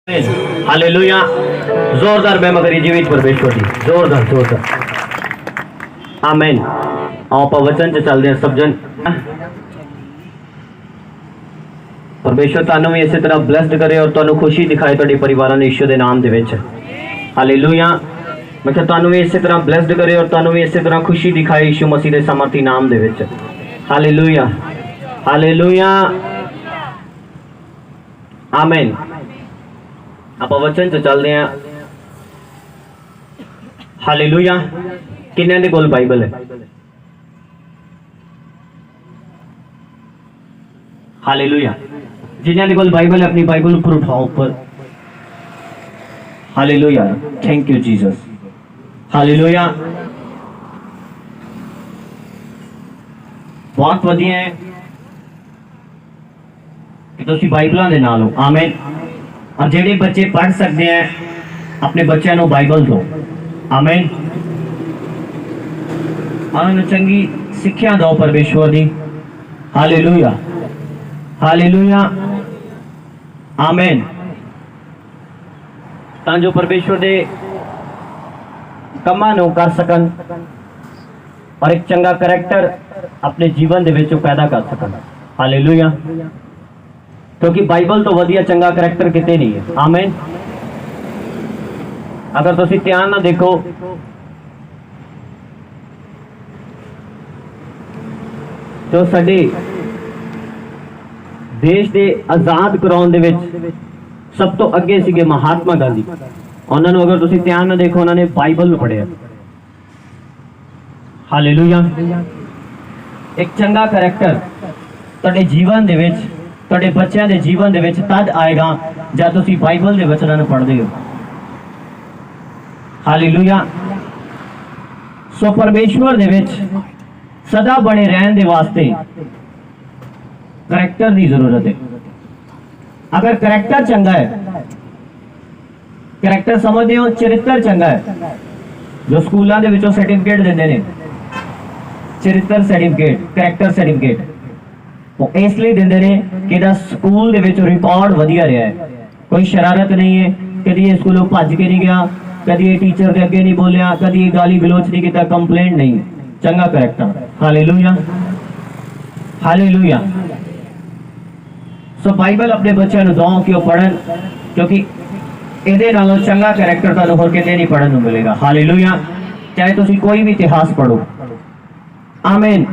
Hallelujah. जोरदार मैं मगर जीवित परमेश्वर जी जोरदार जोरदार आमीन। आओ ਆਪਾਂ वचन च चलते हैं सब जन। परमेश्वर ਤੁਹਾਨੂੰ ਵੀ ਇਸੇ ਤਰ੍ਹਾਂ ਬਲੈਸਡ ਕਰੇ और ਤੁਹਾਨੂੰ खुशी दिखाए ਤੁਹਾਡੇ परिवार ने यीशु के नाम ਦੇ ਵਿੱਚ। हालेलुया। मैं ਕਿਹਾ ਤੁਹਾਨੂੰ ਵੀ ਇਸੇ ਤਰ੍ਹਾਂ ਬਲੈਸਡ ਕਰੇ और ਤੁਹਾਨੂੰ ਵੀ ਇਸੇ ਤਰ੍ਹਾਂ खुशी दिखाए यीशु मसीह ਦੇ ਸਮਰਥੀ ਨਾਮ ਦੇ ਵਿੱਚ। हालेलुया हालेलुया आमीन। आप वचन च चलते हैं। हालेलुया। किन्ने दे कोल बाइबल है? हालेलुया। जिन्हें दे कोल बाइबल है अपनी बाइबल ऊपर उठाओ ऊपर। Hallelujah. Thank you Jesus. Hallelujah. बहुत वधिया है कि तुसी बाइबलों दे नाल हो। आमीन। और जेडे बच्चे पढ़ सकते हैं अपने बच्चों को बाइबल दो। आमीन। उन्होंने चंगी शिक्षा दो परमेश्वर दी। हालेलुया हालेलुया आमीन। तां जो परमेश्वर दे कमां नूं कर सकन और एक चंगा करैक्टर अपने जीवन दे विच पैदा कर सकन। हालेलुया। क्योंकि बाइबल तो वधिया चंगा करैक्टर किते नहीं है। आमीन। अगर तुसी ध्यान ना देखो तो साडे देश के आजाद कराउण दे विच सब तो अगे सीगे महात्मा गांधी। उन्होंने अगर तुसी ध्यान ना देखो उन्होंने बाइबल नूं पढ़िया। हालेलुया। एक चंगा करैक्टर तुहाडे जीवन दे विच तुहाडे बच्चों के जीवन दे विच तद आएगा जब तुसी बाइबल के वचनां नूं पढ़दे हो। हालेलुया। सो परमेश्वर दे विच सदा बने रहने दे वास्ते करैक्टर की जरूरत है। अगर करैक्टर चंगा है, करैक्टर समझते हो चरित्र चंगा है, जो स्कूलों के विचों सर्टिफिकेट देंदे ने चरित्र सर्टिफिकेट करैक्टर सर्टिफिकेट वो इसलिए देंदे ने कि दा स्कूल दे विच रिकॉर्ड वधिया रहा है, कोई शरारत नहीं है, कभी ये स्कूलों भज के नहीं गया, कभी ये टीचर के अगे नहीं बोलिया, कभी ये गाली गलोच नहीं किया, कंप्लेंट नहीं, चंगा character. Hallelujah hallelujah. So Bible अपने बच्चों को दो कि वो पढ़न, क्योंकि इहदे नालों चंगा करैक्टर तुहानूं होर किते नहीं पढ़न नूं मिलेगा। हालेलुया। चाहे तुसीं कोई भी इतिहास पढ़ो। आमीन।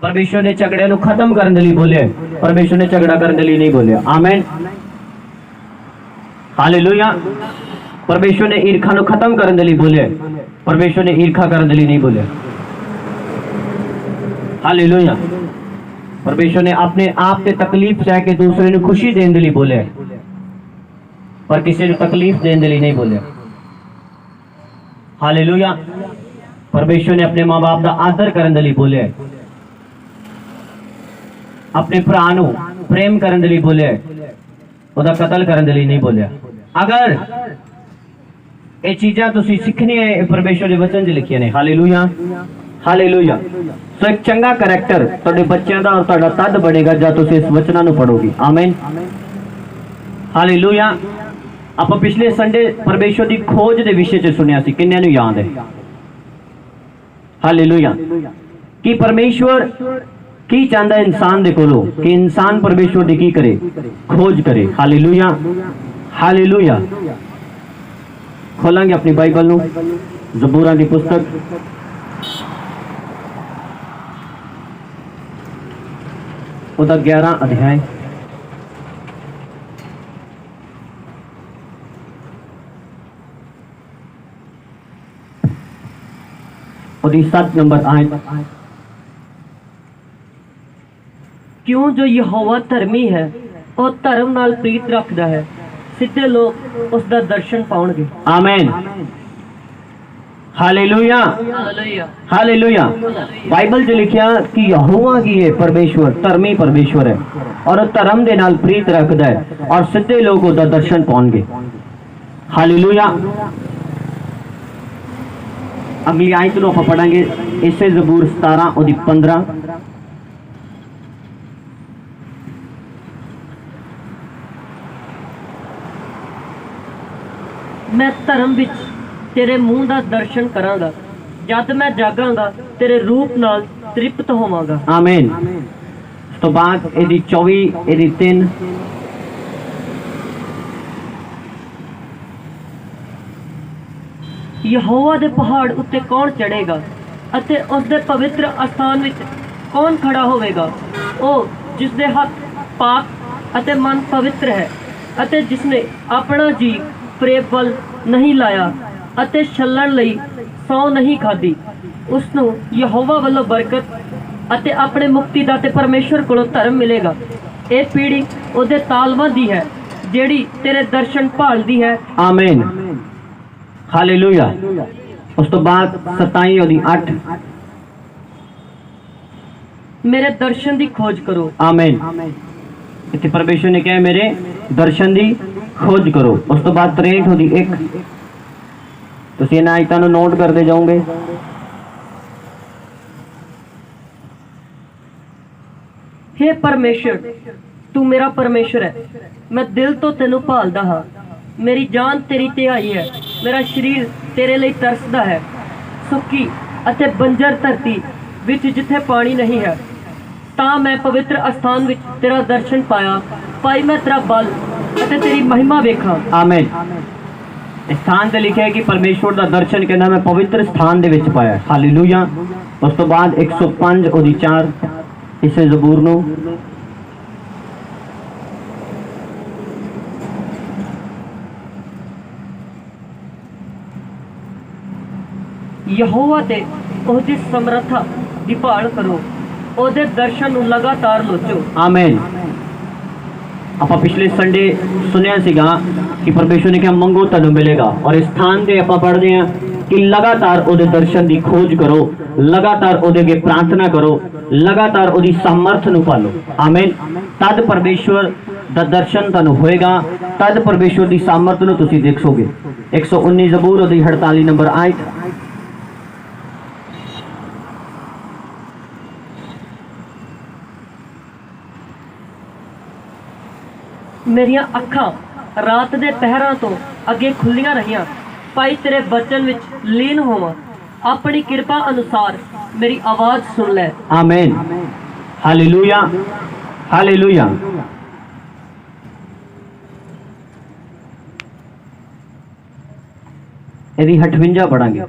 परमेश्वर ने झगड़े को खत्म करने के लिए बोले, परमेश्वर ने झगड़ा करने के लिए नहीं बोले। आमीन। हालेलुया। परमेश्वर ने ईर्खा को खत्म करने के लिए बोले, परमेश्वर ने ईर्खा करने के लिए नहीं बोले। हालेलुया। परमेश्वर ने अपने आप से तकलीफ चाह के दूसरे को खुशी देने के लिए बोले, पर किसी को तकलीफ देने के लिए नहीं बोले। हालेलुया। परमेश्वर ने अपने माँ बाप का आदर करने के लिए बोले, अपने भरा नूं प्रेम करने के लिए बोले, उहदा कतल करने के लिए नहीं बोलिया। अगर ये चीज़ां तुसीं सीखनी है परमेश्वर के वचन च लिखियां ने। Hallelujah hallelujah. सो एक चंगा करैक्टर तुहाडे बच्चों का और तुहाडा तद बनेगा जब तुसीं इस वचनां नूं पढ़ोगे। आमीन। हालेलुया। आप पिछले संडे परमेश्वर की खोज के विषय च सुनिया सी, किन्नियां नूं याद है? हालेलुया। कि परमेश्वर की चाहता है इंसान दे कोलों कि इंसान परमेश्वर की की करे, खोज करे। Hallelujah hallelujah. खोलांगे अपनी बाइबल नूं ज़बूरां की पुस्तक उदा 11 अध्याय उदी 7 नंबर आयत। क्यों जो यहोवा धर्मी है और धर्म नाल प्रीत रखता है, सीधे लोग उसका दर्शन पाउणगे। आमीन। Hallelujah hallelujah. बाइबल च लिखिया कि यहोवा की है परमेश्वर धर्मी परमेश्वर है और धर्म दे नाल प्रीत रखता है और सीधे लोग उसका दर्शन पाउणगे। हालेलुया। अगली आयत नूं आपां पढ़ांगे इसे ज़बूर 17 उदी 15। ਮੈਂ ਧਰਮ ਵਿੱਚ ਤੇਰੇ ਮੂੰਹ ਦਾ ਦਰਸ਼ਨ ਕਰਾਂਗਾ। ਜਦ ਮੈਂ ਜਾਗਾਂਗਾ ਤੇਰੇ ਰੂਪ ਨਾਲ ਤ੍ਰਿਪਤ ਹੋਵਾਂਗਾ। ਆਮੀਨ। ਉਸ ਤੋਂ ਬਾਅਦ ਇਹਦੀ 24 ਇਹਦੀ 3 ਯਹੋਵਾ ਦੇ ਪਹਾੜ ਉੱਤੇ ਕੌਣ ਚੜ੍ਹੇਗਾ ਅਤੇ ਉਸ ਦੇ ਪਵਿੱਤਰ ਅਸਥਾਨ ਵਿੱਚ ਕੌਣ ਖੜਾ ਹੋਵੇਗਾ? ਉਹ ਜਿਸ ਦੇ ਹੱਥ ਪਾਕ ਅਤੇ ਮਨ ਪਵਿੱਤਰ ਹੈ ਅਤੇ ਜਿਸ ਨੇ ਆਪਣਾ ਜੀ ਪ੍ਰੇਮ ਵੱਲ ਨਹੀਂ ਲਾਇਆ ਅਤੇ ਛੱਲਣ ਲਈ ਸੌ ਨਹੀਂ ਖਾਧੀ, ਉਸ ਨੂੰ ਯਹੋਵਾ ਵੱਲੋਂ ਬਰਕਤ ਅਤੇ ਆਪਣੇ ਮੁਕਤੀਦਾਤੇ ਪਰਮੇਸ਼ਵਰ ਕੋਲੋਂ ਧਰਮ ਮਿਲੇਗਾ। ਇਹ ਪੀੜ੍ਹੀ ਉਹਦੇ ਤਾਲਵਾਂ ਦੀ ਹੈ ਜਿਹੜੀ ਤੇਰੇ ਦਰਸ਼ਨ ਭਾਲਦੀ ਹੈ। ਆਮੀਨ, ਹਾਲੇਲੂਇਆ। ਉਸ ਤੋਂ ਬਾਅਦ 27 ਉਹਦੀ 8 ਮੇਰੇ ਦਰਸ਼ਨ ਦੀ ਖੋਜ ਕਰੋ। ਆਮੀਨ। ਇੱਥੇ ਪਰਮੇਸ਼ਵਰ ਨੇ ਕਿਹਾ ਮੇਰੇ ਦਰਸ਼ਨ ਦੀ ਖੋਜ ਕਰੋ। ਉਸ ਤੋਂ ਬਾਅਦ 63 ਉਹਦੀ 1 ਤੁਸੀਂ ਇਹਨਾਂ ਆਇਤਾਂ ਨੂੰ ਨੋਟ ਕਰਦੇ ਜਾਓਗੇ। हे परमेश्वर, तू मेरा परमेश्वर है, मैं दिल तो तेनू भालदा हाँ। मेरी जान तेरी तिहाई है, मेरा शरीर तेरे लिए तरसदा है। सुक्की अते बंजर धरती विच जिथे पानी नहीं है, तां मैं पवित्र अस्थान विच तेरा दर्शन पाया। पाई मैं तेरा बल अते तेरी महिमा वेखा। आमीन। स्थान ते लिखा है कि परमेश्वर का दर्शन कहना मैं पवित्र स्थान दे विच पाया। हालेलुया। उस तो बाद 105 ओदी 4 इसे ज़बूर नू यहोवा ते ਉਹਦੀ ਸਮਰੱਥਾ ਦੀ ਭਾਲ ਕਰੋ, ਉਹਦੇ ਦਰਸ਼ਨ ਨੂੰ ਲਗਾਤਾਰ ਲੋਚੋ। आमीन। ਆਪਾਂ ਪਿਛਲੇ ਸੰਡੇ ਸੁਣਿਆ ਸੀਗਾ ਕਿ ਪਰਮੇਸ਼ਵਰ ਨੇ ਕਿਹਾ ਮੰਗੋ ਤੁਹਾਨੂੰ ਮਿਲੇਗਾ, ਔਰ ਇਸ ਸਥਾਨ ਤੇ ਆਪਾਂ ਪੜ੍ਹਦੇ ਹਾਂ ਕਿ ਲਗਾਤਾਰ ਉਹਦੇ ਦਰਸ਼ਨ ਦੀ ਖੋਜ ਕਰੋ, ਲਗਾਤਾਰ ਉਹਦੇ ਅੱਗੇ ਪ੍ਰਾਰਥਨਾ ਕਰੋ, ਲਗਾਤਾਰ ਉਹਦੀ ਸਮਰਥ ਨੂੰ ਪਾਲੋ। ਆਮੀਨ। ਤਦ ਪਰਮੇਸ਼ਵਰ ਦਾ ਦਰਸ਼ਨ ਤੁਹਾਨੂੰ ਹੋਏਗਾ, ਤਦ ਪਰਮੇਸ਼ਵਰ ਦੀ ਸਮਰਥ ਨੂੰ ਤੁਸੀਂ ਦੇਖੋਗੇ। 119 ਜ਼ਬੂਰ ਉਹਦੀ 48 ਨੰਬਰ ਆਇਤ। ਮੇਰੀਆਂ ਅੱਖਾਂ ਰਾਤ ਦੇ ਪਹਿਰਾਂ ਤੋਂ ਅੱਗੇ ਖੁੱਲੀਆਂ ਰਹੀਆਂ। ਭਾਈ ਤੇਰੇ ਬਚਨ ਵਿੱਚ ਲੀਨ ਹੋਵਾਂ, ਆਪਣੀ ਕਿਰਪਾ ਅਨੁਸਾਰ ਮੇਰੀ ਆਵਾਜ਼ ਸੁਣ ਲੈ। ਆਮੀਨ। Hallelujah, hallelujah. ਇਹਦੀ 58 ਪੜਾਂਗੇ।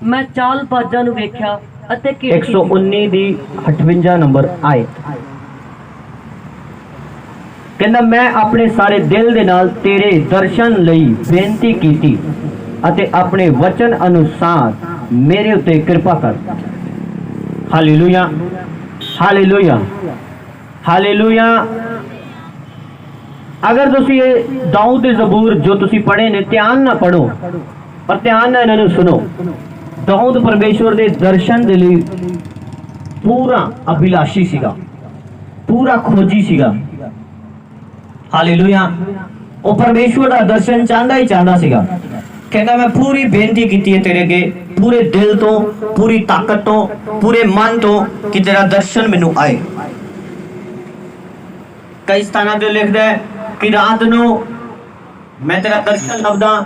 ਮੈਂ ਚਾਲ ਬਾਜਾਂ ਨੂੰ ਵੇਖਿਆ ਅਤੇ 119 ਦੀ 58 ਨੰਬਰ ਆਇਤ ਕਹਿੰਦਾ ਮੈਂ ਆਪਣੇ ਸਾਰੇ ਦਿਲ ਦੇ ਨਾਲ ਤੇਰੇ ਦਰਸ਼ਨ ਲਈ ਬੇਨਤੀ ਕੀਤੀ ਅਤੇ ਆਪਣੇ ਵਚਨ ਅਨੁਸਾਰ ਮੇਰੇ ਉੱਤੇ ਕਿਰਪਾ ਕਰ। Hallelujah, hallelujah, hallelujah. ਅਗਰ ਤੁਸੀਂ ਇਹ ਦਾਊਦ ਦੇ ਜ਼ਬੂਰ ਜੋ ਤੁਸੀਂ ਪੜ੍ਹੇ ਨੇ ਧਿਆਨ ਨਾਲ ਪੜੋ, ਪਰ ਧਿਆਨ ਨਾਲ ਇਹਨਾਂ ਨੂੰ ਸੁਣੋ। ਦਾਊਦ ਪਰਮੇਸ਼ਵਰ ਦੇ ਦਰਸ਼ਨ ਦੇ ਲਈ ਪੂਰਾ ਅਭਿਲਾਸ਼ੀ ਸੀਗਾ, ਪੂਰਾ ਖੋਜੀ ਸੀਗਾ। ਹਾਲੇਲੂਇਆ। ਉਹ ਪਰਮੇਸ਼ਵਰ ਦਾ ਦਰਸ਼ਨ ਚਾਹੁੰਦਾ ਹੀ ਚਾਹੁੰਦਾ ਸੀਗਾ। ਕਹਿੰਦਾ ਮੈਂ ਪੂਰੀ ਬੇਨਤੀ ਕੀਤੀ ਹੈ ਤੇਰੇ ਅੱਗੇ, ਪੂਰੇ ਦਿਲ ਤੋਂ, ਪੂਰੀ ਤਾਕਤ ਤੋਂ, ਪੂਰੇ ਮਨ ਤੋਂ ਕਿ ਤੇਰਾ ਦਰਸ਼ਨ ਮੈਨੂੰ ਆਏ। ਕਈ ਸਥਾਨਾਂ ਤੇ ਲਿਖਦਾ ਹੈ ਕਿ ਰਾਤ ਨੂੰ ਮੈਂ ਤੇਰਾ ਦਰਸ਼ਨ ਲੱਭਦਾ,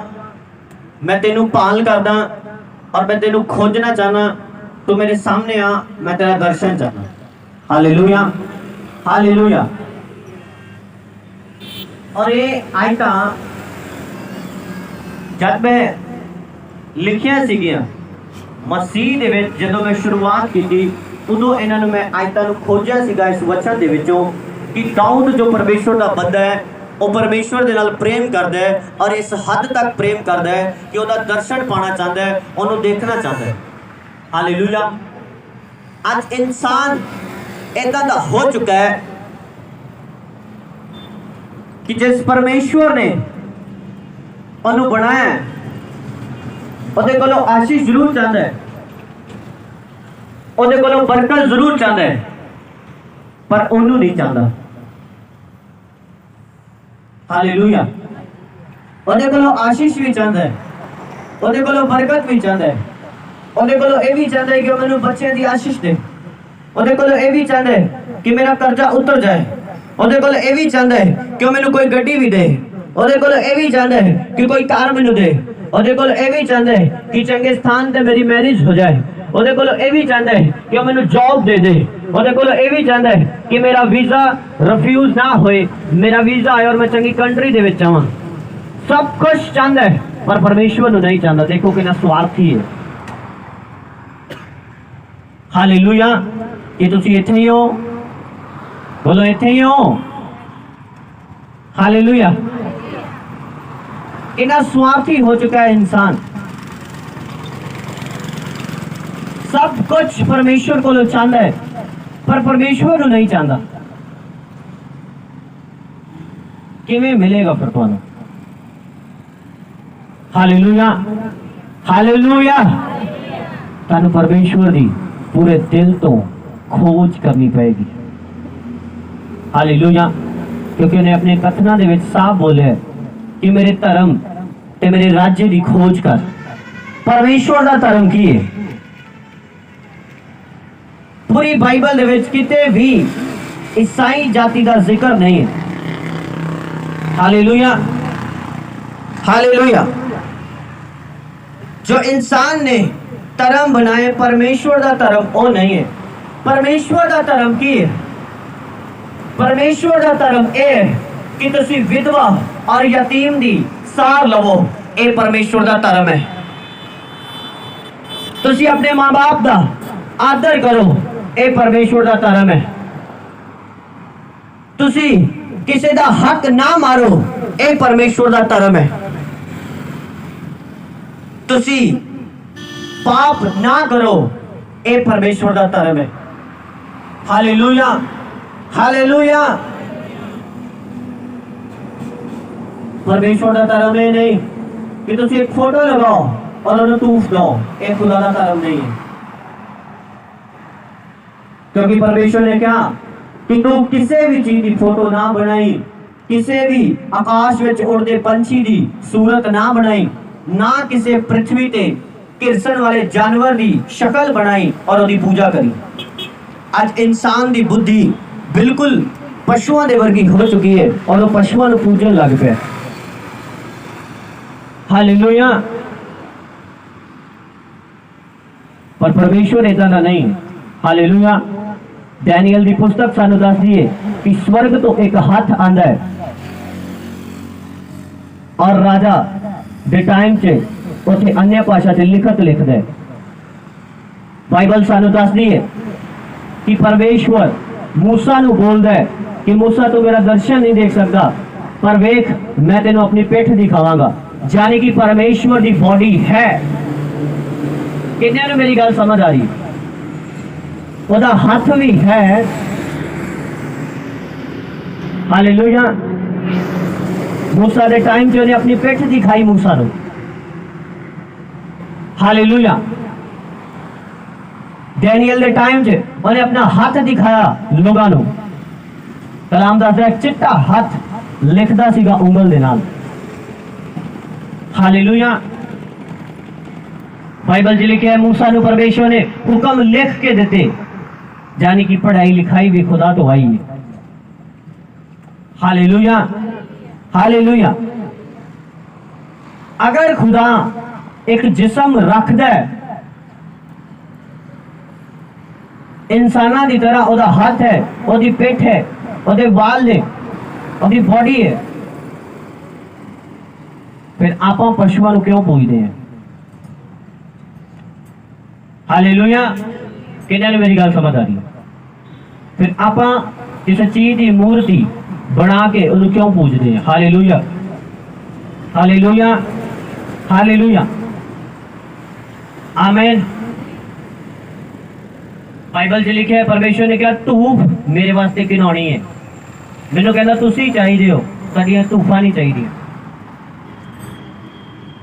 ਮੈਂ ਤੈਨੂੰ ਭਾਲ ਕਰਦਾ और मैं तेनू खोजना चाहना, तू मेरे सामने आ, मैं तेरा दर्शन चाहना। Hallelujah, hallelujah. और ये आयता जब मैं लिखिया सीगियां मसीह दे विच जदों मैं शुरुआत की उदों इन्हां नूं मैं आयतां नूं खोजिया सीगा इस वचन दे विचों कि दाऊद जो परमेश्वर दा बंदा है ਉਹ ਪਰਮੇਸ਼ਵਰ ਦੇ ਨਾਲ ਪ੍ਰੇਮ ਕਰਦਾ ਹੈ ਔਰ ਇਸ ਹੱਦ ਤੱਕ ਪ੍ਰੇਮ ਕਰਦਾ ਹੈ ਕਿ ਉਹਦਾ ਦਰਸ਼ਨ ਪਾਣਾ ਚਾਹੁੰਦਾ ਹੈ, ਉਹਨੂੰ ਦੇਖਣਾ ਚਾਹੁੰਦਾ ਹੈ। ਹਾਲੇਲੂਇਆ। ਅੱਜ ਇਨਸਾਨ ਇਦਾਂ ਦਾ ਹੋ ਚੁੱਕਾ ਹੈ ਕਿ ਜਿਸ ਪਰਮੇਸ਼ਵਰ ਨੇ ਉਹਨੂੰ ਬਣਾਇਆ ਉਹਦੇ ਕੋਲੋਂ ਆਸ਼ੀਸ਼ ਜ਼ਰੂਰ ਚਾਹੁੰਦਾ ਹੈ, ਉਹਦੇ ਕੋਲੋਂ ਬਰਕਤ ਜ਼ਰੂਰ ਚਾਹੁੰਦਾ ਹੈ, ਪਰ ਉਹਨੂੰ ਨਹੀਂ ਚਾਹੁੰਦਾ। ਹਾਲੇਲੂਇਆ। ਉਹਦੇ ਕੋਲੋਂ ਆਸ਼ੀਸ਼ ਵੀ ਚਾਹੁੰਦਾ ਹੈ, ਉਹਦੇ ਕੋਲੋਂ ਬਰਕਤ ਵੀ ਚਾਹੁੰਦਾ ਹੈ, ਉਹਦੇ ਕੋਲੋਂ ਇਹ ਵੀ ਚਾਹੁੰਦਾ ਹੈ ਕਿ ਉਹ ਮੈਨੂੰ ਬੱਚਿਆਂ ਦੀ ਆਸ਼ੀਸ਼ ਦੇ, ਉਹਦੇ ਕੋਲੋਂ ਇਹ ਵੀ ਚਾਹੁੰਦਾ ਹੈ ਕਿ ਮੇਰਾ ਕਰਜ਼ਾ ਉਤਰ ਜਾਏ, ਉਹਦੇ ਕੋਲ ਇਹ ਵੀ ਚਾਹੁੰਦਾ ਹੈ ਕਿ ਉਹ ਮੈਨੂੰ ਕੋਈ ਗੱਡੀ ਵੀ ਦੇ, ਉਹਦੇ ਕੋਲ ਇਹ ਵੀ ਚਾਹੁੰਦਾ ਹੈ ਕਿ ਕੋਈ ਕਾਰ ਮੈਨੂੰ ਦੇ, ਉਹਦੇ ਕੋਲ ਇਹ ਵੀ ਚਾਹੁੰਦਾ ਹੈ ਕਿ ਚੰਗੇ ਸਥਾਨ ਤੇ ਮੇਰੀ ਮੈਰਿਜ ਹੋ ਜਾਏ, ਉਹਦੇ ਕੋਲ ਇਹ ਵੀ ਚਾਹੁੰਦਾ ਹੈ ਕਿ ਉਹ ਮੈਨੂੰ ਜੌਬ ਦੇ ਦੇ, ਉਹਦੇ ਕੋਲ ਇਹ ਵੀ ਚਾਹੁੰਦਾ ਹੈ ਕਿ ਮੇਰਾ ਵੀਜ਼ਾ ਰਿਫਿਊਜ਼ ਨਾ ਹੋਏ, ਮੇਰਾ ਵੀਜ਼ਾ ਆਏ ਔਰ ਮੈਂ ਚੰਗੀ ਕੰਟਰੀ ਦੇ ਵਿੱਚ ਆਵਾਂ। ਸਭ ਕੁਝ ਚਾਹੁੰਦਾ ਹੈ ਪਰ ਪਰਮੇਸ਼ਵਰ ਨੂੰ ਨਹੀਂ ਚਾਹੁੰਦਾ। ਦੇਖੋ ਕਿੰਨਾ ਸਵਾਰਥੀ ਹੈ। ਹਾਲੇਲੂਇਆ। ਇਹ ਤੁਸੀਂ ਇੱਥੇ ਹੀ ਹੋ, ਬੋਲੋ ਇੱਥੇ ਹੀ ਹੋ। हालेलुया। इतना स्वार्थी हो चुका है इंसान, सब कुछ परमेश्वर को चाहता है पर परमेश्वर नहीं चाहता। किवें मिलेगा फिर तुहानू? Hallelujah, hallelujah. तुहानू परमेश्वर दी पूरे दिल तो खोज करनी पड़ेगी। हालेलुया। क्योंकि उन्हें अपने कथना दे विच साफ बोले कि मेरे धर्म ते मेरे राज्य की खोज कर। परमेश्वर का धर्म की है? पूरी बाइबल दे विच किते भी ईसाई जाति का जिक्र नहीं है। Hallelujah, hallelujah. जो इंसान ने धर्म बनाए परमेश्वर का धर्म वो नहीं है। परमेश्वर का धर्म की है? परमेश्वर का धर्म यह है कि तुसी विधवा और यतीम दी सार लवो, ये परमेश्वर का धर्म है। तुसी अपने मां बाप का आदर करो, ये परमेश्वर का धर्म है। तुसी किसी का हक ना मारो, ये परमेश्वर का धर्म है। तुसी पाप ना करो, ये परमेश्वर का धर्म है। Hallelujah, hallelujah. परमेश्वर का धर्म ये नहीं कि तुम एक फोटो लगाओ और उन्हें तूफ दो, ये खुदा का धर्म नहीं है। क्योंकि परमेश्वर ने कहा कि तू किसी भी चीज की फोटो ना बनाई, किसी भी आकाश में उड़ते पंछी की सूरत ना बनाई, ना किसी पृथ्वी ते किरसन वाले जानवर की शक्ल बनाई और उसकी पूजा करी। आज इंसान की बुद्धि बिल्कुल पशुओं के वर्गी हो चुकी है और वो पशुओं को पूजन लग पे। हालेलुया। पर परमेश्वर इतना का नहीं। हालेलुया। डैनियल की पुस्तक सानू दस दी है कि स्वर्ग तो एक हाथ आंदा है और राजा दे टाइम से उसे अन्य भाषा से लिखत लिखता है। बाइबल सानू दस दी है कि परमेश्वर मूसा नू बोलदा है कि मूसा तू मेरा दर्शन नहीं देख सकता, पर वेख मैं तेनों अपनी पेठ दिखावांगा। यानी कि परमेश्वर की बॉडी है। कितने ने मेरी गल समझ आ रही? ओदा हाथ भी है। हालेलुया। मूसा के टाइम से उन्हें अपनी पेठ दिखाई मूसा नू। हालेलुया। डैनियल के टाइम से उन्हें अपना हाथ दिखाया लोगों को। कलाम दसदा एक चिट्टा हाथ लिखता सीगा उंगल दे नाल। हालेलुया। बाइबल जी लिखे है मूसा नू परमेश्वर ने हुक्म लिख के देते, यानी कि पढ़ाई लिखाई भी खुदा तो आई है। Hallelujah, hallelujah. अगर खुदा एक जिस्म रखदा है इंसाना की तरह, ओदा हाथ है, ओदी पेट है, ओदे वाल ने, ओदी बॉडी है, फिर आप पशुओं को क्यों पूजते हैं? हालेलुया। किन्ने मेरी गल समझ आ रही है? फिर आप किसी चीज की मूर्ति बना के उन्हें क्यों पूजते हैं? हालेलुया, हालेलुया, हालेलुया, आमीन। बाइबल च लिखा है परमेश्वर ने कहा धूफ मेरे वास्ते घिनौनी है, मैनू कहना तुसी चाहिए हो, साडियां धूफां नहीं चाहिए।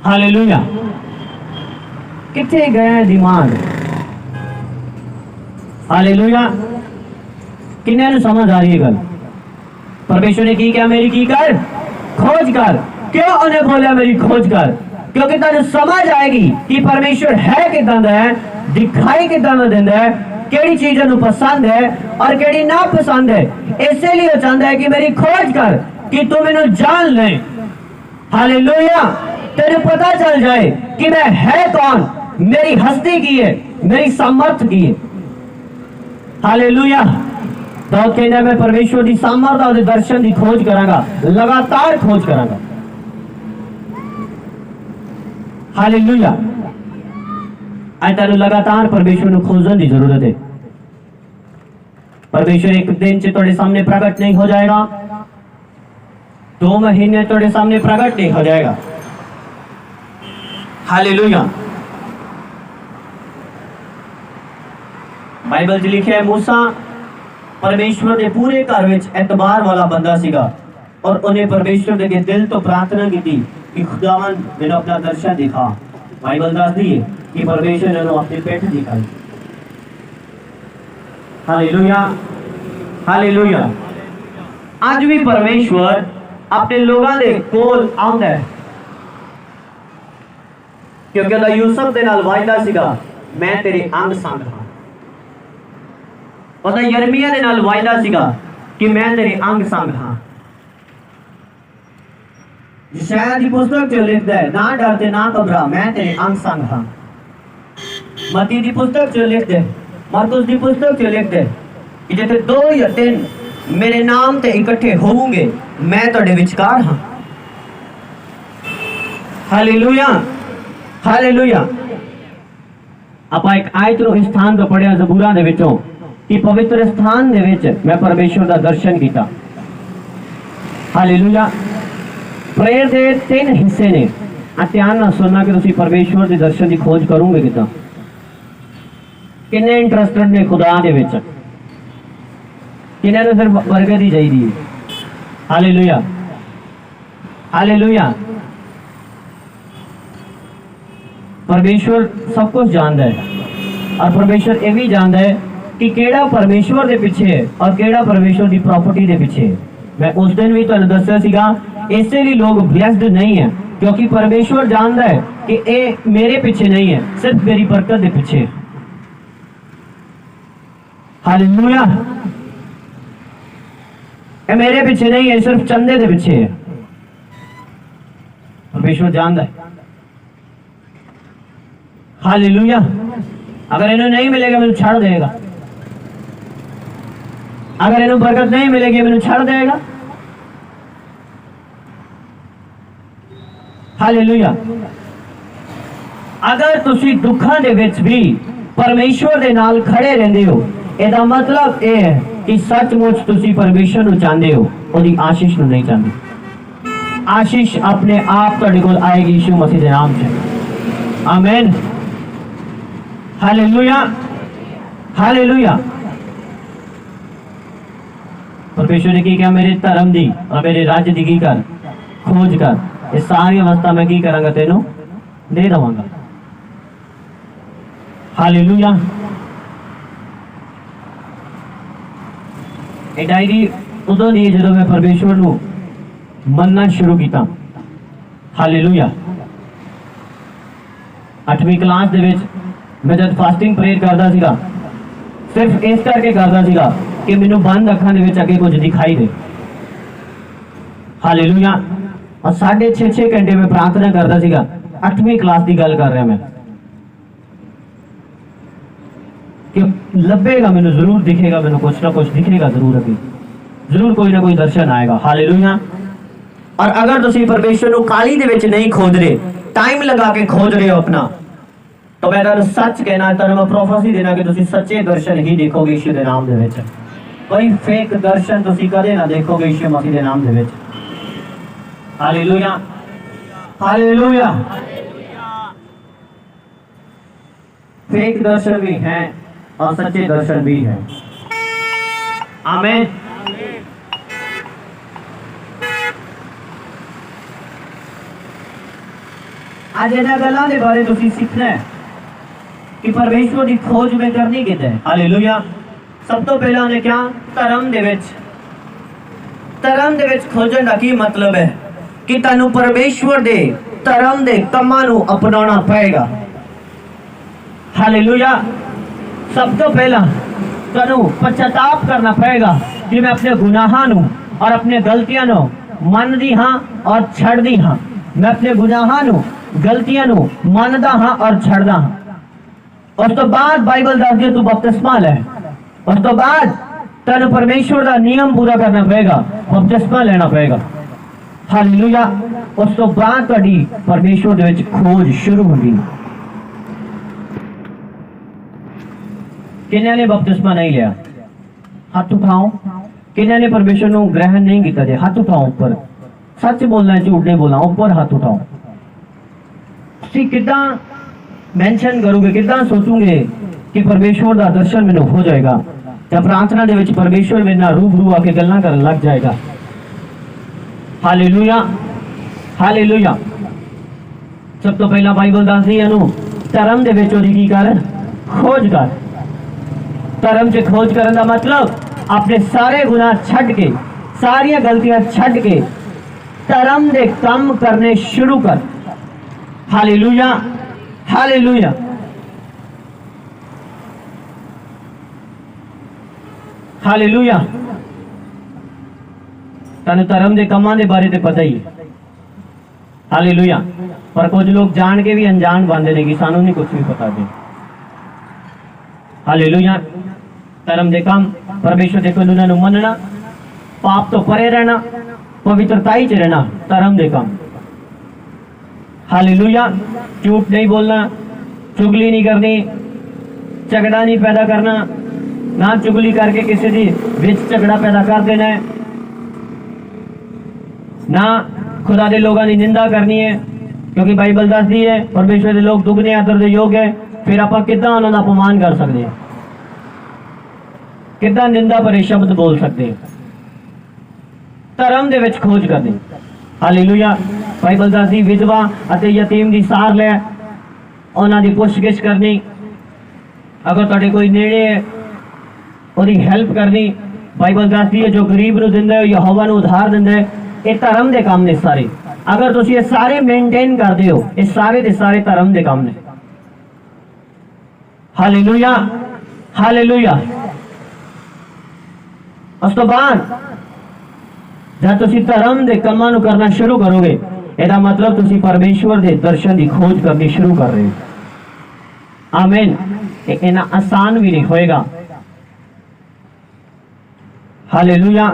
हालेलुया। किथे गए दिमाग? हालेलुया। किन्ने नू समझ आ रही है गल? परमेश्वर ने की क्या? मेरी की कर, खोज कर। क्यों उन्हें बोला मेरी खोज कर? क्योंकि तुहानू समझ आएगी कि परमेश्वर है किदां दा है, दिखाई किदां दा दिंदा है, केड़ी चीज इन्हू पसंद है और केड़ी ना पसंद है। इसलिए वो चाहता है कि मेरी खोज कर कि तू मैनू जान ले। हालेलुया, तेरे पता चल जाए कि मैं है कौन, मेरी हस्ती की है, मेरी सामर्थ की है। हालेलुया। तो कहना मैं परमेश्वर की सामर्थ और दर्शन की खोज करांगा, लगातार खोज करांगा। हालेलुया। आज तेन लगातार परमेश्वर को खोजने की जरूरत है। परमेश्वर एक दिन से तेरे सामने प्रकट नहीं हो जाएगा, 2 महीने तेरे सामने प्रकट नहीं हो जाएगा। हालेलुया। बाइबल च लिखा है मूसा परमेश्वर के पूरे घर में एतबार वाला बंदा सीगा और उन्हें परमेश्वर के दिल तो प्रार्थना की थी कि खुदावन मैंने अपना दर्शन दिखा। बाइबल दसदी है कि परमेश्वर ने अपनी पेट दिखाई। Hallelujah, hallelujah. आज भी परमेश्वर अपने लोगों के कोल आंदा है, क्योंकि ਉਹਦਾ यूसुफ ਦੇ ਨਾਲ ਵਾਅਦਾ ਸੀਗਾ मैं तेरे अंग संग हां। ਉਹਦਾ यिर्मयाह ਦੇ ਨਾਲ ਵਾਅਦਾ ਸੀਗਾ कि मैं तेरे अंग संग हां। यशायाह की पुस्तक च लिखदा है ना डर ते ना घबरा मैं तेरे अंग संग हां। मत्ती की पुस्तक च लिखदा है, मरकुस की पुस्तक च लिखदा है कि जिथे 2 या 3 मेरे नाम ते इकट्ठे होवोगे मैं तुहाडे विचकार हां। Hallelujah, hallelujah. ਆਪਾਂ एक आयत ਨੂੰ इस स्थान ਤੋਂ ਪੜਿਆ ਜ਼ਬੂਰਾਂ ਦੇ ਵਿੱਚੋਂ कि पवित्र स्थान ਦੇ ਵਿੱਚ मैं परमेश्वर ਦਾ ਦਰਸ਼ਨ ਕੀਤਾ। हालेलुया। प्रेयर ਦੇ 3 ਹਿੱਸੇ ਨੇ। ਧਿਆਨ ਨਾਲ ਸੁਣਨਾ ਕਿ ਤੁਸੀਂ परमेश्वर ਦੇ ਦਰਸ਼ਨ ਦੀ ਖੋਜ ਕਰੋਗੇ ਕਿਦਾਂ। ਕਿੰਨੇ ਇੰਟਰਸਟਡ ਨੇ ਖੁਦਾ ਦੇ ਵਿੱਚ, ਕਿੰਨੇ ਨੂੰ ਸਿਰਫ ਬਰਕਤ ਹੀ ਚਾਹੀਦੀ ਹੈ। Hallelujah, hallelujah. परमेश्वर सब कुछ जानता है और परमेश्वर ये भी जानता है कि केड़ा परमेश्वर के पीछे है और केड़ा परमेश्वर की प्रॉपर्टी के पीछे है। मैं उस दिन भी तुहानू दस्सिया सीगा, इसलिए लोग ब्लेस्ड नहीं है क्योंकि परमेश्वर जानता है कि ये मेरे पीछे नहीं है, सिर्फ मेरी बरकत के पीछे है। हालेलुया। ये मेरे पीछे नहीं है, सिर्फ चंदे के पीछे है। परमेश्वर जानता है। हालेलुया। अगर इन्हें नहीं मिलेगा मैंने छाड़ देगा, अगर इन्हें बरकत नहीं मिलेगी मैंने छाड़ देगा। हालेलुया। अगर तुसी दुखों के विच भी परमेश्वर के नाल खड़े रहंदे हो, इसका मतलब यह है कि सचमुच तुसी परमेश्वर को चाहते हो, उसकी आशीष नहीं चाहते। आशीष अपने आप तुहाडे कोल आएगी यीशु मसीह के नाम से। आमीन। Hallelujah, hallelujah. परमेश्वर ने की क्या मेरे धर्म दी और मेरे राज्य की की कर खोज कर, ये सारी अवस्था मैं की करांगा तेनों दे दवांगा। हालेलुया। ये डायरी उदों दी जो मैं परमेश्वर को मनना शुरू किया। हालेलुया। 8वीं क्लास दे विच मैं जब फास्टिंग प्रेयर करता सीगा, सिर्फ इस करके करता सीगा कि मैनू बंद अखां दे विच अगे कुछ दिखाई दे। हालेलुया। और 6.5 घंटे में प्रार्थना करता सीगा। 8वीं क्लास की गल कर रहा मैं कि लभेगा मैनू, जरूर दिखेगा मैनू, कुछ ना कुछ दिखेगा जरूर, अभी जरूर कोई ना कोई दर्शन आएगा। हालेलुया। और अगर तुसी परमेश्वर को काली दे विच नहीं खोज रहे, टाइम लगा के खोज रहे हो अपना, तो मैं तुहानू सच कहना, तुहानू मैं प्रोफेसी देना कि तुसी सच्चे दर्शन ही देखोगे यीशु के नाम दे विच। कोई फेक दर्शन तुसी कदे ना देखोगे यीशु मसीह के नाम दे विच। Hallelujah, hallelujah. फेक दर्शन भी हैं और सच्चे दर्शन भी हैं। आमीन। आज इन्हां गल्लां दे बारे तुसीं सीखना है कि परमेश्वर की खोज में करनी किते है। हालेलुया। सब तो पहला उन्हें क्या धर्म दे विच खोजन का की मतलब है कि तुहानू परमेश्वर दे धर्म दे कमां नू अपनाना पएगा। हालेलुया। सब तो पहला तनु पश्चाताप करना पएगा कि मैं अपने गुनाहां नू और अपने गलतियां नू मनदी हां और छड़दी हां। मैं अपने गुनाहां नू गलतियां नू मनदा हां और छड़दा हां। उस तो बाद बाइबल दसदी तू बपतिस्मा लै। उस तो बाद तनु परमेश्वर का नियम पूरा करना पएगा, बपतिस्मा लेना पएगा। हालेलुया। उस तो बाद तुहाडी परमेश्वर दे विच खोज शुरू होगी। किन्ने ने बपतिस्मा नहीं लिया? हाथ उठाओ। किन्ने ने परमेश्वर को ग्रहण नहीं किया? जे हाथ उठाओ ऊपर। सच बोलना है, झूठ नहीं बोलना, ऊपर हाथ उठाओ। तुसीं किदां मेंशन करोगे, किदां सोचोगे कि परमेश्वर का दर्शन मैनू हो जाएगा? जब प्रार्थना दे विच परमेश्वर मेरे नाल रूबरू आके गल्लां करन लग जाएगा। Hallelujah, hallelujah. सब तो पहला बाइबल दसदी है धर्म दे विच ओदी की कर? खोज कर। धर्म च खोज करने का मतलब अपने सारे गुनाह छड्ड के, सारियां गलतियां छड्ड के धर्म दे काम करने शुरू कर। Hallelujah, hallelujah. हालेलुया। तनु धर्म के कामां दे बारे ते पता ही है। हालेलुया। पर कुछ लोग जान के भी अनजान बनते हैं कि सानू नहीं कुछ भी पता जी। हालेलुया। धर्म के काम, परमेश्वर के कानूनां नू मनना, पाप तो परे रहना, पवित्रताई च रहना, धर्म के काम। हालेलुया। झूठ नहीं बोलना, चुगली नहीं करनी, झगड़ा नहीं पैदा करना, ना चुगली करके किसी दी विच झगड़ा पैदा कर देना है, ना खुदा के लोगों की निंदा करनी है, क्योंकि बाइबल दसदी है परमेश्वर के लोग दुगने आदर के योग है। फिर आप किदां उन्हां दा अपमान कर सकते हैं, किदां निंदा भरे शब्द बोल सकते हैं? धर्म दे विच खोज करनी। हालेलुया। बाइबल दसदी विधवा अते यतीम दी सार लै, उन्हां दी पुछगिछ करनी। अगर तुहाडे कोई नेड़े है ओदी हेल्प करनी। बाइबल दसदी है जो गरीब नू दिंदा है यहोवा नू उधार दिंदा है। ये धर्म के काम ने सारे। अगर तुसीं ये सारे मेनटेन करदे हो, ये सारे दे सारे धर्म के काम ने। Hallelujah, hallelujah. उस तो बाद जब तुसीं धर्म के कामां नू करना शुरू करोगे, इसका मतलब तुसीं परमेश्वर के दर्शन की खोज करनी शुरू कर रहे हो। आमीन। इतना आसान भी नहीं होएगा। हालेलुया।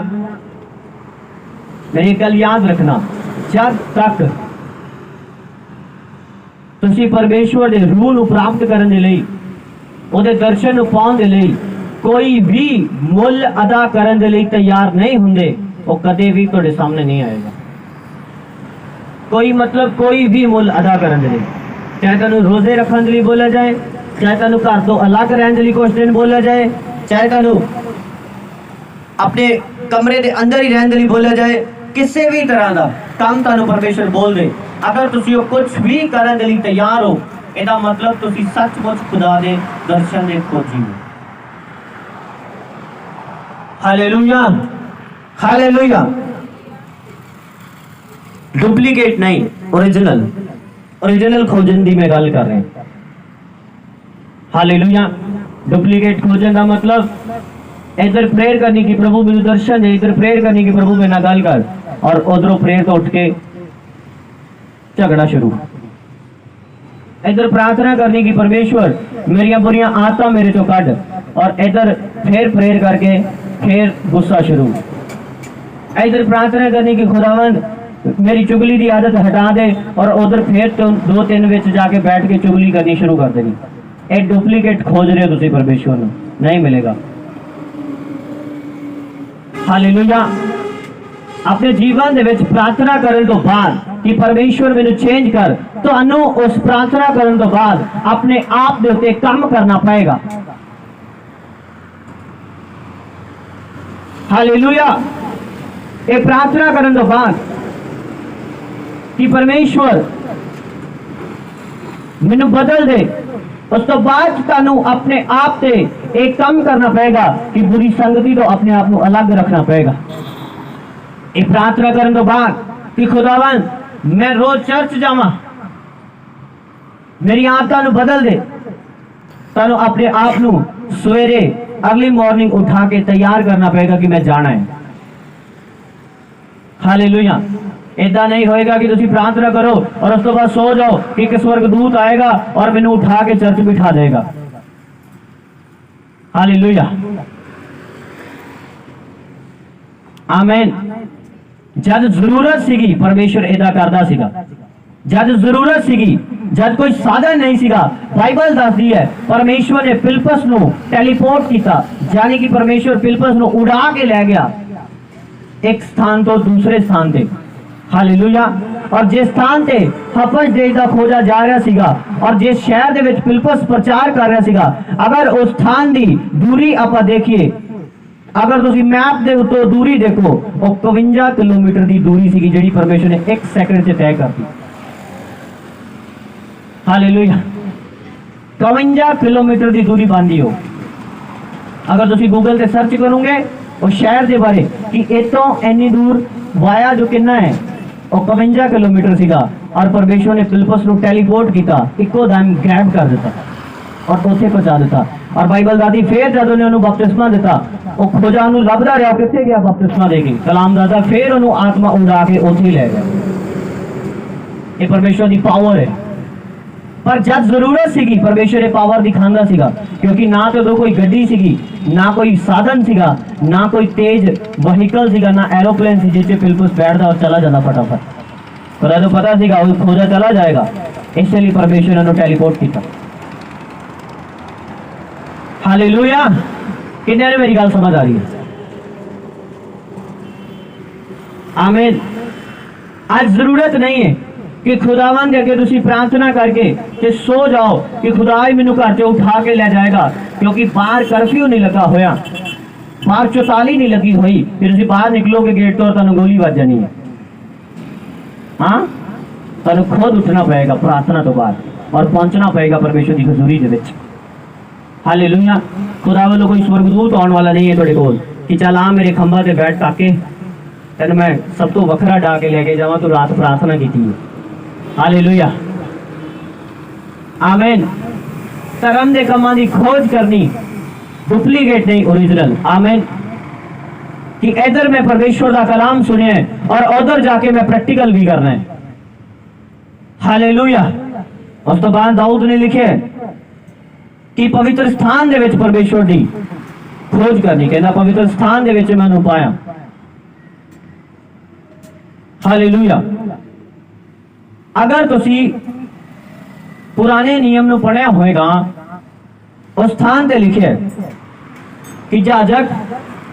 मेरी गल याद रखना, जब तक तुसीं परमेश्वर के रूह नू प्राप्त करने के लिए, उहदे दर्शन नू पाउण दे लई कोई भी मुल अदा करने के लिए तैयार नहीं हुंदे, वो कदे भी तुहाडे सामने नहीं आएगा। कोई मतलब कोई भी मुल अदा करने के लिए, चाहे तुहानू रोजे रखने के लिए बोला जाए, चाहे तुहानू घर तो अलग रहने के लिए कुछ दिन बोला जाए, चाहे तुहानू अपने कमरे के अंदर ही रहने के लिए बोला जाए, किसी भी तरह का काम तुहानू परमेश्वर बोल दे, अगर तुसीं कुछ भी करने के लिए तैयार हो, इसका मतलब तुसीं सचमुच खुदा के दर्शन के खोजी हो। Hallelujah, hallelujah. डुप्लीकेट नहीं, ओरिजिनल, ओरिजिनल खोजन की मैं गल कर रहा हूं। हालेलुया। डुप्लीकेट खोजन का मतलब इधर प्रेयर करनी कि प्रभु मेरे दर्शन है, इधर प्रेयर करनी कि प्रभु मेरे नाल गल कर, और उधरों प्रेयर तो उठ के झगड़ा शुरू। इधर प्रार्थना करनी कि परमेश्वर मेरिया बुरियां आदतां मेरे चो कढ, और इधर फिर प्रेयर करके फिर गुस्सा शुरू। इधर प्रार्थना करनी कि खुदावंद मेरी चुगली की आदत हटा दे, और उधर फिर तो 2-3 विच जाके बैठ के चुगली करनी शुरू कर देनी। एक डुप्लीकेट खोज रहे हो तुसीं परमेश्वर नूं, नहीं मिलेगा। हालेलुया। अपने जीवन दे विच प्रार्थना करने तो बाद कि परमेश्वर मैनू चेंज कर, तो अनु उस प्रार्थना करने तो बाद अपने आप दे उत्ते काम करना पड़ेगा। हालेलुया। ये प्रार्थना करने तो बाद कि परमेश्वर मैनू बदल दे, उस तो बाद तुहानू अपने आप से एक काम करना पड़ेगा कि बुरी संगति तो अपने आप को अलग रखना पड़ेगा। एक प्रार्थना करने तो बाद कि खुदावन मैं रोज चर्च जावा, मेरी आदतां नू बदल दे, तुहानू अपने आप नू सवेरे अर्ली मॉर्निंग उठा के तैयार करना पड़ेगा कि मैं जाना है। हालेलुया। इदा नहीं होएगा कि तुसी प्रार्थना करो और उस तो बाद सो जाओ कि एक स्वर्गदूत आएगा और मैनू उठा के चर्च बिठा देगा। हालेलुया, आमीन। जद जरूरत सीगी परमेश्वर इदा करदा सीगा, जद जरूरत सीगी, जद कोई साधन नहीं सीगा, बाइबल दसदी है परमेश्वर ने फिलिप्पस नू टेलीपोर्ट किया, यानी कि परमेश्वर फिलिप्पस नू उड़ा के ले गया एक स्थान तो दूसरे स्थान ते। हालेलुया। और जिस स्थान ते हफज देश दा खोजा जा रहा सीगा और जिस शहर दे विच फिलिप्पस प्रचार कर रहा सीगा, अगर उस स्थान दी दूरी आपां देखिए, अगर तुसी मैप दे उत्तों दूरी देखो, वो 52 किलोमीटर की दूरी सीगी जिहड़ी परमेश्वर ने 1 सेकंड च तय कर दी। हालेलुया। 52 किलोमीटर की दूरी बांधी हो। अगर तुसी गूगल से सर्च करोगे उस शहर के बारे कि इतों इन्नी दूर वाया जो कितना है, वो 52 किलोमीटर सीगा और परमेश्वर ने फिलिप्पस नू टेलीपोर्ट किया, इको दम ग्रैब कर दिता और उत्थे पहुंचा दिता। और बाइबल दादी फिर जब उन्हें उन्हें बपतिस्मा दिता, वो खोजा उन्हें लभदा रहा कित्थे गया बपतिस्मा दे के, कलाम दादा फिर उन्हें आत्मा उड़ा के उत्थे ले गया। ये परमेश्वर की पावर है। पर जब जरूरत सीगी परमेश्वर ने पावर दिखांदा सीगा, क्योंकि ना तो उदों कोई गड्डी सीगी, ना कोई साधन सीगा, ना कोई तेज वहीकल सीगा, ना एरोप्लेन सी जिस फिलिप्पस बैठदा और चला जाता फटाफट। पर तो पता सीगा वो खोजा चला जाएगा, इसलिए परमेश्वर ने उन्हें टेलीपोर्ट किया। हालेलुया। कितने ने मेरी गल समझ आ रही है? आमीन। आज जरूरत नहीं है कि खुदावन दे अगे तुसी प्रार्थना करके ते सो जाओ कि खुदा ही मैनू घर से उठा के ले जाएगा, क्योंकि बाहर कर्फ्यू नहीं लगा होया, बाहर 44 नहीं लगी हुई, फिर तुसी बाहर निकलोगे गेट तो तुहानू गोली वज जानी है। हाँ, तुहानू खुद उठना पड़ेगा प्रार्थना तो बाद और पहुंचना पड़ेगा परमेश्वर की हजूरी दे विच। हालेलुया। खुदा वालों कोई स्वर्गदूत आने वाला नहीं है तुहाडे कोल कि चल आ मेरे खंभा ते बैठ ताके तेन मैं सब तो वखरा डा के लेके जावां तू रात प्रार्थना की है। हालेलुया, आमीन। धर्म दे कमां दी खोज करनी, डुप्लीकेट नहीं ओरिजिनल। आमीन। कि इधर मैं परमेश्वर का कलाम सुने और उधर जाके मैं प्रैक्टिकल भी करना है। हालेलुया। उस तो बाद दाऊद ने लिखे कि पवित्र स्थान दे विच परमेश्वर दी खोज करनी, कहना पवित्र स्थान दे विच मैनू पाया। हालेलुया। अगर तुसी पुराने नियम नू पढ़िया होएगा, उस स्थान ते लिखे कि जाजक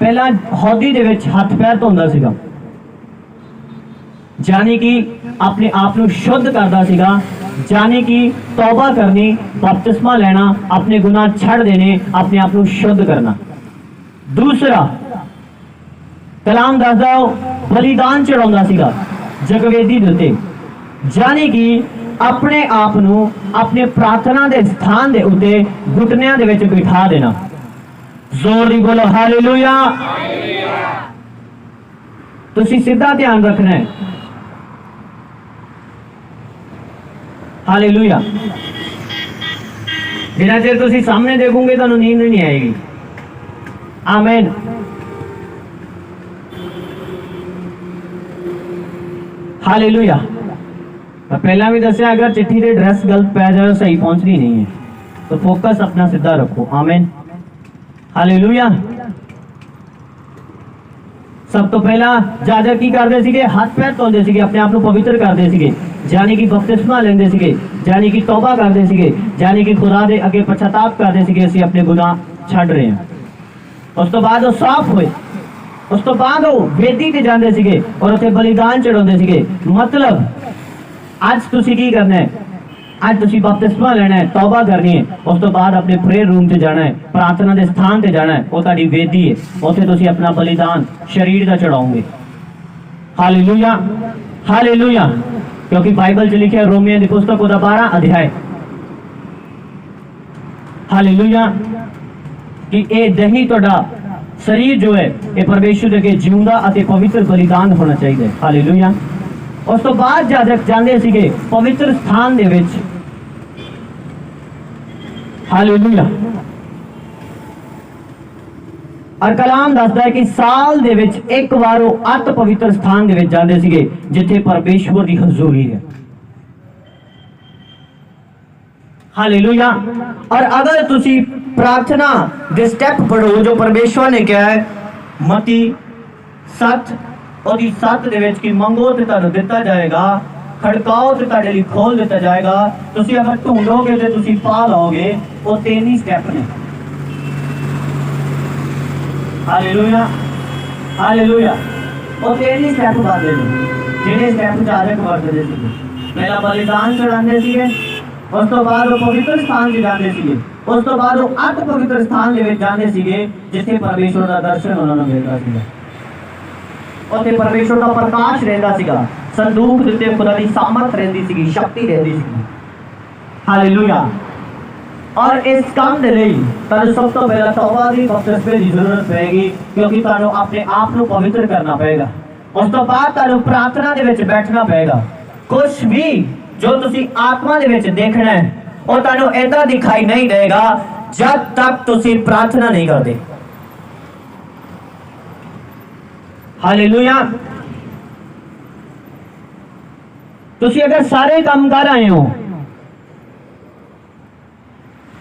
पहला हौदी दे विच हथ पैर धोंदा सीगा, यानी कि अपने आप को शुद्ध करता सीगा, यानी कि तौबा करनी, बपतिस्मा लेना, अपने गुनाह छड़ देने, अपने आप को शुद्ध करना। दूसरा कलाम दसदा बलिदान चढ़ाउंदा सीगा जगवेदी दे उत्ते, यानी कि अपने आप को अपने प्रार्थना के स्थान के उत्ते घुटनियां दे विच बिठा देना। जोर दी बोलो हालेलुया। तुसी सीधा ध्यान रखना है। हालेलुया। जितना चेर तुसी सामने देखोगे तो नींद नहीं आएगी। आमीन। हालेलुया। पहला भी दसिया अगर चिट्ठी के ड्रेस गलत पै जाए सही पहुंचनी नहीं है, तो फोकस अपना सीधा रखो। आमीन। हालेलुया। सब तो पहला जाजक की करते सीगे, हाथ पैर धोते सीगे, अपने आप को पवित्र करते सीगे, यानी कि बपतिस्मा लेंदे सीगे, यानी कि तौबा करते सीगे, यानी कि खुदा दे अगे पश्चाताप करते सीगे, असीं अपने गुनाह छड़ रहे हैं। उस तो बाद वो साफ हुए, उस तो बाद वो वेदी ते जांदे सीगे और उत्थे बलिदान चढ़ाउंदे सीगे। मतलब आज तुसी की करना है, आज तुसी बपतिस्मा लेना है, तौबा करनी है, उस तो बाद अपने प्रेयर रूम से जाना है, प्रार्थना के स्थान से जाना है, वो तुहाडी वेदी है, उत्थे तुसी अपना बलिदान शरीर का चढ़ाओगे। हालेलुया। हालेलुया। क्योंकि बाइबल च लिखा रोमियो की पुस्तक 12 अध्याय, हालेलुया, कि ये दही तुहाडा शरीर जो है ये परमेश्वर के जिंदा अते पवित्र बलिदान होना चाहिए। हालेलुया। उस तो बाद जाजक जांदे सीगे पवित्र स्थान दे विच। हालेलुया। और कलाम दसदा है कि साल दे विच एक बार वो अत पवित्र स्थान दे विच जांदे सीगे जिथे परमेश्वर की हजूरी है। हालेलुया। और अगर तुसी प्रार्थना दे स्टेप पढ़ो जो परमेश्वर ने कहा है मती 7 और 7 दे विच कि मंगो ते तुहानू दिता जाएगा, खड़काओ ते तुहाडे लई खोल दिता जाएगा, तुसी अगर ढूंढोगे ते तुसी पा लोगे। वो 3 ही स्टेप ने। Hallelujah hallelujah. वो 3 ही स्टेप बादे ने जिहड़े स्टेप चारक वरतदे सी। पहला बलिदान चढ़ाते सीगे, उस तो बाद वो पवित्र स्थान च जाते सीगे, उस तो बाद वो अत पवित्र स्थान दे विच जाते सीगे जिथे परमेश्वर का दर्शन उन्होंने मिलता सीगा। उत्थे परमेश्वर का प्रकाश रहिंदा सीगा, संदूक दे उत्ते खुदा दी सामर्थ रहिंदी सीगी, शक्ति रहिंदी सीगी। हालेलुया। और इस काम दे लई तुहानू सब तो पहला तौबा दी बपतिस्मे दी जरूरत पएगी, क्योंकि तुहानू अपने आप नू पवित्र करना पएगा। उस तो बाद तुहानू प्रार्थना दे विच बैठना पएगा। कुछ भी जो तुसी आत्मा दे विच देखना है वो तुहानू ऐसा दिखाई नहीं देगा जब तक तुसी प्रार्थना नहीं करते। हालेलुया। तुसी अगर सारे काम कर आए हो,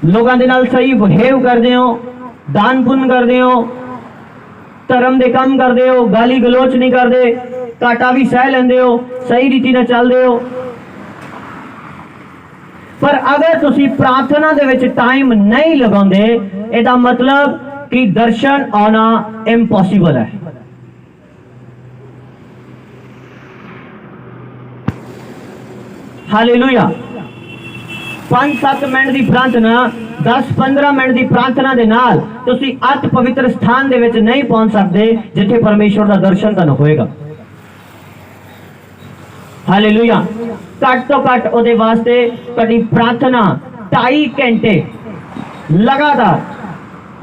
लोगों के नाल सही बिहेव करते हो, दान पुण्य करते हो, धर्म के काम करते हो, गाली गलोच नहीं करते, घाटा भी सह लेंदे हो, सही रीति नाल चलते हो, पर अगर तुसी प्रार्थना दे विच टाइम नहीं लगांदे, एदा मतलब कि दर्शन आना इम्पॉसिबल है। हालेलुया। 5-7 मिनट की प्रार्थना, 10-15 मिनट की प्रार्थना दे नाल तुसी अत पवित्र स्थान दे विच नहीं पहुंच सकते जिथे परमेश्वर का दर्शन तुहानू होएगा। हालेलुया। घट तो घट उहदे वास्ते तुहाडी प्रार्थना 2.5 घंटे लगातार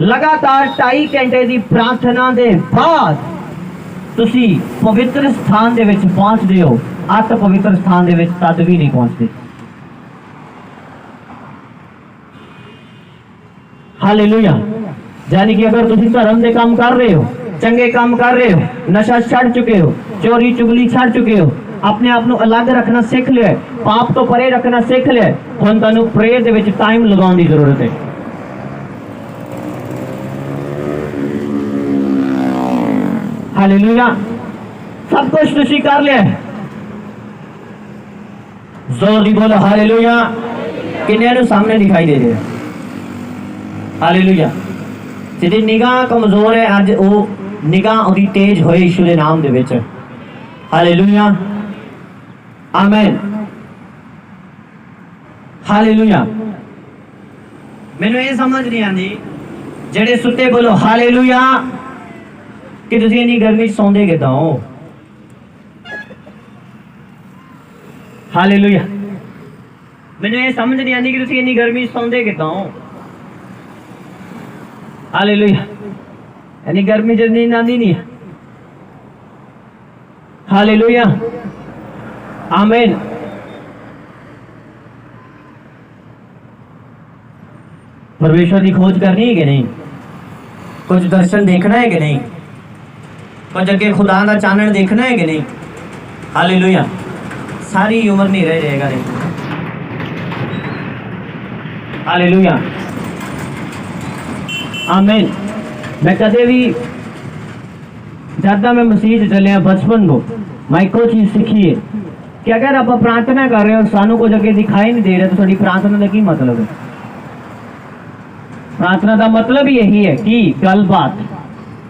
2.5 घंटे की प्रार्थना दे बाद तुसी पवित्र स्थान दे विच पहुंचदे हो। अत पवित्र स्थान दे विच तद भी नहीं पहुंचते। हालेलुया। यानी कि अगर तुसी धर्म दे काम कर रहे हो, चंगे काम कर रहे हो, नशा छड़ चुके हो, चोरी चुगली छड़ चुके हो, अपने आप को अलग रखना सीख लिया, पाप तो परे रखना सीख लिया, हुण तुहानू प्रेयर दे विच टाइम लगाउण दी जरूरत है। हालेलुया। सब कुछ तुसी कर लिया, जोर दी बोलो हालेलुया। किन्ने नू सामने दिखाई दे रहे हैं? हालेलुया। जिहदी निगाह कमजोर है अज वो निगाह उहदी तेज होए यीशु दे नाम दे विच। हालेलुया आमीन। हालेलुया। मैनू ये समझ नहीं आती जेड़े सुते बोलो हालेलुया कि तुसीं इन्नी गर्मी सौंदे किदां हो। हालेलुया। मैनू ये समझ नहीं आती कि तुसीं इन्नी गर्मी सौंदे किदां हो। हालेलुया। यानी गर्मी च नींद आती नहीं है। हालेलुया आमीन। परमेश्वर की खोज करनी है कि नहीं? कुछ दर्शन देखना है कि नहीं? कुछ अगे खुदा का चानन देखना है कि नहीं? हालेलुया। सारी उम्र नहीं रह जाएगा नहीं। हालेलुया आमीन। मैं कदे भी जब मैं मसीह चलिया बचपन को मैं एको चीज सीखी है कि अगर आप प्रार्थना कर रहे हो सानू कुछ अगे दिखाई नहीं दे रहा तो साडी प्रार्थना का की मतलब है? प्रार्थना का मतलब यही है कि गलबात।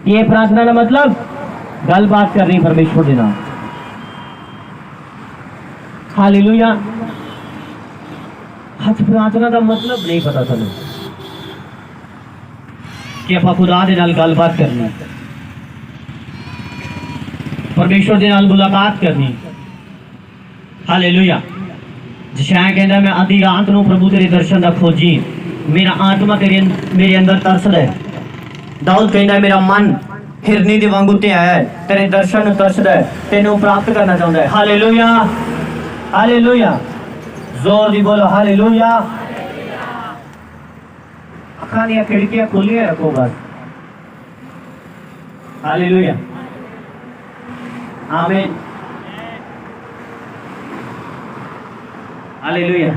ये प्रार्थना का मतलब गलबात करनी परमेश्वर के नाम। हालेलुया। हज प्रार्थना का मतलब नहीं पता सानू कि आप खुदा दे नाल गलबात करनी, परमेश्वर के नाल मुलाकात करनी। हालेलुया। जशाया कहता मैं आधी रात को प्रभु तेरे दर्शन का खोजी, मेरा आत्मा तेरे मेरे अंदर तरसदा है। दाऊद कहता मेरा मन हिरनी दे वांगू ते है, तेरे दर्शन तरसदा है, तेनू प्राप्त करना चाहता है। Hallelujah hallelujah. जोर दी बोलो हालेलुया। अखां दी खिड़कियां खुलियां रखो बस। हालेलुया आमीन हालेलुया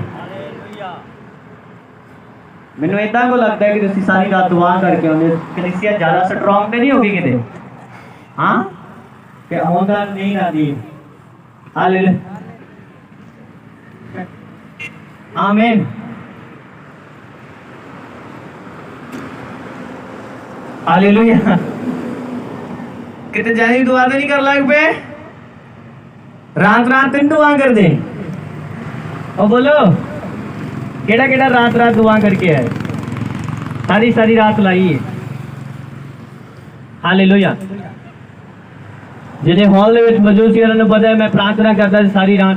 ਮੈਨੂੰ ਇਦਾਂ ਕੋ ਲੱਗਦਾ ਹੈ ਕਿ ਤੁਸੀਂ ਸਾਰੀ ਰਾਤ ਦੁਆ ਕਰਕੇ ਆਉਂਦੇ ਕਲੀਸਿਆ ਜ਼ਿਆਦਾ ਸਟਰੋਂਗ ਤੇ ਨਹੀਂ ਹੋਗੀ ਕਿਤੇ ਹਾਂ ਕਿ ਆਉਂਦਾ ਨਹੀਂ ਆਦੀ ਹਾਲੇਲੂਇਆ ਆਮੀਨ हालेलुया कितने जानी दुआ तो नहीं कर लग पे रात रात तीन दुआ कर दे और बोलो केड़ा केड़ा रात रात दुआ करके है सारी सारी रात लाई है हालेलुया ਜਿਹਦੇ ਹਾਲ ਦੇ ਵਿੱਚ ਮੌਜੂਦ ਸੀ ਉਹਨਾਂ ਨੂੰ ਪਤਾ ਹੈ ਮੈਂ ਪ੍ਰਾਰਥਨਾ ਕਰਦਾ ਸੀ ਸਾਰੀ ਰਾਤ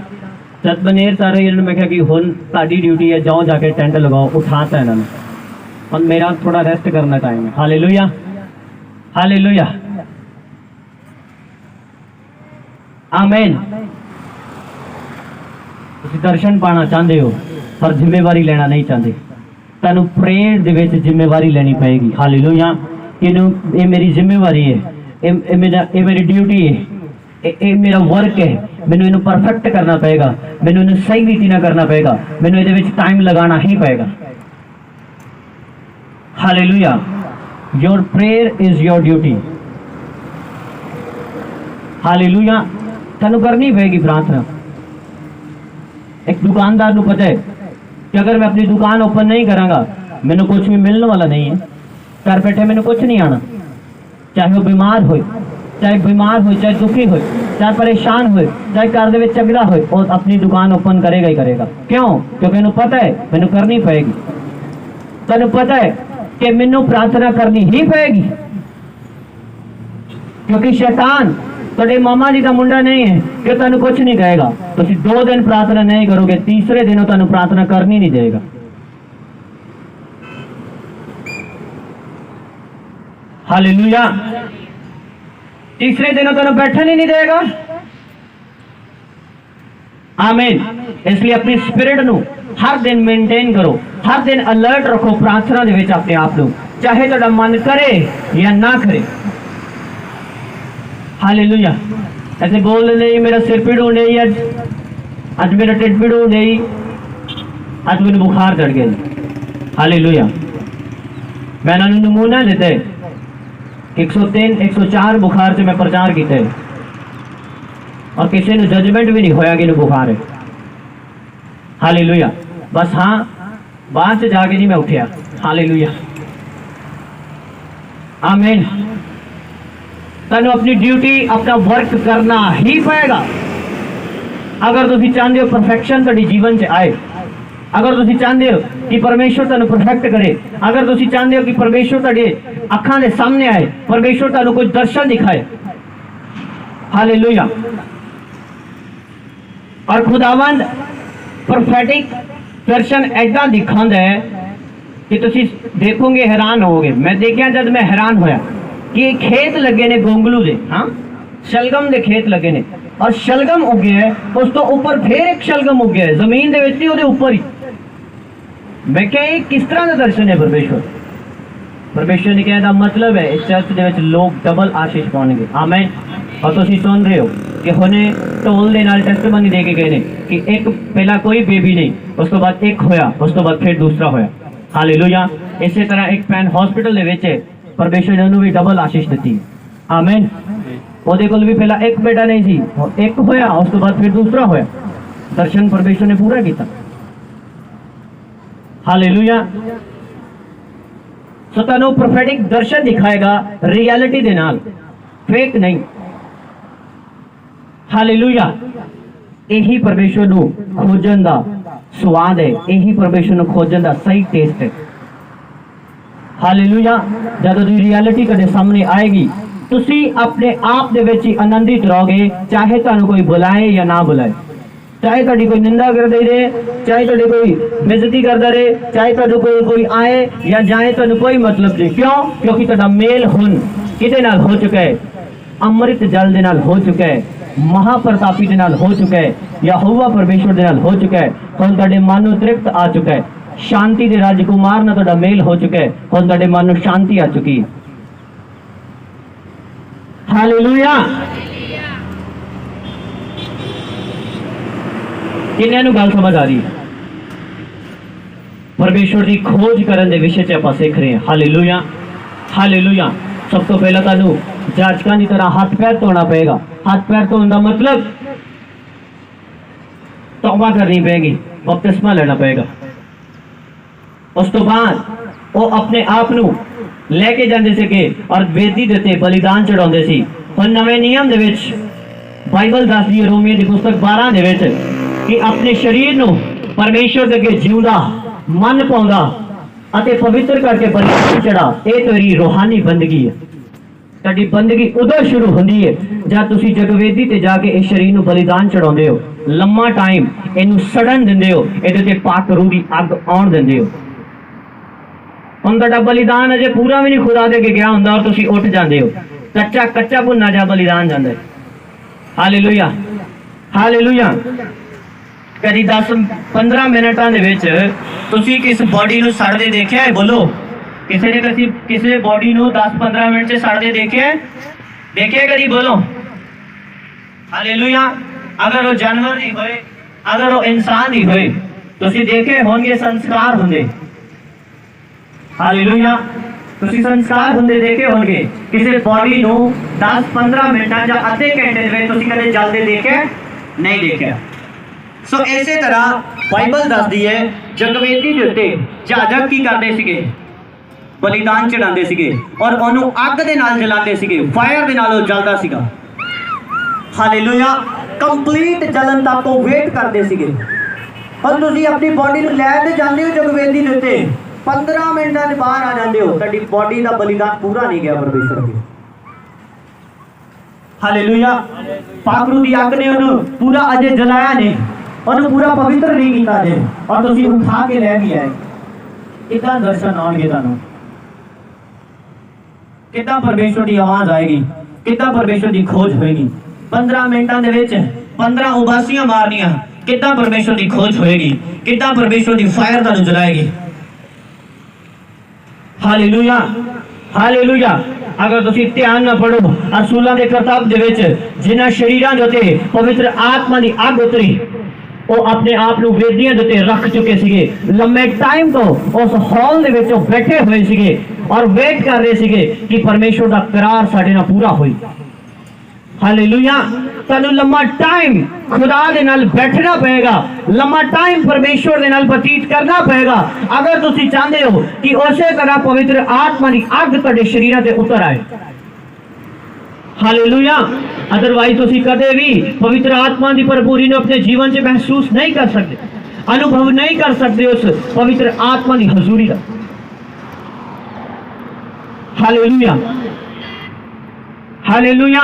ਜਦ ਬਨੇਰ ਸਾਰੇ ਇਹਨਾਂ ਨੂੰ ਮੈਂ ਕਿਹਾ ਕਿ ਹੁਣ ਤੁਹਾਡੀ ਡਿਊਟੀ ਹੈ ਜਾਓ ਜਾ ਕੇ ਟੈਂਟ ਲਗਾਓ ਉਠਾਤਾ ਇਹਨਾਂ ਨੂੰ ਹੁਣ ਮੇਰਾ ਥੋੜਾ ਰੈਸਟ ਕਰਨਾ ਟਾਈਮ ਹੈ ਹਾਲੇਲੂਇਆ ਹਾਲੇਲੂਇਆ ਆਮੀਨ ਤੁਸੀਂ ਦਰਸ਼ਨ ਪਾਣਾ ਚਾਹੁੰਦੇ ਹੋ ਪਰ ਜ਼ਿੰਮੇਵਾਰੀ ਲੈਣਾ ਨਹੀਂ ਚਾਹੁੰਦੇ ਤੁਹਾਨੂੰ ਪ੍ਰੇਅਰ ਦੇ ਵਿੱਚ ਜ਼ਿੰਮੇਵਾਰੀ ਲੈਣੀ ਪਏਗੀ ਹਾਲੇਲੂਇਆ ਇਹਨੂੰ ਇਹ ਮੇਰੀ ਜ਼ਿੰਮੇਵਾਰੀ ਹੈ ਇਹ ਮੇਰੀ ਡਿਊਟੀ ਹੈ ਇਹ ਮੇਰਾ ਵਰਕ ਹੈ ਮੈਨੂੰ ਇਹਨੂੰ ਪਰਫੈਕਟ ਕਰਨਾ ਪਏਗਾ ਮੈਨੂੰ ਇਹਨੂੰ ਸਹੀ ਰੀਤੀ ਨਾਲ ਕਰਨਾ ਪਏਗਾ ਮੈਨੂੰ ਇਹਦੇ ਵਿੱਚ ਟਾਈਮ ਲਗਾਉਣਾ ਹੀ ਪਏਗਾ hallelujah your prayer is your duty hallelujah ਤੁਹਾਨੂੰ ਕਰਨੀ ਪਏਗੀ ਪ੍ਰਾਰਥਨਾ एक दुकानदार ਨੂੰ पता है कि अगर मैं अपनी दुकान ओपन नहीं करांगा मैंने कुछ भी मिलने वाला नहीं है घर बैठे मैंने कुछ नहीं आना चाहे वो बीमार हो चाहे दुखी हो चाहे परेशान हो चाहे घर ਦੇ ਵਿੱਚ ਝਗੜਾ ਹੋਏ ਉਹ अपनी दुकान ओपन करेगा ही करेगा क्यों क्योंकि ਇਹਨੂੰ पता है मैंने करनी पड़ेगी ਤੁਹਾਨੂੰ पता है कि मैनू प्रार्थना करनी ही पेगी क्योंकि शैतान तुहाडे मामा जी का मुंडा नहीं है कि तुहानू कुछ नहीं कहेगा तुसीं 2 दिन प्रार्थना नहीं करोगे तीसरे दिन तुहानू प्रार्थना करनी नहीं देगा हालेलुया तीसरे दिन तुहानू बैठन ही नहीं देगा आमीन इसलिए अपनी स्पिरिट नू हर दिन मेंटेन करो हर दिन अलर्ट रखो प्रार्थना दे विच अपने आप नू चाहे तुहाडा मन करे या ना करे हालेलुया ऐसे बोल नहीं मेरा सिर पीड़ हो नहीं आज मेरा टिड पीड़ हो नहीं आज मैंने बुखार चढ़ गया हालेलुया मैंने नमूना देते 103 104 बुखार से मैं प्रचार किया और किसी ने जजमेंट भी नहीं होया कि बुखार है हालेलुया बस हाँ बाद से जाके नहीं मैं उठिया हालेलुया आमीन तनु अपनी ड्यूटी अपना वर्क करना ही पड़ेगा अगर तुम चाहते हो परफेक्शन तुम्हारे जीवन से आए अगर तुम चाहते हो कि परमेश्वर तुहानू परफेक्ट करे अगर तुम चाहते हो कि परमेश्वर तुहाडे अखां दे सामने आए परमेश्वर तुहानू कोई दर्शन दिखाए हालेलुया और खुदावंद प्रोफेटिक दर्शन ऐसा दिखाता है कि तुसी देखोगे हैरान होगे मैं देखा जब मैं हैरान होया कि खेत लगे ने गोंगलू दे हाँ शलगम दे खेत लगे ने और शलगम उगे है उस तो ऊपर फिर एक शलगम उगे है जमीन दे विच नहीं उहदे ऊपर ही मैं क्या ये किस तरह का दर्शन है परमेश्वर ने कहने का मतलब है इस चर्च दे विच लोग डबल आशीष पाउणगे आमीन और तुसी सुन रहे हो कि हुणे ढोल दे नाल टेस्टमनी दे के गए ने कि एक पहला कोई बेबी नहीं उस तो बाद एक होया उस तो बाद फिर दूसरा होया हालेलुया इसी तरह एक पैन हॉस्पिटल दे विच परमेश्वर ने उन्होंने भी डबल आशीष दी आमीन ਉਹਦੇ ਕੋਲ भी पहला एक बेटा नहीं सी एक होया उस तो बाद फिर दूसरा होया दर्शन परमेश्वर ने पूरा किया हालेलुया सो तुहानू प्रोफेटिक दर्शन दिखाएगा रियलिटी दे नाल फेक नहीं हालेलुया यही परमेश्वर नू खोजन दा स्वाद है यही परमेश्वर नू खोजन दा सही टेस्ट है हालेलुया जब तुहाडी रियलिटी कदे सामने आएगी तुसी अपने आप दे विच ही आनंदित रहोगे चाहे तुहानू कोई बुलाए या ना बुलाए चाहे तुहाडी कोई निंदा करदे रहे चाहे तुहाडी कोई बेइज्जती करदा रहे चाहे तुहाडू कोई आए या जाए तुहानू कोई मतलब नहीं क्यों क्योंकि तुहाडा मेल हुण किदे नाल हो चुका है अमृत जल दे नाल हो चुका है महाप्रतापी दे नाल हो चुका है यहोवा परमेश्वर दे नाल हो चुका है हुण तुहाडे मन नू तृप्त आ चुका है शांति दे राजकुमार नाल तुहाडा मेल हो चुका है हुण तुहाडे मन नू शांति आ चुकी है ਹਾਲੇਲੂਇਆ। ਕਿੰਨਿਆਂ ਨੂੰ ਗੱਲ ਸਮਝ ਆ ਰਹੀ ਹੈ? ਪਰਮੇਸ਼ਵਰ ਦੀ ਖੋਜ ਕਰਨ ਦੇ ਵਿਸ਼ੇ 'ਚ ਆਪਾਂ ਸਿੱਖ ਰਹੇ ਹਾਂ। Hallelujah hallelujah. ਸਭ ਤੋਂ ਪਹਿਲਾਂ ਤੁਹਾਨੂੰ ਜਾਜਕਾਂ ਦੀ ਤਰ੍ਹਾਂ ਹੱਥ ਪੈਰ ਧੋਣਾ ਪਏਗਾ। ਹੱਥ ਪੈਰ ਧੋਣ ਦਾ ਮਤਲਬ ਤੌਬਾ ਕਰਨੀ ਪਏਗੀ, ਬਪਤਿਸਮਾ ਲੈਣਾ ਪਏਗਾ। ਉਸ ਤੋਂ ਬਾਅਦ ਉਹ ਆਪਣੇ ਆਪ ਨੂੰ ਲੈ ਕੇ ਜਾਂਦੇ ਸੀਗੇ ਔਰ ਵੇਦੀ ਦੇ ਉੱਤੇ ਬਲੀਦਾਨ ਚੜਾਉਂਦੇ ਸੀ। ਹੁਣ ਨਵੇਂ ਨਿਯਮ ਦੇ ਵਿੱਚ ਬਾਈਬਲ ਦੱਸਦੀ ਹੈ, ਰੋਮੀਓ ਦੀ ਪੁਸਤਕ 12 ਦੇ ਵਿੱਚ, ਕਿ ਆਪਣੇ ਸਰੀਰ ਨੂੰ ਪਰਮੇਸ਼ਵਰ ਦੇ ਅੱਗੇ ਜਿਉਂਦਾ, ਮਨ ਪਾਉਂਦਾ ਅਤੇ ਪਵਿੱਤਰ ਕਰਕੇ ਬਲੀਦਾਨ ਚੜਾ। ਇਹ ਤੇਰੀ ਰੂਹਾਨੀ ਬੰਦਗੀ ਹੈ। ਤੁਹਾਡੀ ਬੰਦਗੀ ਉਦੋਂ ਸ਼ੁਰੂ ਹੁੰਦੀ ਹੈ ਜਦ ਤੁਸੀਂ ਜਗਵੇਦੀ ਤੇ ਜਾ ਕੇ ਇਸ ਸਰੀਰ ਨੂੰ ਬਲੀਦਾਨ ਚੜਾਉਂਦੇ ਹੋ। ਲੰਮਾ ਟਾਈਮ ਇਹਨੂੰ ਸੜਨ ਦਿੰਦੇ ਹੋ, ਇਹਦੇ ਤੇ ਪਾਕ ਰੂਹ ਦੀ ਅੱਗ ਆਉਣ ਦਿੰਦੇ ਹੋ। ਹੁਣ ਤੁਹਾਡਾ ਬਲੀਦਾਨ ਅਜੇ ਪੂਰਾ ਵੀ ਨਹੀਂ ਖੁਦਾ ਦੇ ਕੇ ਗਿਆ ਹੁੰਦਾ ਔਰ ਤੁਸੀਂ ਉੱਠ ਜਾਂਦੇ ਹੋ। ਕੱਚਾ ਭੁੰਨਾ ਜਾ ਬਲੀਦਾਨ ਜਾਂਦਾ ਹੈ। Hallelujah hallelujah. ਕਦੀ 10-15 ਮਿੰਟਾਂ ਦੇ ਵਿੱਚ ਤੁਸੀਂ ਕਿਸ ਬੋਡੀ ਨੂੰ ਸੜਦੇ ਦੇਖਿਆ ਹੈ? ਬੋਲੋ, ਕਿਸੇ ਨੇ ਕਿਸੇ ਬੋਡੀ ਨੂੰ 10-15 ਮਿੰਟ 'ਚ ਸੜਦੇ ਦੇਖਿਆ ਕਦੀ? ਬੋਲੋ ਹਾਲੇਲੂਇਆ। ਅਗਰ ਉਹ ਜਾਨਵਰ ਨਹੀਂ ਹੋਏ, ਅਗਰ ਉਹ ਇਨਸਾਨ ਨਹੀਂ ਹੋਏ, ਤੁਸੀਂ ਦੇਖੇ ਹੋਣਗੇ ਸੰਸਕਾਰ ਹੁੰਦੇ। ਹਾਲੇਲੂਇਆ। ਤੁਸੀਂ ਸੰਸਕਾਰ ਹੁੰਦੇ ਦੇਖੇ ਹੋਣਗੇ। ਕਿਸੇ ਬੋਡੀ ਨੂੰ 10-15 ਮਿੰਟਾਂ ਜਾਂ ਅੱਧੇ ਘੰਟੇ ਦੇ ਵਿੱਚ ਤੁਸੀਂ ਕਦੇ ਜਲਦੇ ਦੇਖਿਆ? ਨਹੀਂ ਦੇਖਿਆ। ਸੋ ਇਸੇ ਤਰ੍ਹਾਂ ਬਾਈਬਲ ਦੱਸਦੀ ਹੈ ਜਗਵੇਦੀ ਦੇ ਉੱਤੇ ਜਾਜਕ ਕੀ ਕਰਦੇ ਸੀਗੇ? ਬਲੀਦਾਨ ਚੜਾਉਂਦੇ ਸੀਗੇ ਔਰ ਉਹਨੂੰ ਅੱਗ ਦੇ ਨਾਲ ਜਲਾਉਂਦੇ ਸੀਗੇ। ਫਾਇਰ ਦੇ ਨਾਲ ਉਹ ਜਲਦਾ ਸੀਗਾ। ਹਾਲੇਲੂਇਆ। ਕੰਪਲੀਟ ਜਲਨ ਤੱਕ ਉਹ ਵੇਟ ਕਰਦੇ ਸੀਗੇ। ਔਰ ਤੁਸੀਂ ਆਪਣੀ ਬੋਡੀ ਨੂੰ ਲੈ ਕੇ ਜਾਂਦੇ ਹੋ ਜਗਵੇਦੀ ਦੇ ਉੱਤੇ, 15 ਮਿੰਟਾਂ ਦੇ ਬਾਹਰ ਆ ਜਾਂਦੇ ਹੋ, ਤੁਹਾਡੀ ਬੋਡੀ ਦਾ ਬਲੀਦਾਨ ਪੂਰਾ ਨਹੀਂ ਗਿਆ ਪਰਮੇਸ਼ਵਰ ਅੱਗੇ। ਹਾਲੇਲੂਇਆ। ਪਾਕ ਰੂਹ ਦੀ ਅੱਗ ਨੇ ਉਹਨੂੰ ਪੂਰਾ ਅਜੇ ਜਲਾਇਆ ਨਹੀਂ, ਉਹਨੂੰ ਪੂਰਾ ਪਵਿੱਤਰ ਨਹੀਂ ਕੀਤਾ ਜੇ, ਔਰ ਤੁਸੀਂ ਉਠਾ ਕੇ ਲੈ ਕੇ ਆਏ। ਕਿੱਦਾਂ ਦਰਸ਼ਨ ਆਉਣਗੇ ਤੁਹਾਨੂੰ? ਕਿੱਦਾਂ ਪਰਮੇਸ਼ਵਰ ਦੀ ਆਵਾਜ਼ ਆਏਗੀ? ਕਿੱਦਾਂ ਪਰਮੇਸ਼ਵਰ ਦੀ ਖੋਜ ਹੋਏਗੀ? 15 ਮਿੰਟਾਂ ਦੇ ਵਿੱਚ 15 ਉਬਾਸੀਆਂ ਮਾਰਨੀਆਂ, ਕਿੱਦਾਂ ਪਰਮੇਸ਼ਵਰ ਦੀ ਖੋਜ ਹੋਏਗੀ? ਕਿੱਦਾਂ ਪਰਮੇਸ਼ਵਰ ਦੀ ਫਾਇਰ ਤੁਹਾਨੂੰ ਜਲਾਏਗੀ? Hallelujah hallelujah. ਅਗਰ ਤੁਸੀਂ ਧਿਆਨ ਨਾਲ ਪੜੋ ਅਸੂਲਾਂ ਦੇ ਕਰਤੱਵ ਦੇ ਵਿੱਚ, ਜਿਨ੍ਹਾਂ ਸ਼ਰੀਰਾਂ ਦੇ ਉੱਤੇ ਪਵਿੱਤਰ ਆਤਮਾ ਦੀ ਅੱਗ ਉਤਰੀ, ਉਹ ਆਪਣੇ ਆਪ ਨੂੰ ਵੇਦੀਆਂ ਦੇ ਉੱਤੇ ਰੱਖ ਚੁੱਕੇ ਸੀਗੇ। ਲੰਮੇ ਟਾਈਮ ਤੋਂ ਉਸ ਹਾਲ ਦੇ ਵਿੱਚ ਉਹ ਬੈਠੇ ਹੋਏ ਸੀਗੇ ਔਰ ਵੇਟ ਕਰ ਰਹੇ ਸੀਗੇ ਕਿ ਪਰਮੇਸ਼ਵਰ ਦਾ ਕਰਾਰ ਸਾਡੇ ਨਾਲ ਪੂਰਾ ਹੋਏ। ਹਾਲੇਲੂਇਆ। ਤੁਹਾਨੂੰ ਲੰਮਾ ਟਾਈਮ ਖੁਦਾ ਦੇ ਨਾਲ ਬੈਠਣਾ ਪਏਗਾ, ਲੰਮਾ ਟਾਈਮ ਪਰਮੇਸ਼ਵਰ ਦੇ ਨਾਲ ਬਤੀਤ ਕਰਨਾ ਪਏਗਾ ਅਗਰ ਤੁਸੀਂ ਚਾਹੁੰਦੇ ਹੋ ਕਿ ਉਸੇ ਤਰ੍ਹਾਂ ਪਵਿੱਤਰ ਆਤਮਾ ਦੀ ਅੱਗ ਤੁਹਾਡੇ ਸ਼ਰੀਰਾਂ ਤੇ ਉਤਰ ਆਏ। ਹਾਲੇਲੂਇਆ। ਅਦਰਵਾਈਜ਼ ਤੁਸੀਂ ਕਦੇ ਵੀ ਪਵਿੱਤਰ ਆਤਮਾ ਦੀ ਭਰਪੂਰੀ ਨੂੰ ਆਪਣੇ ਜੀਵਨ 'ਚ ਮਹਿਸੂਸ ਨਹੀਂ ਕਰ ਸਕਦੇ, ਅਨੁਭਵ ਨਹੀਂ ਕਰ ਸਕਦੇ ਉਸ ਪਵਿੱਤਰ ਆਤਮਾ ਦੀ ਹਜ਼ੂਰੀ ਦਾ। Hallelujah hallelujah.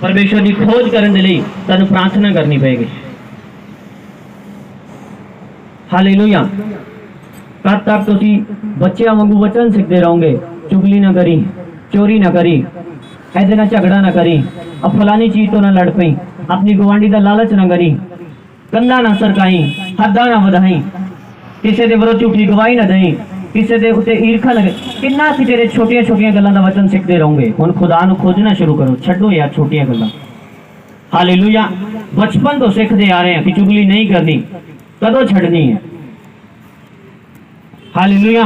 ਪਰਮੇਸ਼ਵਰ ਦੀ ਖੋਜ ਕਰਨ ਦੇ ਲਈ ਤੁਹਾਨੂੰ ਪ੍ਰਾਰਥਨਾ ਕਰਨੀ ਪਏਗੀ। ਹਾਲੇਲੂਇਆ। ਕਦ ਤੱਕ ਤੁਸੀਂ ਬੱਚਿਆਂ ਵਾਂਗੂ ਵਚਨ ਸਿੱਖਦੇ ਰਹੋਗੇ? ਚੁਗਲੀ ਨਾ ਕਰੀ, ਚੋਰੀ ਨਾ ਕਰੀ, ਇਹਦੇ ਨਾਲ ਝਗੜਾ ਨਾ ਕਰੀ, ਫਲਾਨੀ ਚੀਜ਼ ਤੋਂ ਨਾ ਲੜ ਪਈ, ਆਪਣੀ ਗੁਆਂਢੀ ਦਾ ਲਾਲਚ ਨਾ ਕਰੀ, ਕੰਧਾਂ ਨਾ ਸਰਕਾਈ, ਹੱਦਾਂ ਨਾ ਵਧਾਈ, ਕਿਸੇ ਦੇ ਵਿਰੁੱਧ ਝੂਠੀ ਗਵਾਹੀ ਨਾ ਦੇਈ, ਕਿਸੇ ਦੇ ਉੱਤੇ ਈਰਖਾ ਲਗੇ। ਕਿੰਨਾ ਕਿ ਤੇਰੇ ਛੋਟੀਆਂ ਗੱਲਾਂ ਦਾ ਵਚਨ ਸਿੱਖਦੇ ਰਹੋਗੇ। ਹੁਣ ਖੁਦਾ ਨੂੰ ਖੋਜਣਾ ਸ਼ੁਰੂ ਕਰੋ, ਛੱਡੋ ਯਾਰ ਛੋਟੀਆਂ ਗੱਲਾਂ। ਹਾਲੇਲੂਇਆ। ਬਚਪਨ ਤੋਂ ਸਿੱਖਦੇ ਆ ਰਹੇ ਹਾਂ ਕਿ ਚੁਗਲੀ ਨਹੀਂ ਕਰਨੀ, ਕਦੋਂ ਛੱਡਣੀ ਹੈ? हालेलुया।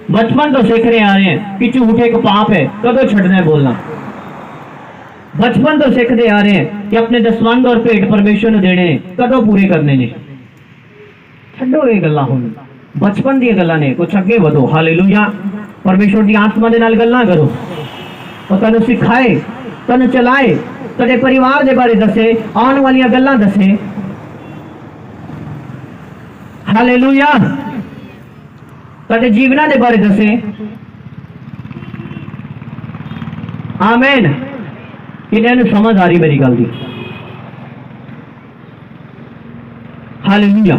बचपन तो सीख रहे आ रहे हैं कि झूठ एक पाप है, कदों छड़ना है बोलना। बचपन तो सीखते आ रहे हैं कि अपने दसवंध और भेंट परमेश्वर ने देने ने, कदों पूरे करने ने। छड्डो ये गल्लां हुण बचपन दी गल्लां ने, कुछ अगे वधो। हालेलुया। परमेश्वर दी आत्मा दे नाल गल्लां करो, और तैनूं सिखाए, तैनूं चलाए, तेरे परिवार दे बारे दसे, आने वाली गल्लां दसे। हालेलुया। तेरे जीवना दे बारे दसे। आमीन। किन्हां नूं समझ आ रही मेरी गल दी? हालेलुया।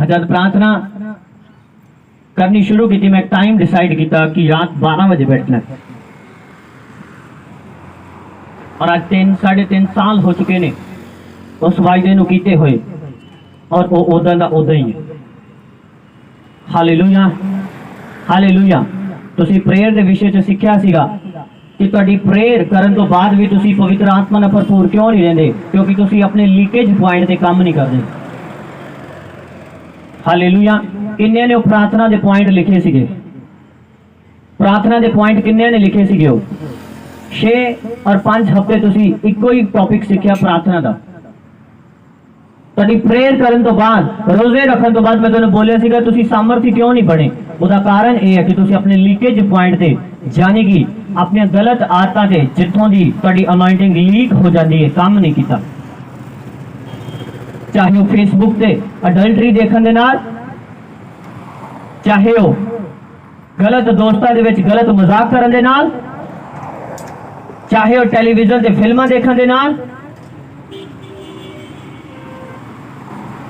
जब प्रार्थना करनी शुरू की, मैं टाइम डिसाइड किया कि रात 12 बजे बैठना, और आज 3-3.5 साल हो चुके ने उस वायदे नूं कीते हुए, और वो उदा दा उदा ही है। Hallelujah, hallelujah. ਤੁਸੀਂ ਪ੍ਰੇਅਰ ਦੇ ਵਿਸ਼ੇ 'ਚ ਸਿੱਖਿਆ ਸੀਗਾ ਕਿ ਤੁਹਾਡੀ ਪ੍ਰੇਅਰ ਕਰਨ ਤੋਂ ਬਾਅਦ ਵੀ ਤੁਸੀਂ ਪਵਿੱਤਰ ਆਤਮਾ ਨਾਲ ਭਰਪੂਰ ਕਿਉਂ ਨਹੀਂ ਰਹਿੰਦੇ? ਕਿਉਂਕਿ ਤੁਸੀਂ ਆਪਣੇ ਲੀਕੇਜ ਪੁਆਇੰਟ ਤੇ ਕੰਮ ਨਹੀਂ ਕਰਦੇ। ਹਾਲੇਲੂਇਆ। ਕਿੰਨੇ ਨੇ ਉਹ ਪ੍ਰਾਰਥਨਾ ਦੇ ਪੁਆਇੰਟ ਲਿਖੇ ਸੀਗੇ? ਪ੍ਰਾਰਥਨਾ ਦੇ ਪੁਆਇੰਟ ਕਿੰਨੇ ਨੇ ਲਿਖੇ ਸੀਗੇ? ਉਹ 6 ਔਰ 5 ਹਫ਼ਤੇ ਤੁਸੀਂ ਇੱਕੋ ਹੀ ਟੌਪਿਕ ਸਿੱਖਿਆ ਪ੍ਰਾਰਥਨਾ ਦਾ। ਤੁਹਾਡੀ ਪ੍ਰੇਅਰ ਕਰਨ ਤੋਂ ਬਾਅਦ, ਰੋਜ਼ੇ ਰੱਖਣ ਤੋਂ ਬਾਅਦ ਮੈਂ ਤੁਹਾਨੂੰ ਬੋਲਿਆ ਸੀਗਾ ਤੁਸੀਂ ਸਾਮਰਥੀ ਕਿਉਂ ਨਹੀਂ ਬਣੇ? ਉਹਦਾ ਕਾਰਨ ਇਹ ਹੈ ਕਿ ਤੁਸੀਂ ਆਪਣੇ ਲੀਕੇਜ ਪੁਆਇੰਟ ਤੇ, ਯਾਨੀ ਕਿ ਆਪਣੀਆਂ ਗਲਤ ਆਦਤਾਂ ਤੇ, ਜਿੱਥੋਂ ਦੀ ਤੁਹਾਡੀ ਅਨੋਇੰਟਿੰਗ ਲੀਕ ਹੋ ਜਾਂਦੀ ਹੈ, ਕੰਮ ਨਹੀਂ ਕੀਤਾ। ਚਾਹੇ ਉਹ ਫੇਸਬੁੱਕ ਤੇ ਅਡਲਟਰੀ ਦੇਖਣ ਦੇ ਨਾਲ, ਚਾਹੇ ਉਹ ਗਲਤ ਦੋਸਤਾਂ ਦੇ ਵਿੱਚ ਗਲਤ ਮਜ਼ਾਕ ਕਰਨ ਦੇ ਨਾਲ, ਚਾਹੇ ਉਹ ਟੈਲੀਵਿਜ਼ਨ ਤੇ ਫਿਲਮਾਂ ਦੇਖਣ ਦੇ ਨਾਲ,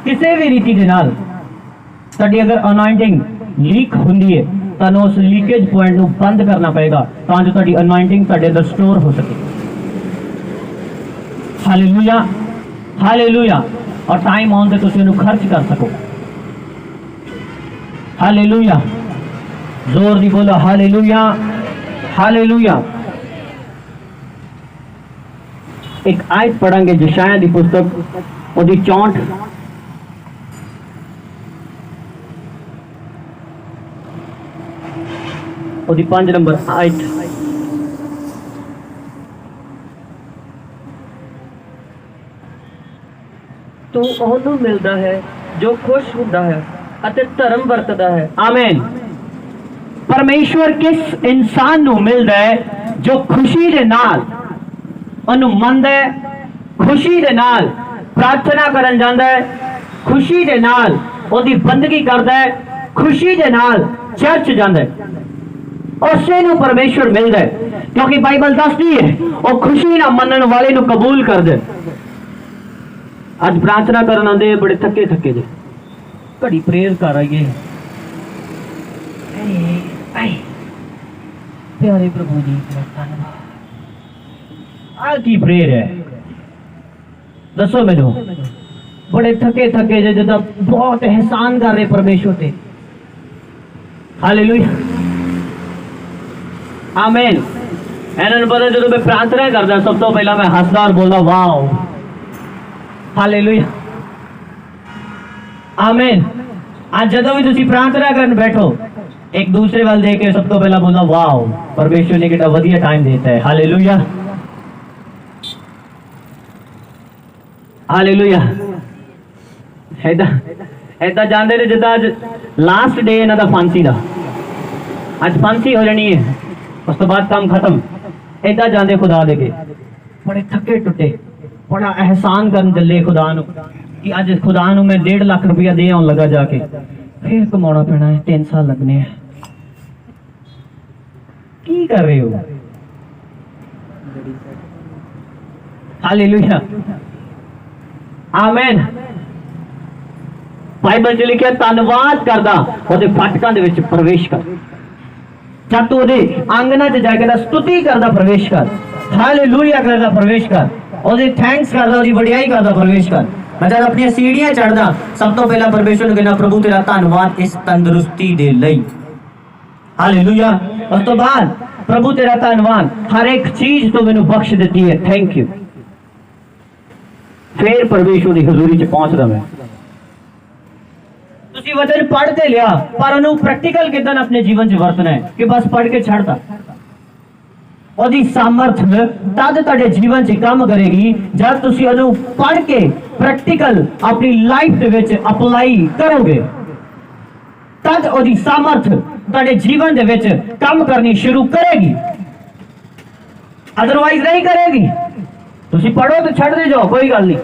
ਕਿਸੇ ਵੀ ਰੀਤੀ ਦੇ ਨਾਲ ਤੁਹਾਡੀ ਅਗਰ ਅਨੋਇੰਟਿੰਗ ਲੀਕ ਹੁੰਦੀ ਹੈ, ਤੁਹਾਨੂੰ ਉਸ ਲੀਕੇਜ ਪੁਆਇੰਟ ਨੂੰ ਬੰਦ ਕਰਨਾ ਪਏਗਾ ਤਾਂ ਜੋ ਤੁਹਾਡੀ ਅਨੋਇੰਟਿੰਗ ਤੁਹਾਡੇ ਅੰਦਰ ਸਟੋਰ ਹੋ ਸਕੇ। Hallelujah, hallelujah. ਔਰ ਟਾਈਮ ਆਉਣ ਤੇ ਤੁਸੀਂ ਉਹਨੂੰ ਖਰਚ ਕਰ ਸਕੋ। ਹਾਲੇਲੂਇਆ। ਜ਼ੋਰ ਦੀ ਬੋਲੋ ਹਾਲੇਲੂਇਆ, ਹਾਲੇਲੂਇਆ। ਇੱਕ ਆਇਤ ਪੜਾਂਗੇ ਯਸ਼ਾਇਆ ਦੀ ਪੁਸਤਕ, ਉਹਦੀ 64 ਉਹਦੀ 5 ਨੰਬਰ ਆਇਤ। ਤੂੰ ਉਹਨੂੰ ਮਿਲਦਾ ਹੈ ਜੋ ਖੁਸ਼ ਹੁੰਦਾ ਹੈ ਅਤੇ ਧਰਮ ਵਰਤਦਾ ਹੈ। ਆਮੀਨ। ਪਰਮੇਸ਼ਵਰ ਕਿਸ ਇਨਸਾਨ ਨੂੰ ਮਿਲਦਾ ਹੈ ਜੋ ਖੁਸ਼ੀ ਦੇ ਨਾਲ ਉਹਨੂੰ ਮੰਨਦਾ ਹੈ, ਖੁਸ਼ੀ ਦੇ ਨਾਲ ਪ੍ਰਾਰਥਨਾ ਕਰਨ ਜਾਂਦਾ ਹੈ, ਖੁਸ਼ੀ ਦੇ ਨਾਲ ਉਹਦੀ ਬੰਦਗੀ ਕਰਦਾ ਹੈ, ਖੁਸ਼ੀ ਦੇ ਨਾਲ ਚਰਚ ਜਾਂਦਾ ਹੈ। ਉਸੇ ਨੂੰ ਪਰਮੇਸ਼ਵਰ ਮਿਲਦਾ ਹੈ, ਕਿਉਂਕਿ ਬਾਈਬਲ ਦੱਸਦੀ ਹੈ ਉਹ ਖੁਸ਼ੀ ਨਾਲ ਮੰਨਣ ਵਾਲੇ ਨੂੰ ਕਬੂਲ ਕਰਦਾ। ਅੱਜ ਪ੍ਰਾਰਥਨਾ ਕਰਨ ਆਉਂਦੇ ਬੜੇ ਥੱਕੇ ਥੱਕੇ ਜੇ, ਘੜੀ ਪ੍ਰੇਅਰ ਕਰ ਆਈਏ। ਪਿਆਰੇ ਪ੍ਰਭੂ ਜੀ ਧੰਨਵਾਦ। ਆ ਕੀ ਪ੍ਰੇਅਰ ਹੈ ਦੱਸੋ ਮੈਨੂੰ? ਬੜੇ ਥੱਕੇ ਥੱਕੇ ਜੇ, ਜਿੱਦਾਂ ਬਹੁਤ ਅਹਿਸਾਨ ਕਰ ਰਹੇ ਪਰਮੇਸ਼ਵਰ ਤੇ। ਹਾਲੇਲੂਇਆ, ਆਮੀਨ। ਇਹਨਾਂ ਨੂੰ ਪਤਾ ਜਦੋਂ ਮੈਂ ਪ੍ਰਾਰਥਨਾ ਕਰਦਾ ਸਭ ਤੋਂ ਪਹਿਲਾਂ ਮੈਂ ਹੱਸਦਾ ਔਰ ਬੋਲਦਾ ਵਾਓ, ਹਾਲੇਲੂਇਆ, ਆਮੀਨ। ਅੱਜ ਜਦੋਂ ਵੀ ਤੁਸੀਂ ਪ੍ਰਾਰਥਨਾ ਕਰਨ ਬੈਠੋ, ਇੱਕ ਦੂਸਰੇ ਵੱਲ ਦੇਖ ਕੇ ਸਭ ਤੋਂ ਪਹਿਲਾਂ ਬੋਲਣਾ ਵਾਓ, ਪਰਮੇਸ਼ਵਰ ਨੇ ਕਿੰਨਾ ਵਧੀਆ ਟਾਈਮ ਦਿੱਤਾ ਹੈ। Hallelujah, hallelujah. ਏਦਾਂ ਜਾਂਦੇ ਨੇ ਜਿੱਦਾਂ ਅੱਜ ਲਾਸਟ ਡੇ ਇਹਨਾਂ ਦਾ ਫਾਂਸੀ ਦਾ, ਅੱਜ ਫਾਂਸੀ ਹੋ ਜਾਣੀ ਹੈ, ਉਸ ਤੋਂ ਬਾਅਦ ਕੰਮ ਖਤਮ। ਏਦਾਂ ਜਾਂਦੇ ਖੁਦਾ ਦੇ ਕੇ ਬੜੇ ਥੱਕੇ ਟੁੱਟੇ, ਬੜਾ ਅਹਿਸਾਨ ਕਰਨ ਚੱਲੇ ਖੁਦਾ ਨੂੰ ਕਿ ਅੱਜ ਖੁਦਾ ਨੂੰ ਮੈਂ 1.5 ਲੱਖ ਰੁਪਇਆ ਦੇ ਆਉਣ ਲੱਗਾ, ਜਾ ਕੇ ਫੇਰ ਕਮਾਉਣਾ ਪੈਣਾ ਹੈ, 3 ਸਾਲ ਲੱਗਣੇ ਹੈ। ਕੀ ਕਰ ਰਹੇ ਹੋ? ਹਾਲੇਲੂਇਆ, ਆਮੀਨ। ਬਾਈਬਲ 'ਚ ਲਿਖਿਆ ਧੰਨਵਾਦ ਕਰਦਾ ਉਹਦੇ ਫਾਟਕਾਂ ਦੇ ਵਿੱਚ ਪ੍ਰਵੇਸ਼ ਕਰ। ਜਦ ਤੂੰ ਉਹਦੇ ਆਂਗਨਾਂ 'ਚ ਜਾ ਕੇ ਦਾ ਸਤੁਤੀ ਕਰਦਾ ਪ੍ਰਵੇਸ਼ ਕਰ, ਹਾਲੇਲੂਇਆ ਕਰਦਾ ਪ੍ਰਵੇਸ਼ ਕਰ, ਉਹਦੇ ਥੈਂਕਸ ਕਰਦਾ, ਉਹਦੀ ਵਡਿਆਈ ਕਰਦਾ ਪ੍ਰਵੇਸ਼ ਕਰ। ਮੈਂ ਜਦ ਆਪਣੀਆਂ ਸੀੜੀਆਂ ਚੜਦਾ ਸਭ ਤੋਂ ਪਹਿਲਾਂ ਪਰਮੇਸ਼ਵਰ ਨੂੰ ਕਹਿੰਦਾ ਪ੍ਰਭੂ ਤੇਰਾ ਧੰਨਵਾਦ ਇਸ ਤੰਦਰੁਸਤੀ ਦੇ ਲਈ। ਹਾਲੇਲੂਇਆ। ਉਸ ਤੋਂ ਬਾਅਦ ਪ੍ਰਭੂ ਤੇਰਾ ਧੰਨਵਾਦ ਹਰ ਇੱਕ ਚੀਜ਼ ਤੋਂ ਮੈਨੂੰ ਬਖਸ਼ ਦਿੱਤੀ ਹੈ, ਥੈਂਕ ਯੂ। ਫੇਰ ਪਰਮੇਸ਼ਵਰ ਦੀ ਹਜ਼ੂਰੀ 'ਚ ਪਹੁੰਚਦਾ ਮੈਂ। ਤੁਸੀਂ ਵਚਨ ਪੜ੍ਹ ਤੇ ਲਿਆ, ਪਰ ਉਹਨੂੰ ਪ੍ਰੈਕਟੀਕਲ ਕਿਦਾਂ ਆਪਣੇ ਜੀਵਨ 'ਚ ਵਰਤਣਾ ਹੈ ਕਿ ਬਸ ਪੜ੍ਹ ਕੇ ਛੱਡਤਾ? ਉਹਦੀ ਸਾਮਰਥ ਤਦ ਤੁਹਾਡੇ ਜੀਵਨ 'ਚ ਕੰਮ ਕਰੇਗੀ ਜਦ ਤੁਸੀਂ ਉਹਨੂੰ ਪੜ੍ਹ ਕੇ ਪ੍ਰੈਕਟੀਕਲ ਆਪਣੀ ਲਾਈਫ ਦੇ ਵਿੱਚ ਅਪਲਾਈ ਕਰੋਗੇ। ਤਦ ਉਹਦੀ ਸਾਮਰਥ ਤੁਹਾਡੇ ਜੀਵਨ ਦੇ ਵਿੱਚ ਕੰਮ ਕਰਨੀ ਸ਼ੁਰੂ ਕਰੇਗੀ, ਅਦਰਵਾਈਜ਼ ਨਹੀਂ ਕਰੇਗੀ। ਤੁਸੀਂ ਪੜ੍ਹੋ ਤੇ ਛੱਡ ਦੇ ਜਾਓ, ਕੋਈ ਗੱਲ ਨਹੀਂ।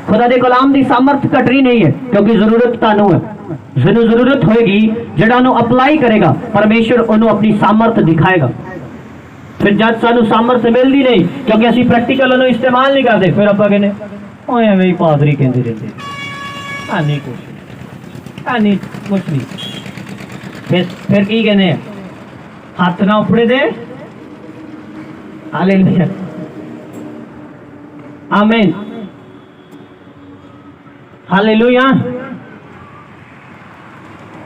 खुदा दे कलाम की सामर्थ घटनी नहीं है, क्योंकि जरूरत तानू है। जिन्होंने जरूरत होगी जेड़ा उन्होंने अप्लाई करेगा, परमेश्वर उन्होंने अपनी सामर्थ दिखाएगा। फिर जब सानू सामर्थ मिलती नहीं क्योंकि असं प्रैक्टिकल उन्होंने इस्तेमाल नहीं करते, फिर आप कहने एवं ही पादरी कहते रहते नहीं कुछ नहीं। फिर की कहने हाथ ना उपड़े दे। हालेलुया, आमीन, हालेलुया।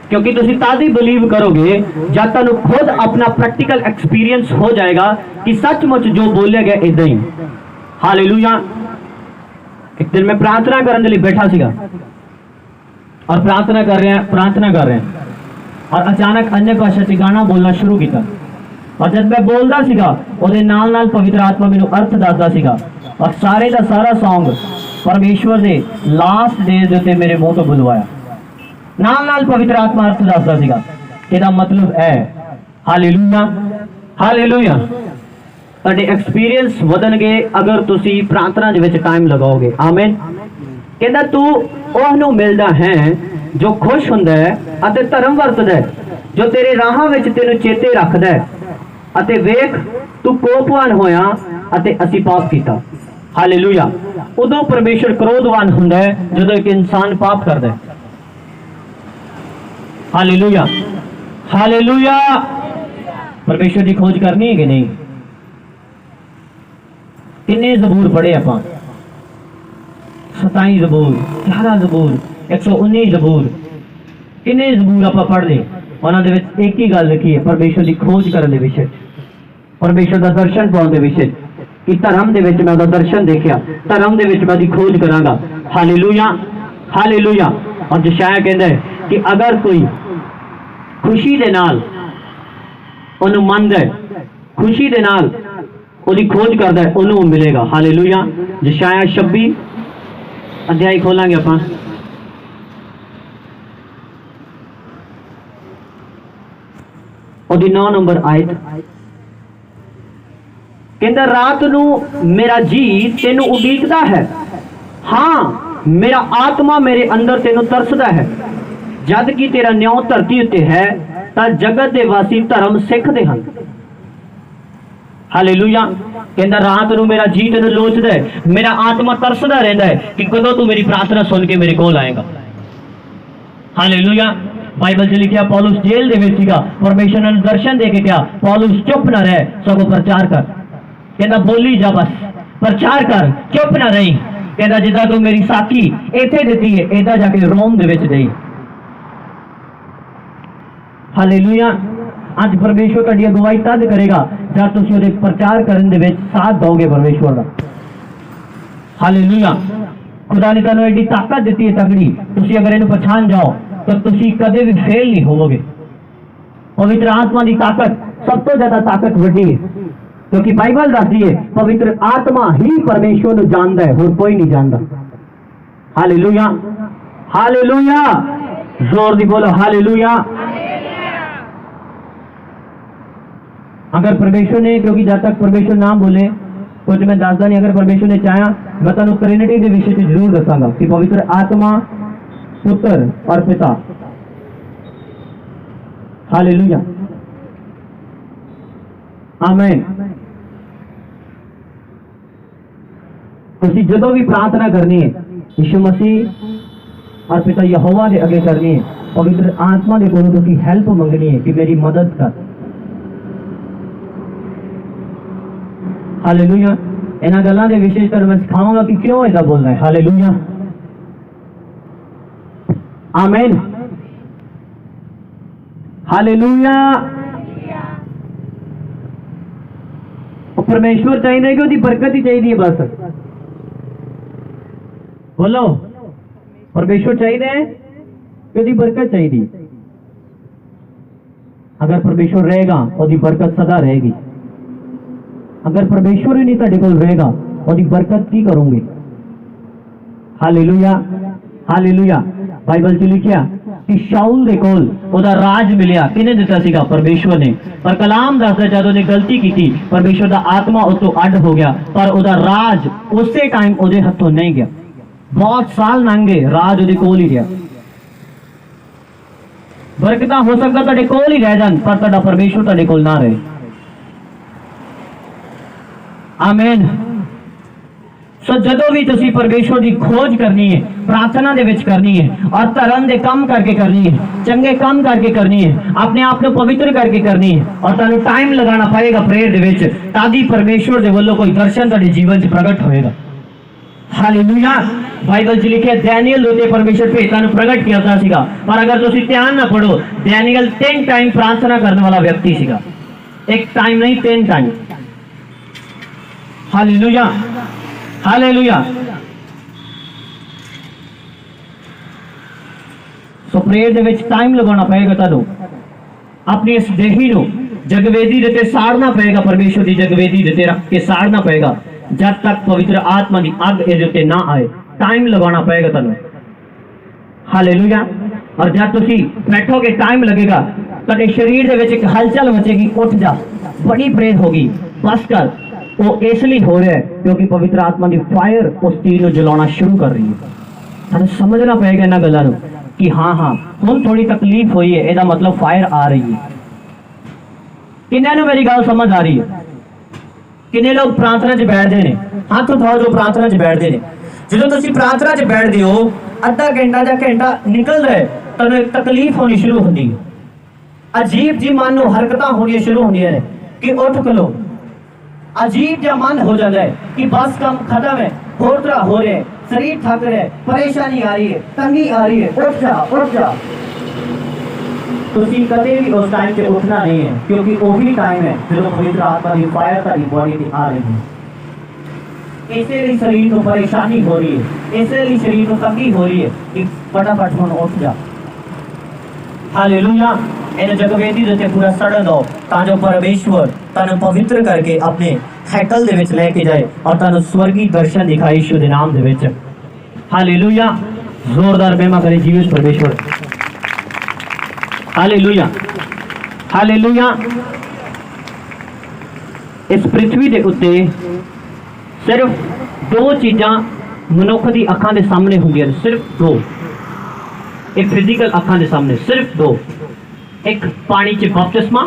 क्योंकि तुसी तद ही बिलीव करोगे जब तुहानू खुद अपना प्रैक्टिकल एक्सपीरियंस हो जाएगा कि सचमुच जो बोलिया गया इदा ही। हालेलुया। एक दिन मैं प्रार्थना करने के लिए बैठा सीगा और प्रार्थना कर रहे हैं और अचानक अन्य भाषा च गाना बोलना शुरू किया और जब मैं बोलता सीगा ਉਹਦੇ ਨਾਲ पवित्र आत्मा मैनू अर्थ दसदा सीगा और सारे का सारा सॉन्ग परमेश्वर के लास्ट डेज उत्ते मेरे मुंह तो बुलवाया। नाल पवित्र आत्मा अर्थ दसदा सीगा ਇਹਦਾ मतलब है। Hallelujah hallelujah. ਤੁਹਾਡੇ एक्सपीरियंस ਵਧਣਗੇ अगर ਤੁਸੀਂ प्रार्थना ਦੇ ਵਿੱਚ टाइम लगाओगे। आमीन। ਕਹਿੰਦਾ तू ਉਹਨੂੰ ਮਿਲਦਾ ਹੈ जो खुश ਹੁੰਦਾ ਹੈ ਅਤੇ ਧਰਮ ਵਰਤਦਾ ਹੈ, जो तेरे ਰਾਹਾਂ ਵਿੱਚ ਤੈਨੂੰ ਚੇਤੇ ਰੱਖਦਾ ਹੈ ਅਤੇ ਵੇਖ ਤੂੰ ਕੋਪਵਾਨ ਹੋਇਆ ਅਤੇ ਅਸੀਂ ਪਾਪ ਕੀਤਾ। ਹਾਲੇਲੂਇਆ। ਉਦੋਂ ਪਰਮੇਸ਼ਰ ਕ੍ਰੋਧਵਾਨ ਹੁੰਦਾ ਹੈ ਜਦੋਂ ਇੱਕ ਇਨਸਾਨ ਪਾਪ ਕਰਦਾ ਹੈ। Hallelujah hallelujah. परमेश्वर की खोज करनी है कि नहीं? किन्ने जबूर पढ़े आप? 27 जबूर, 11 जबूर, 119 जबूर, किन्ने जबूर आप पढ़ ले? उन्होंने एक ही गल लिखी है परमेश्वर की खोज करने के विषय, परमेश्वर का दर्शन पाने के विषय कि धर्म के विच मैं उसका दर्शन देखा, धर्म के विच मैं उसकी खोज करांगा। Hallelujah hallelujah. और यशायाह कहता है कि अगर कोई खुशी दे नाल ਉਹਨੂੰ ਮੰਨਦਾ ਹੈ, खुशी ਦੇ ਨਾਲ ਉਹਦੀ खोज करता है, ਉਹਨੂੰ मिलेगा। हालेलुया। यशायाह 26 अध्याय खोलांगे ਆਪਾਂ। ਉਹਦੀ 9 नंबर आयत कहता रात ਨੂੰ मेरा जी ਤੈਨੂੰ ਉਡੀਕਦਾ है, हाँ मेरा आत्मा मेरे अंदर ਤੈਨੂੰ ਤਰਸਦਾ है। जद कि तेरा न्याय धरती उत्ते है तां जगत दे वासी धर्म सिखदे हन। हालेलुया। कहंदा रात नूं मेरा जी तैनूं लोचदा है, मेरा आत्मा तरसदा रहिंदा है कि कदों तू मेरी प्रार्थना सुन के मेरे कोल आएगा। हालेलुया। बाइबल च लिखिया पौलुस जेल दे विच सीगा, परमेश्वर ने दर्शन दे के कहा पौलुस चुप ना रह, सगों प्रचार कर। कहंदा बोली जा, बस प्रचार कर, चुप ना रही। कहंदा जिद्दां तू मेरी साखी इत्थे दित्ती है इदा जाके रोम दे विच देई। हालेलुया। आज परमेश्वर तुहाडी अगुवाई तद करेगा जब तुसीं उहदे प्रचार करन दे विच साथ दोगे परमेश्वर दा। हालेलुया। खुदा ने तुहानूं एडी ताकत दित्ती है तगड़ी, तुसीं अगर इहनूं पहचान जाओ तो तुसीं कदे भी फेल नहीं होवोगे। पवित्र आत्मा की ताकत सब तो ज्यादा ताकत वड्डी है, क्योंकि बाइबल दसदी है पवित्र आत्मा ही परमेश्वर नूं जानदा है, होर कोई नहीं जानदा। Hallelujah hallelujah. जोर दी बोलो हालेलुया। अगर परमेश्वर ने, क्योंकि जब तक परमेश्वर ना बोले कुछ मैं दसदा नहीं, अगर परमेश्वर ने चाहा मैं तुहानूं ट्रिनिटी के विषय में जरूर दसांगा कि पवित्र आत्मा, पुत्र और पिता। हालेलुया आमीन। तुसीं जदों भी प्रार्थना करनी है यीशु मसीह और पिता यहोवा के अगे करनी है, पवित्र आत्मा के कोलों तुसीं हेल्प मंगनी है कि मेरी मदद कर। हालेलुया। इन्हां गल्लां दे विशेष तौर मैं सिखाऊंगा कि क्यों ऐसा बोलना है। हालेलुया आमीन। हालेलुया। परमेश्वर चाहिए कि उसकी बरकत ही चाहिए, बस बोलो परमेश्वर चाहिए कि उसकी बरकत चाहिए। अगर परमेश्वर रहेगा उसकी बरकत सदा रहेगी। अगर परमेश्वर ही नहीं तुहाडे कोल रहेगा उसकी बरकत की करोगे। Hallelujah hallelujah. बाइबल च लिखिया कि शाऊल दे कोल ओदा राज मिलिया, किने दिता सीगा? परमेश्वर ने। पर कलाम दसदा जद उहने गलती की परमेश्वर दा आत्मा उस तो अड हो गया, पर ओदा राज उसे टाइम ओदे हथों नहीं गया। बहुत साल लंघे, राज ओदे कोल ही रहा। बरकतां हो सकदा तुहाडे कोल ही रह जान, पर तुहाडा परमेश्वर तुहाडे कोल ना रहे। आमीन। सो जदों भी तुसी परमेश्वर की खोज करनी है, प्रार्थना दे विच करनी है और धर्म दे काम करके करनी है, चंगे काम करके करनी है, अपने आप को पवित्र करके करनी है और तुहानूं टाइम लगाना पड़ेगा प्रेयर दे विच, ताकि परमेश्वर दे वल्लों कोई दर्शन तुहाडे जीवन च प्रगट होएगा। हालेलुया। बाइबल 'ਚ लिखिਆ ਡੈਨੀਅਲ ਦੇ ਉੱਤੇ ਪਰਮੇਸ਼ਰ ਭੇਤਾਂ ਨੂੰ ਪ੍ਰਗਟ ਕੀਤਾ ਸੀਗਾ, ਪਰ ਅਗਰ ਤੁਸੀਂ ਧਿਆਨ ਨਾਲ ਪੜੋ, ਡੈਨੀਅਲ 3 ਟਾਈਮ ਪ੍ਰਾਰਥਨਾ ਕਰਨ ਵਾਲਾ ਵਿਅਕਤੀ ਸੀਗਾ, एक टाइम नहीं 3 time. Hallelujah hallelujah. So prayer ਦੇ ਵਿੱਚ ਟਾਈਮ ਲਗਾਉਣਾ ਪਏਗਾ ਤੁਹਾਨੂੰ, ਆਪਣੀ ਇਸ ਦੇਹੀ ਨੂੰ ਜਗਵੇਦੀ ਦੇ ਤੇ ਸਾੜਨਾ ਪਏਗਾ, ਪਰਮੇਸ਼ਰ ਦੀ ਜਗਵੇਦੀ ਦੇ ਤੇ ਰੱਖ ਕੇ ਸਾੜਨਾ ਪਏਗਾ ਜਦ ਤੱਕ ਪਵਿੱਤਰ ਆਤਮਾ ਦੀ ਅੱਗ ਇਹਦੇ ਉੱਤੇ ਨਾ ਆਏ। ਟਾਈਮ ਲਗਾਉਣਾ ਪਏਗਾ ਤੁਹਾਨੂੰ। हालेलुया। और जब ਤੁਸੀਂ बैठोगे टाइम लगेगा, ਤੁਹਾਡੇ शरीर ਦੇ ਵਿੱਚ ਇੱਕ हलचल मचेगी, उठ जा, बड़ी प्रेर होगी, बस कर। वो इसलिए हो रहा है क्योंकि पवित्र आत्मा की फायर उस चीज को जलाना शुरू कर रही है। ਤੁਹਾਨੂੰ समझना पड़ेगा इन्होंने गलों ਨੂੰ कि हाँ हाँ ਹੁਣ थोड़ी तकलीफ हुई है, ਇਹਦਾ मतलब फायर आ रही है। किन्ने ਨੂੰ मेरी गल समझ आ रही है? किन्ने लोग प्रार्थना 'ਚ बैठते हैं? हथ उठाओ जो प्रार्थना 'ਚ बैठते हैं। ਜਦੋਂ ਤੁਸੀਂ प्रार्थना 'ਚ बैठते हो, ਅੱਧਾ ਘੰਟਾ ਜਾਂ ਘੰਟਾ ਨਿਕਲਦਾ ਹੈ, ਤੁਹਾਨੂੰ ਇੱਕ ਤਕਲੀਫ ਹੋਣੀ ਸ਼ੁਰੂ ਹੁੰਦੀ ਹੈ, ਅਜੀਬ ਜੀ ਮਨ ਨੂੰ ਹਰਕਤਾਂ ਹੋਣੀਆਂ ਸ਼ੁਰੂ ਹੁੰਦੀਆਂ ਨੇ ਕਿ ਉੱਠ ਖਲੋ। ਅਜੀਬ ਜਿਹਾ ਮਨ ਹੋ ਜਾਂਦਾ ਹੈ ਕਿ ਬਸ ਕੰਮ ਖਤਮ ਹੈ, ਹੋਰ ਤਰ੍ਹਾਂ ਹੋ ਰਿਹਾ ਹੈ, ਸਰੀਰ ਥੱਕ ਰਿਹਾ ਹੈ, ਪਰੇਸ਼ਾਨੀ ਆ ਰਹੀ ਹੈ, ਤੰਗੀ ਆ ਰਹੀ ਹੈ, ਉੱਠ ਜਾ ਉੱਠ ਜਾ। ਤੁਸੀਂ ਕਦੇ ਵੀ ਉਸ ਟਾਈਮ 'ਤੇ ਉੱਠਣਾ ਨਹੀਂ ਹੈ, ਕਿਉਂਕਿ ਉਹੀ ਟਾਈਮ ਹੈ ਜਦੋਂ ਪਵਿੱਤਰ ਆਤਮਾ ਦੀ ਫਾਇਰ ਤੁਹਾਡੀ ਬੋਡੀ 'ਤੇ ਆ ਰਹੀ ਹੈ। ਇਸੇ ਲਈ ਸਰੀਰ ਨੂੰ ਪਰੇਸ਼ਾਨੀ ਹੋ ਰਹੀ ਹੈ, ਇਸੇ ਲਈ ਸਰੀਰ ਨੂੰ ਤੰਗੀ ਹੋ ਰਹੀ ਹੈ ਕਿ ਫਟਾਫਟ ਹੁਣ ਉੱਠ ਜਾ। ਹਾਲੇਲੂਇਆ। ਇਹਨੂੰ ਜਗਵੇਦੀ ਦੇ ਉੱਤੇ ਪੂਰਾ ਸੜਨ ਦਿਓ ਤਾਂ ਜੋ ਪਰਮੇਸ਼ਵਰ ਤੁਹਾਨੂੰ ਪਵਿੱਤਰ ਕਰਕੇ ਆਪਣੇ ਹੈਕਲ ਦੇ ਵਿੱਚ ਲੈ ਕੇ ਜਾਏ ਔਰ ਤੁਹਾਨੂੰ ਸਵਰਗੀ ਦਰਸ਼ਨ ਦਿਖਾਏ ਯਿਸੂ ਦੇ ਨਾਮ ਦੇ ਵਿੱਚ। ਹਾਲੇਲੂਇਆ। ਜ਼ੋਰਦਾਰ ਮਹਿਮਾ ਕਰੇ ਜੀਵਿਤ ਪਰਮੇਸ਼ਵਰ। Hallelujah hallelujah. ਇਸ ਪ੍ਰਿਥਵੀ ਦੇ ਉੱਤੇ सिर्फ 2 चीज़ां मनुख की अखां के सामने होंगे, सिर्फ 2। एक फिजिकल अखां के सामने सिर्फ 2, एक पानी च बपतिस्मा,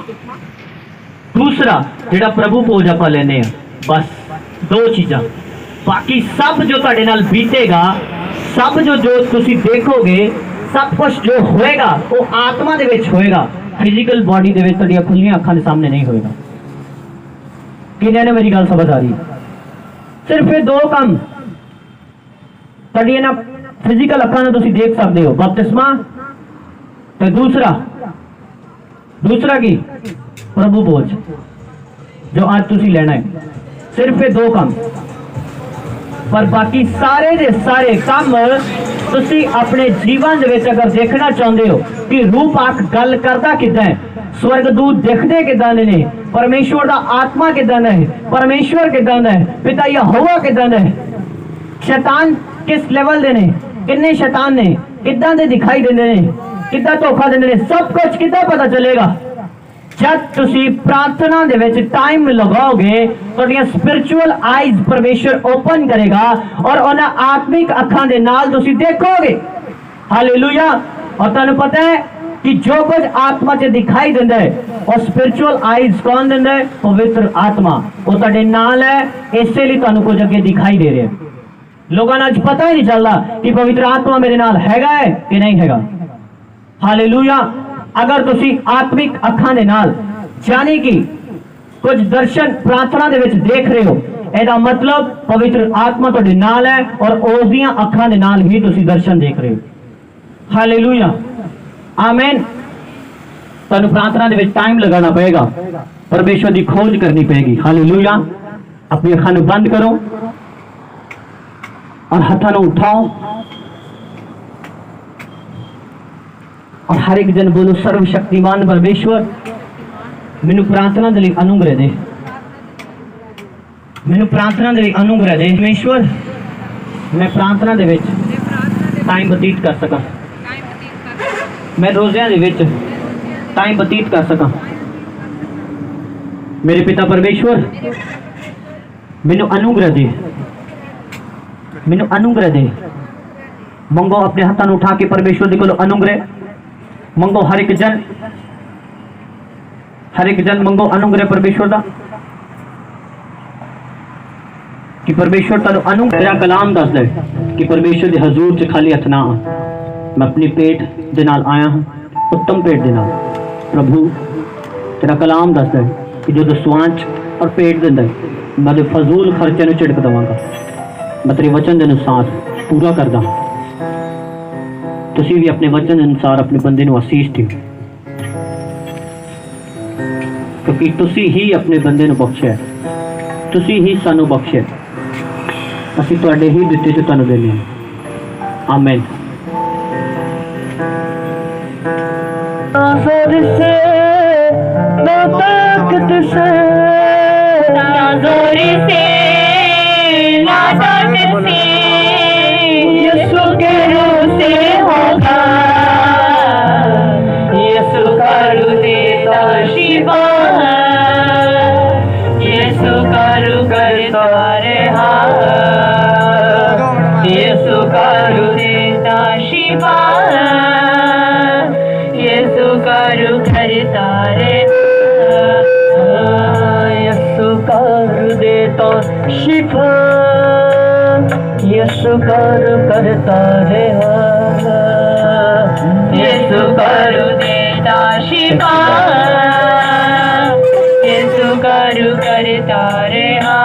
दूसरा जिहड़ा प्रभु भोज आपां लैने आ, बस 2 चीज़ां। बाकी सब जो तुहाडे नाल बीतेगा, सब जो तुसीं देखोगे, सब कुछ जो होएगा वो आत्मा दे विच होएगा, फिजिकल बॉडी दे विच तुहाडीआं खुल्लियां अखां के सामने नहीं होएगा। किन्ने ने मेरी गल समझ आ रही है? सिर्फ ये 2 काम तुहाडीआं फिजिकल अखां नाल तुसीं देख सकते हो, बपतिस्मा ते दूसरा की प्रभु भोज जो आज तुसीं लेना है। सिर्फ ये 2 काम, पर बाकी सारे दे सारे काम तुसीं अपने जीवन दे विच अगर देखना चाहते हो कि रूप आख गल करदा किदां है, स्वर्गदूत दिखते किदां ने, परमेश्वर दा आत्मा किदां है, परमेश्वर किदां है, पिता यहोवा किदां है, शैतान किस लेवल दे ने, किन्ने शैतान ने, किदां दे दिखाई देंदे ने, किदां धोखा देंदे ने, सब कुछ किदां पता चलेगा जब तुसी प्रार्थना दे विच टाइम लगाओगे। तुहाडीआं स्पिरिचुअल आईज परमेश्वर ओपन करेगा और उन्हां आत्मिक अखां दे नाल तुसी देखोगे। हालेलुया। और तुहानूं पता है कि जो कुछ आत्मा च दिखाई देता है और स्पिरिचुअल आईज कौन देता है? पवित्र आत्मा। वो तुहाडे नाल है, इसलिए तुहानूं कुछ अगे दिखाई दे रहे हैं। लोगों को आज पता ही नहीं चलता कि पवित्र आत्मा मेरे नाल हैगा है कि नहीं हैगा। हालेलुया। अगर तुसी आत्मिक अखां दे नाल यानी कि कुछ दर्शन प्रार्थना दे विच देख रहे हो, ਇਹਦਾ मतलब पवित्र आत्मा तुहाडे नाल है और उस दीआं अखां दे नाल ही तुसी दर्शन देख रहे हो। हालेलुया आमीन। तुहानूं प्रार्थना दे विच टाइम लगाना पड़ेगा, परमेश्वर की खोज करनी पड़ेगी। हालेलुया। अपनी अखां नूं बंद करो और हथां नूं उठाओ और हर एक जन बोलो, सर्वशक्तिमान परमेश्वर मैनू प्रार्थना दे लई अनुग्रह दे, मैनू प्रार्थना दे लई अनुग्रह दे। परमेश्वर मैं प्रार्थना दे विच टाइम बतीत कर सकां, मैं रोज़ियां दे विच टाइम बतीत कर सकां। मेरे पिता परमेश्वर मैनू अनुग्रह दे, मैनू अनुग्रह दे। मंगो अपने हाथों नूं उठा के परमेश्वर दे कोलों अनुग्रह मंगो। हर एक जन मंगो अनुग्रह परमेश्वर दा कि परमेश्वर तुहानूं अनुग्रह। तेरा कलाम दस दे कि परमेश्वर दे हजूर च खाली हथ ना आ, मैं अपनी पेट दे नाल आया हूं, उत्तम पेट दे नाल। प्रभु तेरा कलाम दस दे कि जो दसवांच और पेट दिंदा है मैं फजूल खर्चे नूं झिड़क देवांगा। मैं तेरे वचन के अनुसार पूरा करदा। तुसी भी अपने वचन के अनुसार अपने बंदे नूं आसीष दिओ, क्योंकि तुसी ही अपने बंदे नूं बख्शिया, तुसी ही सानू बख्शिया, असीं तुहाडे ही दित्ते जो तुहानूं देने हां। आमीन। नजर से ना ताकत से नजर से ना ताकत से यीशु के रूह से होगा, यीशु का रूह देता शिफा, यीशु का रूह करता रहा, यीशु का रूह देता शिफा, यीशु का रूह करता रहा, यीशु का रूह देता शिफा, यीशु का रूह करता रहा, यीशु का रूह देता शिफा, यीशु का रूह करता रहा।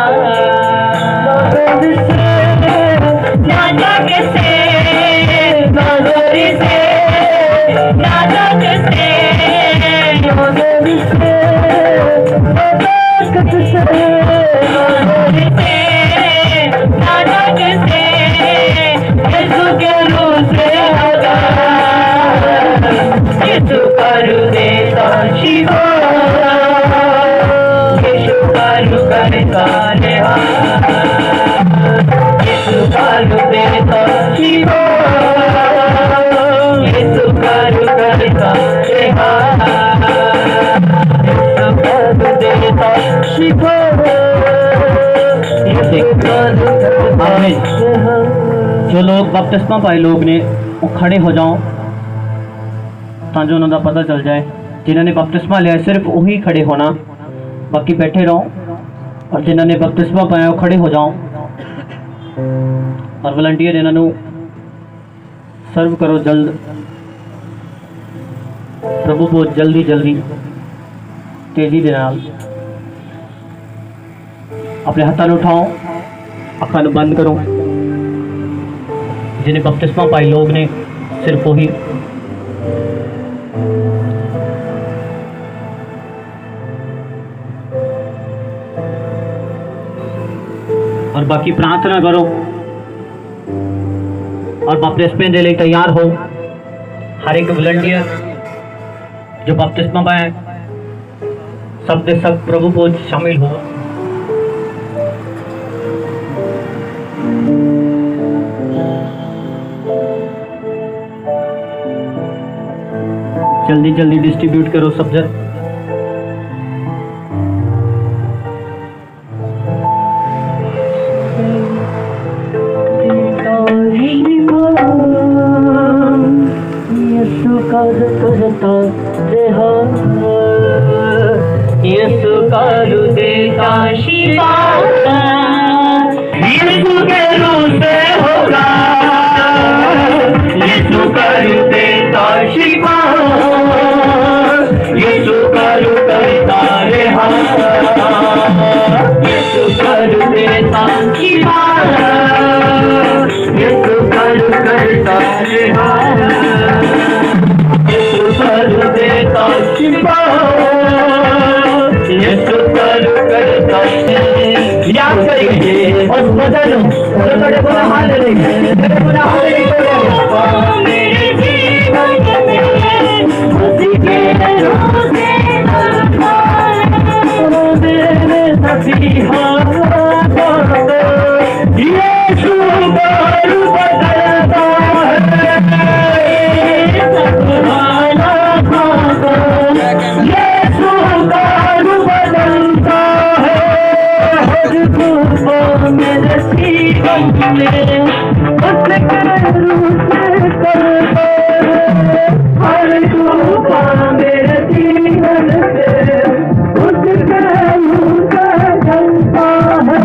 नाटक से नजर से नाटक से नजर से नाटक से नजर से नाटक से यीशु के रूह से होगा, यीशु का रूह देता शिफा, यीशु का रूह करता रहा, यीशु का रूह देता शिफा, यीशु का रूह करता रहा, यीशु का रूह देता शिफा, यीशु का रूह करता रहा। जो लोग बपतिस्मा पाए लोग ने वो खड़े हो जाओ तां जो उन्होंने पता चल जाए। जिन्होंने बपतिस्मा लिया सिर्फ वही खड़े होना, बाकी बैठे रहो। और जिन्होंने बपतिस्मा पाया वो खड़े हो जाओ और वॉलंटियर इन्हों सर्व करो जल्द। प्रभु को जल्दी जल्दी तेजी दे नाल अपने हाथों में उठाओ, अखां नूं बंद करो। जिन्हें बपतिस्मा पाई लोग ने सिर्फ वही। और बाकी प्रार्थना करो और बपतिस्मे के लिए तैयार हो। हर एक वॉलंटियर जो बपतिस्मा पाए सब के सब प्रभु को शामिल हो। जल्दी जल्दी डिस्ट्रीब्यूट करो सब जन। यीशु का करता रहा, यीशु का रूह देता शिफा, यीशु के रूह से होगा, यीशु का रूह देता शिफा, यीशु का रूह करता रहा, यीशु का रूह देता शिफा, यीशु का रूह करता रहा, यीशु का रूह देता शिफा, यीशु का रूह करता रहा। याद करेंगे और बदलो बड़े बुरा हाल नहीं, बड़े बुरा हाल नहीं मेरे जीवन में खुशी के रूह से मेरे सभी हाथ यीशु का रूह बदलता है, सब हालात यीशु का रूह बदलता है। मेरे जीवन में उसके रूह से करता है, हर तूफान मेरे जीवन से उसके रूह से चलता है।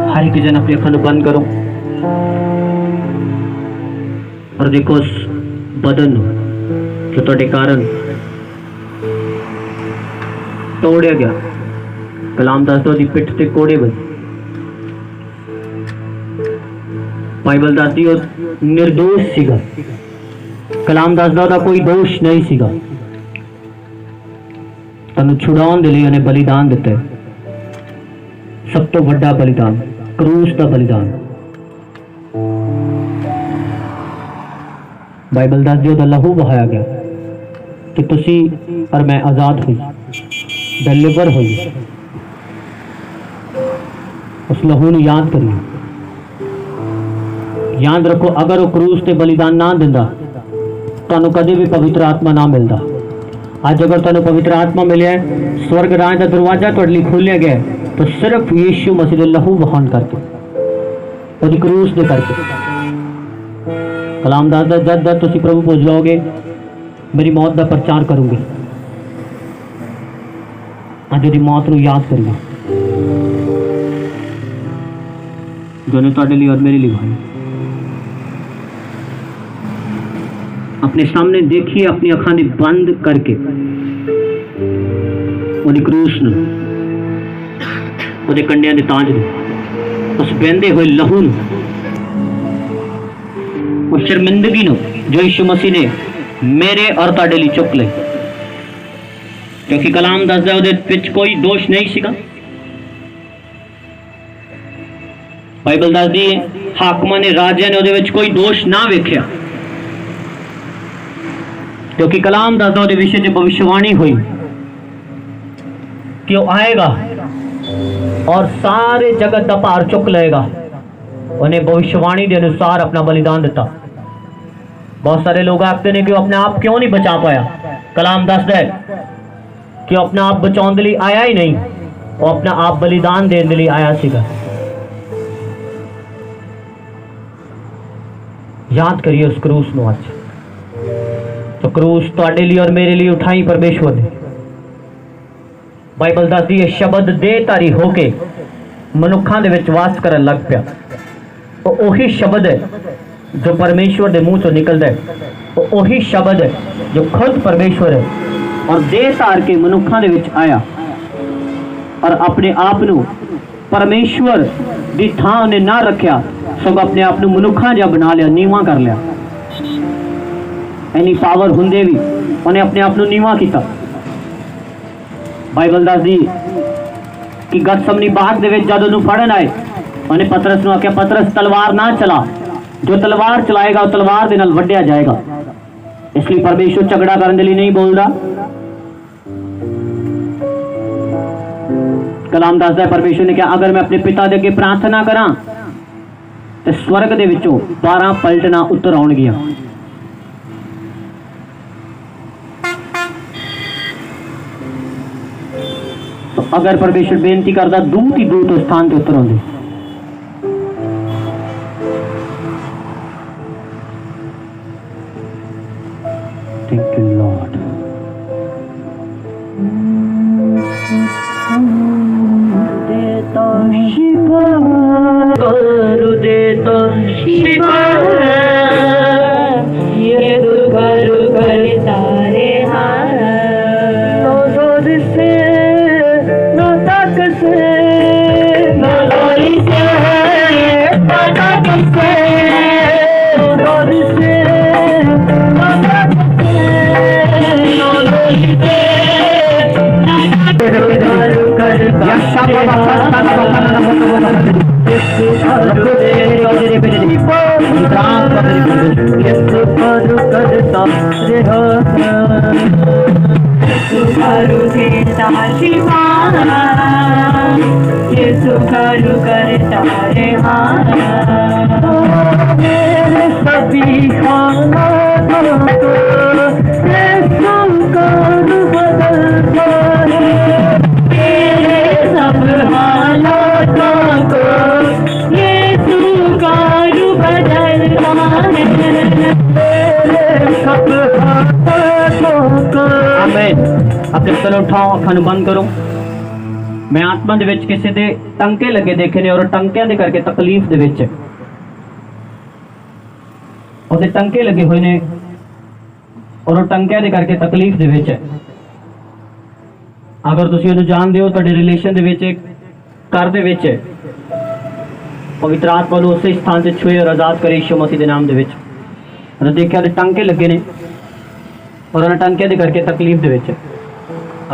हर एक जन अपनी अखां बंद करो और देखो उस बदन जो ਤੁਹਾਡੇ कारण तोड़िया गया। कलाम दसदा दी पिठ ते कोड़े बजे। बाइबल दसदी ਉਹ निर्दोष ਸੀਗਾ। कलाम दसदा ਉਹਦਾ कोई दोष नहीं ਸੀਗਾ। ਤੈਨੂੰ ਛੁਡਾਉਣ ਦੇ ਲਈ ਉਹਨੇ ਬਲੀਦਾਨ ਦਿੱਤਾ। सब तो बड़ा बलिदान क्रूस का बलिदान। बाइबल दस दियो लहू बहाया गया कि तुसी और मैं आजाद हुई, डिलीवर हुई। उस लहू नूं याद करिए, याद रखो। अगर वो क्रूस ते बलिदान ना दिंदा तुहानूं कदे भी पवित्र आत्मा ना मिलता। अज अगर तुहानूं पवित्र आत्मा मिले, स्वर्ग राज का दरवाजा तुहाडे लई खोलिया गया तो सिर्फ यीशु मसीह दे लहू बहान करके, ਉਹਦੀ क्रूस दे करके। कलाम दसदा जद जद तुसीं प्रभु पुज जाओगे मेरी मौत का प्रचार करूंगे। अज ਉਹਦੀ मौत नूं याद करिए जो ने तुहाडे लिए और मेरे लिए भाई। अपने सामने देखिए, अपनी अखां दे बंद करके ਉਹਦੀ क्रूस नूं, ਉਹਦੇ ਕੰਡਿਆਂ ਦੇ ਤਾਜ ਨੂੰ, उस बहते हुए लहू ਨੂੰ, उस शर्मिंदगी ਨੂੰ जो यीशु मसीह ने मेरे और ਤੁਹਾਡੇ ਲਈ चुक ਲਈ। क्योंकि कलाम दसदा ਉਹਦੇ ਵਿੱਚ कोई दोष नहीं ਸੀਗਾ। बाइबल दसदी है हाकमां ने, राजियां ने ਉਹਦੇ ਵਿੱਚ कोई दोष ना वेखिया। क्योंकि कलाम दसदा ਉਹਦੇ विषय च भविष्यवाणी हुई कि वो आएगा और सारे जगत का भार चुक लेगा। उन्हें भविष्यवाणी के अनुसार अपना बलिदान दिता। बहुत सारे लोग आखते हैं कि वो अपने आप क्यों नहीं बचा पाया। कलाम दसदा है कि वो अपना आप बचाने के लिए आया ही नहीं, वो अपना आप बलिदान देने के लिए आया सीगा। याद करिए उस क्रूस नूं। अज तो क्रूस तुहाडे लिए और मेरे लिए उठाई परमेश्वर ने। बाइबल दसदी है शब्द देहधारी होके मनुखा दे विच वास करन लग पिया। ओही शब्द है जो परमेश्वर के मुंह चो निकलता है, ओही शब्द है जो खुद परमेश्वर है और देह धार के मनुखा दे विच आया और अपने आप नूं परमेश्वर दी थां उन्हें ना रखिया, सगों अपने आप नूं मनुखा जिहा बना लिया, नीवां कर लिया। इन्नी पावर हुंदे भी उन्हें अपने आप नूं नीवां कीता। बाइबल दसदी कि गतसमनी बाग दे विच जद उन्हें फड़न आए, उन्हें पतरस नूं आख्या पतरस तलवार ना चला, जो तलवार चलाएगा वो तलवार दे नाल वड्ढिया जाएगा। इसलिए परमेश्वर झगड़ा करने के लिए नहीं बोलता। कलाम दसदा है परमेश्वर ने कहा अगर मैं अपने पिता दे अगे प्रार्थना करा तो स्वर्ग दे विचों 12 पलटना उतर आउणगियां। अगर परमेश्वर बेनती करता दूत ही दूत उस स्थान से उतर आते। Thank you Lord. सब आमीन। अपने सर उठाओ, अखां नूं बंद करो। मैं आत्मा दे विच किसी दे टंके लगे देखे ने और टंकियां दे करके तकलीफ दे विच ਉਹਦੇ ਟੰਕੇ ਲੱਗੇ ਹੋਏ ਨੇ ਔਰ ਉਹ ਟੰਕਿਆਂ ਦੇ ਕਰਕੇ ਤਕਲੀਫ ਦੇ ਵਿੱਚ ਹੈ। ਅਗਰ ਤੁਸੀਂ ਉਹਨੂੰ ਜਾਣਦੇ ਹੋ ਤੁਹਾਡੇ ਰਿਲੇਸ਼ਨ ਦੇ ਵਿੱਚ ਘਰ ਦੇ ਵਿੱਚ ਪਵਿੱਤਰ ਆਤਮਾ ਨੂੰ ਉਸੇ ਸਥਾਨ ਤੇ ਛੂਏ ਔਰ ਆਜ਼ਾਦ ਕਰੇ ਯਿਸੂ ਮਸੀਹ ਦੇ ਨਾਮ ਦੇ ਵਿੱਚ। ਉਹਨੇ ਦੇਖਿਆ ਤੇ ਟੰਕੇ ਲੱਗੇ ਨੇ ਔਰ ਉਹਨਾਂ ਟੰਕਿਆਂ ਦੇ ਕਰਕੇ ਤਕਲੀਫ ਦੇ ਵਿੱਚ।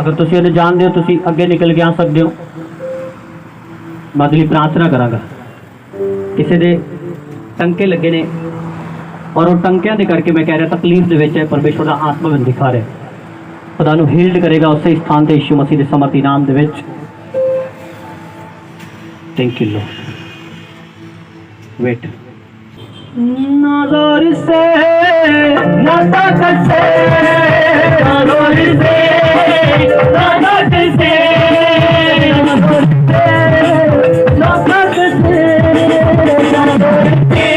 ਅਗਰ ਤੁਸੀਂ ਉਹਨੂੰ ਜਾਣਦੇ ਹੋ ਤੁਸੀਂ ਅੱਗੇ ਨਿਕਲ ਕੇ ਆ ਸਕਦੇ ਹੋ। ਮੈਂ ਅਗਲੀ ਪ੍ਰਾਰਥਨਾ ਕਰਾਂਗਾ। ਕਿਸੇ ਦੇ ਟੰਕੇ ਲੱਗੇ ਨੇ और वो टंकियां दे करके मैं कह रहा तकलीफ दे विच है, परमेश्वर दा आत्मा में दिखा रहा खुदा नूं हील्ड करेगा उस स्थान ते यीशु मसीह दे समर्थी नाम दे विच। Thank you Lord. वेट ना जोर से ना ताकत से, ना जोर से ना ताकत से, ना जोर से ना ताकत से, ना जोर से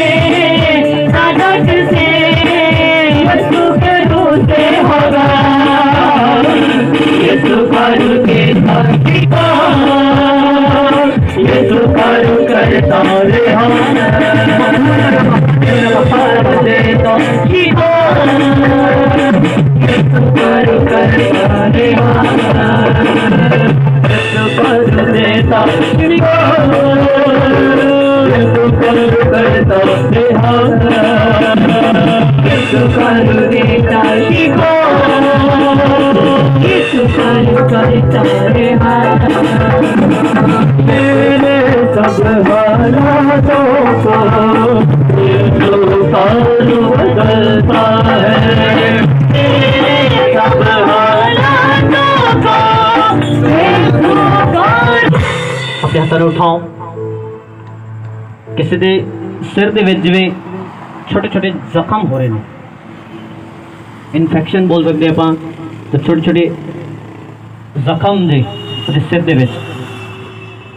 से यीशु के रूह से होगा, यीशु का रूह के साथीका, यीशु का रूह करता रहा, देता जीवा, यीशु का रूह करता रहा, यीशु का रूह देता जीवा, यीशु का रूह करता रहा, यीशु का रूह देता जीवा, यीशु का रूह करता रहा। मेरे सब हालातों को यीशु का रूह बदलता है, मेरे सब हालातों को यीशु का। अपने हाथ उठाओ। किसी दे सिर दे विच जिवें छोटे छोटे जख्म हो रहे हैं, इन्फेक्शन बोल सकते हैं आप, तो छोटे छोटे जख्म ने सिर दे विच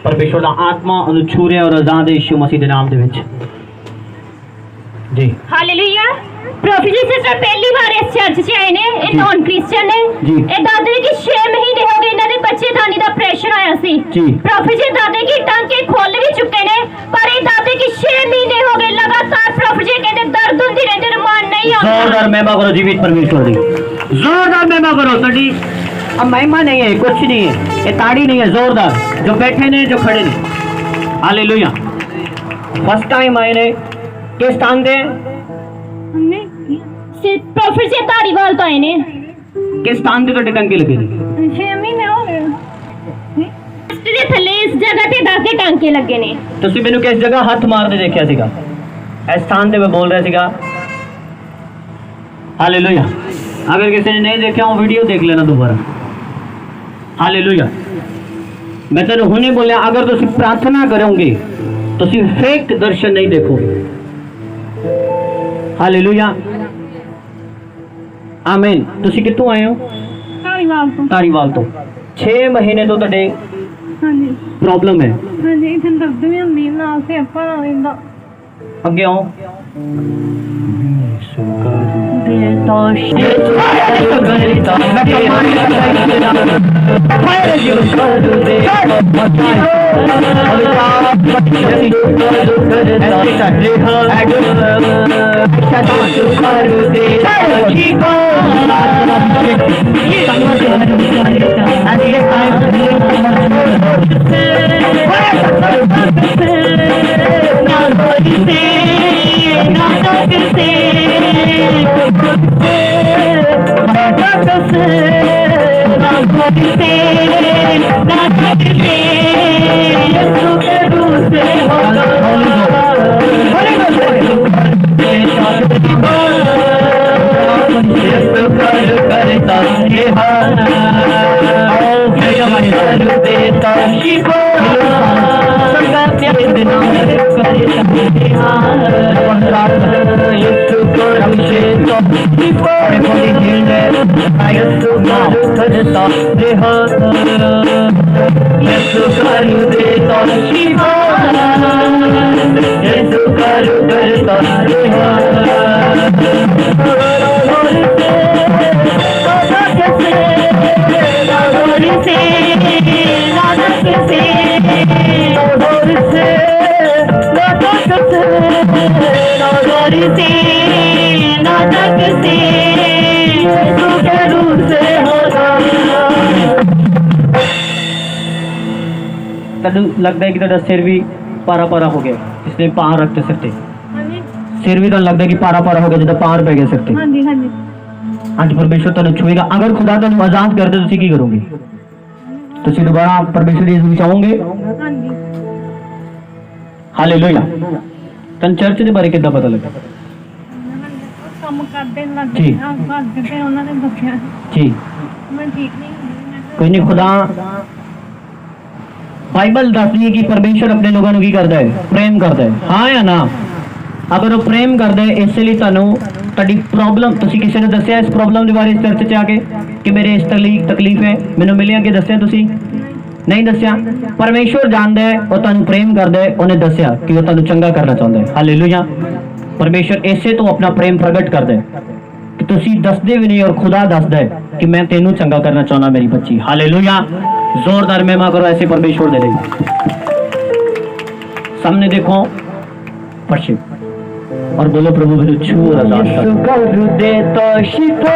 परमेश्वर दा आत्मा उन्हें छू रहा और आजाद है यीशु मसीह दे नाम दे विच। जी हालेलुया। प्रॉफिट जी सिस्टर पहली बार इस चर्च च आए ने, ये नॉन क्रिश्चियन ने। ए दादे की 6 महीने हो गए इन्हां दे बच्चे दानी दा ऑपरेशन आया सी। प्रॉफिट जी दादे की टांके खोल भी चुके ने, पर ये दादे की 6 महीने हो गए लगातार प्रॉफिट जी कहते दर्द हुंदी रहंदी, रमान नहीं आता। जोरदार महिमा करो जीवित परमेश्वर दी, जोरदार महिमा करो। तड़ी अब महिमा नहीं है, कुछ नहीं है, ये ताड़ी नहीं है, जोरदार। जो बैठे ने जो खड़े ने, हालेलुया। फर्स्ट टाइम आए ने किस स्थान दे? हमने प्रॉफिट जी धारीवाल तो आए ने। किस स्थान दे तो टंके लगे ने? 6 महीने हो गए इसके थले इस जगह ते दादे टांके लगे ने। ਤੁਸੀਂ ਮੈਨੂੰ ਕਿਸ ਜਗ੍ਹਾ ਹੱਥ ਮਾਰਦੇ ਦੇਖਿਆ ਸੀਗਾ? ਇਸ ਸਥਾਨ ਤੇ ਮੈਂ ਬੋਲ ਰਿਹਾ ਸੀਗਾ। हालेलुया। अगर किसी ने नहीं देखा हो वीडियो देख लेना दोबारा। हालेलुया। मैं तेरे हुने बोलिया अगर तुम प्रार्थना करोगे तो फेक दर्शन नहीं देखोगे। हालेलुया आमीन। तुसी कितों आए हो? धारीवाल तो 6 महीने तो तुहाडे प्रॉब्लम है। अगे आओ। दूर से नाटक से से ਤੈਨੂੰ ਲੱਗਦਾ ਹੈ ਕਿ ਤੁਹਾਡਾ ਸਿਰ ਵੀ ਪਾਰਾ ਪਾਰਾ ਹੋ ਗਿਆ ਇਸ ਲਈ ਪਾਰ ਰੱਖਤੇ ਸਿਰ ਤੇ ਸਿਰ ਵੀ ਤੁਹਾਨੂੰ ਲੱਗਦਾ ਹੈ ਕਿ ਪਾਰਾ ਪਾਰਾ ਹੋ ਗਿਆ ਜਦੋਂ ਪਾਰ ਪੈ ਗਿਆ ਸਿਰ ਤੇ ਹਾਂਜੀ ਹਾਂਜੀ ਅੱਜ ਪਰਮੇਸ਼ਰ ਤੁਹਾਨੂੰ ਛੂਏਗਾ ਅਗਰ ਖੁਦਾ ਤੁਹਾਨੂੰ ਆਜ਼ਾਦ ਕਰ ਦੇ ਤੁਸੀਂ ਕੀ ਕਰੋਗੇ ਤੁਸੀਂ ਦੁਬਾਰਾ ਪਰਮੇਸ਼ਰ ਦੀ ਇਜ਼ਤ ਚਾਹੋਗੇ ਹਾਂਜੀ ਹਾਲੇਲੂਇਆ ਤੁਹਾਨੂੰ ਚਰਚ ਦੇ ਬਾਰੇ ਕਿੱਦਾਂ ਪਤਾ ਲੱਗਾ ਕੰਮ ਕਰਦੇ ਲੱਗ ਜੀ। ਗਿਆ ਕਰਦੇ ਤੇ ਉਹਨਾਂ ਨੇ ਦੱਸਿਆ ਜੀ ਮੈਂ ਠੀਕ ਨਹੀਂ ਹੁੰਦੀ ਮੈਂ ਕੋਈ ਨਹੀਂ ਖੁਦਾ ਬਾਈਬਲ ਦੱਸਦੀ ਹੈ ਕਿ ਪਰਮੇਸ਼ਰ ਆਪਣੇ ਲੋਕਾਂ ਨੂੰ ਕੀ ਕਰਦਾ ਹੈ ਪ੍ਰੇਮ ਕਰਦਾ ਹੈ ਹਾਂ ਜਾਂ ਨਾ ਅਗਰ ਉਹ ਪ੍ਰੇਮ ਕਰਦਾ ਹੈ ਇਸ ਲਈ ਤੁਹਾਨੂੰ ਤੁਹਾਡੀ ਪ੍ਰੋਬਲਮ ਤੁਸੀਂ ਕਿਸੇ ਨੂੰ ਦੱਸਿਆ ਇਸ ਪ੍ਰੋਬਲਮ ਦੇ ਬਾਰੇ ਚਰਚ 'ਚ ਆ ਕੇ ਕਿ ਮੇਰੇ ਇਸ ਤਕਲੀਫ ਹੈ ਮੈਨੂੰ ਮਿਲਿਆ ਕਿ ਦੱਸਿਆ ਤੁਸੀਂ ਨਹੀਂ ਦੱਸਿਆ ਪਰਮੇਸ਼ਰ ਜਾਣਦਾ ਹੈ ਉਹ ਤੁਹਾਨੂੰ ਪ੍ਰੇਮ ਕਰਦਾ ਹੈ ਉਹਨੇ ਦੱਸਿਆ ਕਿ ਉਹ ਤੁਹਾਨੂੰ ਚੰਗਾ ਕਰਨਾ ਚਾਹੁੰਦਾ ਹੈ ਹਾਲੇਲੂਇਆ ਪਰਮੇਸ਼ਰ ਇਸੇ ਤੋਂ ਆਪਣਾ ਪ੍ਰੇਮ ਪ੍ਰਗਟ ਕਰਦਾ ਹੈ ਕਿ ਤੁਸੀਂ ਦੱਸਦੇ ਵੀ ਨਹੀਂ ਔਰ ਖੁਦਾ ਦੱਸਦਾ ਹੈ ਕਿ ਮੈਂ ਤੈਨੂੰ ਚੰਗਾ ਕਰਨਾ ਚਾਹੁੰਦਾ ਮੇਰੀ ਬੱਚੀ ਹਾਲੇਲੂਇਆ जोरदार महिमा करो ऐसे परमेश्वर दे देंगे सामने देखो पश्चिम और बोलो प्रभु मेरे छू और आजाद कर दे तो शिफा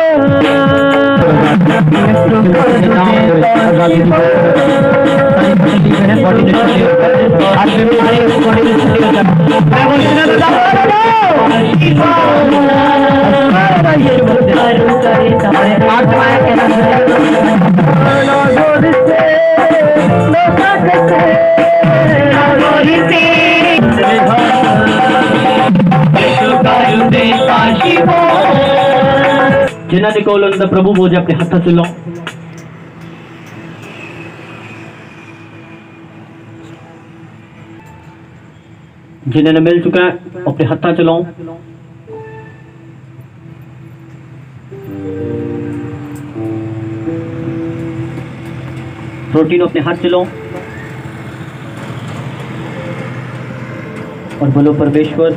जिन्होंने कोल उन्होंने प्रभु बोझे अपने हाथ से लो जिन्होंने मिल चुका है अपने हाथ से लो रोटी को अपने हाथ से लो और बोलो परमेश्वर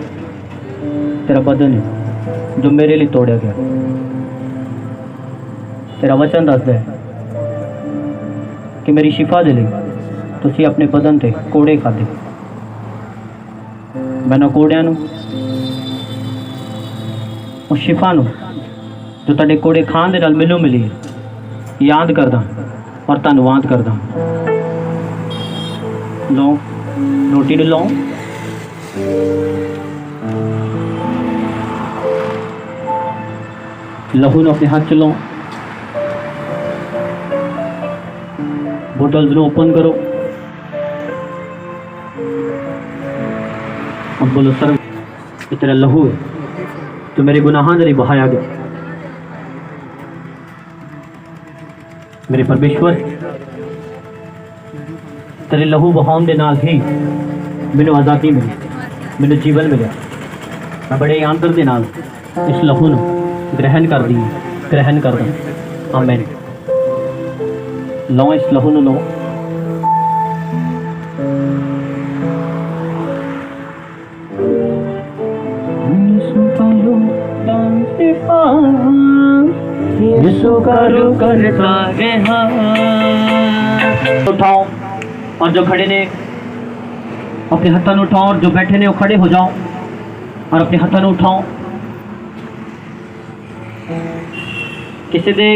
तेरा बदन है जो मेरे लिए तोड़ा गया तेरा वचन दसदा है कि मेरी शिफा दे लई तुसी अपने बदन ते कोड़े खाधे मैं कोड़िया उस शिफा नू जो तुहाडे कोड़े खाण दे नाल मैनू मिली याद करदा और धन्नवाद करदा लो रोटी नू लो लहू नू अपने हाथ च लो बोतल ओपन करो और बोलो सर ये तेरा लहू है तो मेरे गुनाहां दे लिए बहाया गया मेरे परमेश्वर तेरे लहू बहाउण दे नाल ही मैनू आज़ादी मिली मैनू जीवन मिला मैं बड़े आंदर दे नाल इस लहू नू ग्रहण कर दी ग्रहण कर दा आमीन लो इस लहू नू लो उठाओ और जो खड़े ने अपने हाथों में उठाओ और जो बैठे ने वो खड़े हो जाओ और अपने हाथों में उठाओ किसी दे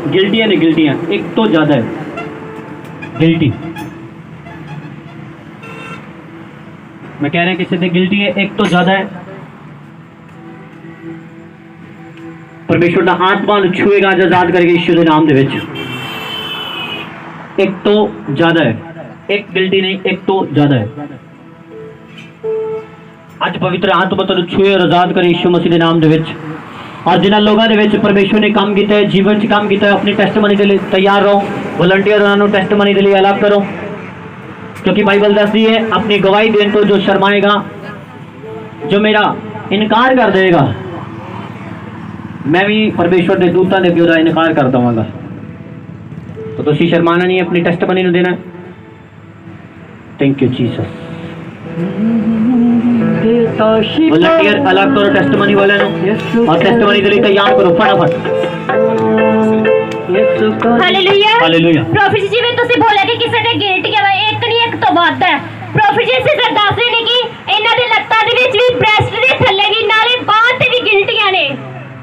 गिल्टियां ने गिल्टियां एक तो ज्यादा है गिल्टी मैं कह रहा किसी दे गिल्टी है एक तो ज्यादा है परमेश्वर का आत्मा छुएगा आजाद करके यीशु के नाम दे विच एक तो ज्यादा है एक गिल्टी नहीं एक तो ज्यादा है आज पवित्र आत्मा तो छुए और आजाद करे यीशु मसीह के नाम दे विच और जिन्होंने लोगों के परमेश्वर ने काम किया है जीवन च काम किया है अपनी टेस्टमनी के लिए तैयार रहो वॉलंटियर उन्होंने टेस्टमनी के लिए अलग करो क्योंकि बाइबल दसदी है अपनी गवाही देने तो जो शर्माएगा जो मेरा इनकार कर देगा मैं भी परमेश्वर के दूतां दे अगे इनकार कर देवांगा तो तुसीं शर्माना नहीं अपनी टेस्टमनी नूं देना थैंक यू जीसस वॉलंटियर अलग करो टेस्टमनी वाले और टेस्टमनी के लिए तैयार करो फटाफट हालेलुया हालेलुया प्रॉफिट जी में ਤੁਸੀਂ ਬੋਲਿਆ ਕਿ ਕਿਸੇ ਦੇ ਗੇਟ ਕੇ ਇੱਕ ਨਹੀਂ ਇੱਕ ਤੋਂ ਵੱਧ ਹੈ ਪ੍ਰੋਫਿਟ ਜੀ ਸਿਰ ਦੱਸ ਰਹੇ ਨੇ ਕਿ ਇਹਨਾਂ ਦੇ ਲੱਤਾਂ ਦੇ ਵਿੱਚ ਵੀ ਬ੍ਰੈਸਟ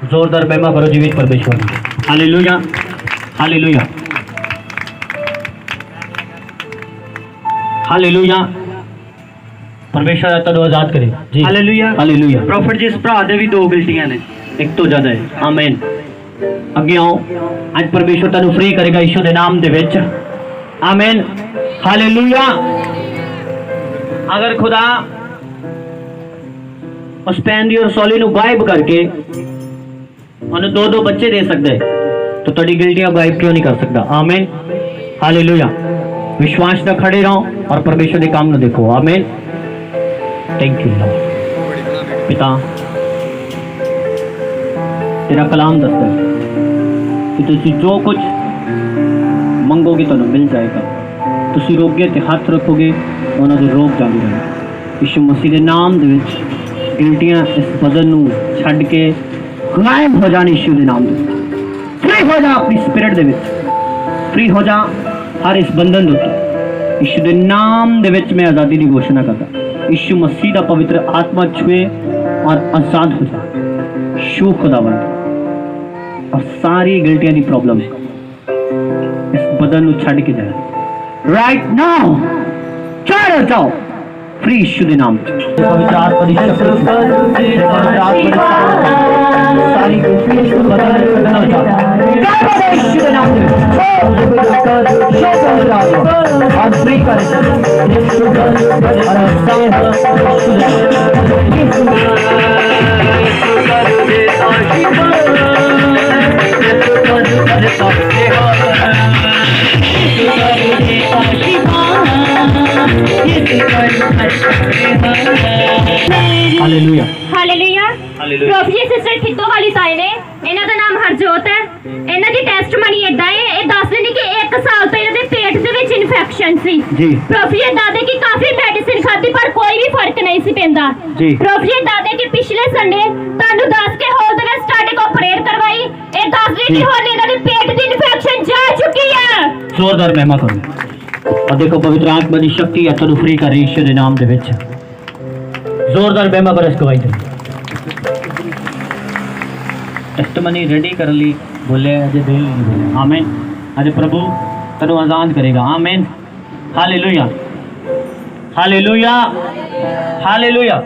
जोरदार महिमा करो जीवित परमेश्वर की। Hallelujah, hallelujah, hallelujah. परमेश्वर तेन आजाद करे जी। Hallelujah, hallelujah. प्रॉफिट जी इस भरा दे भी 2 गिल्टियां ने। एक तो ज्यादा है। आमीन। अगे आओ, आज परमेश्वर तेन फ्री करेगा यीशु के नाम दे विच। आमीन, हालेलुया। अगर खुदा उस पैन और सौली ਨੂੰ गायब करके उन्हें 2-2 बच्चे दे सकता है तो तेरी गिल्टियां गायब क्यों नहीं कर सकता। आमीन, हालेलुया। विश्वास न खड़े रहो और परमेश्वर के काम न देखो। आमीन, थैंक यू लॉर्ड। पिता तेरा कलाम दसदा है कि तुसी जो कुछ मंगोगे तो मिल जाएगा, तुसी रोगे तो हाथ रखोगे उन्होंने तो रोक जाने रहेगा। यीशु मसीह के नाम दे विच गिल्टियां इस बदन नू छड़ के गायब हो जाने। यीशु के नाम दे फ्री हो जा, अपनी स्पिरिट दे विच फ्री हो जा हर इस बंधन दे उत्ते। यीशु के नाम दे विच मैं आज़ादी की घोषणा करता। यीशु मसीह का पवित्र आत्मा छुए और आजाद हो जा। शू खुदावंद और सारी गिल्टियां की प्रॉब्लम इस बदन नू छड़ के जाए राइट नाउ। चढ़ जाओ फ्री यीशु के नाम पवित्र आत्मा की शक्ति पवित्र आत्मा की सारी गिल्टियां इस बदन में खत्म हो जाए यीशु के नाम में। और फ्री कर hallelujah, hallelujah. Hallelujah. Professor sister Khiddo वाली ताए ने, इन्हां दा नाम हरजोत है। इन्हां दी टेस्टमनी इदां है, ये दसदे ने कि 1 साल तो इन्हां दे पेट दे विच इन्फेक्शन सी जी। प्रोफेसर दादे की काफी मेडिसिन खादी पर कोई भी फर्क नहीं सी पैंदा जी। प्रोफेसर दादे की पिछले संडे तानू दस के हॉल दे विच स्टार्टिंग को प्रेयर करवाई। ये दसदे कि हुण इन्हां दे पेट दी इन्फेक्शन जा चुकी है। जोरदार महिमा करो और देखो पवित्र आत्मा की शक्ति है तेन फ्री कर यीशु के नाम दे विच। जोरदार महिमा करो इस गवाही दे। टेस्टमनी रेडी कर ली बोले अजय दिल नहीं बोले। आमीन। अजय प्रभु तेन आजाद करेगा। आमीन, हालेलुया, हालेलुया, हालेलुया।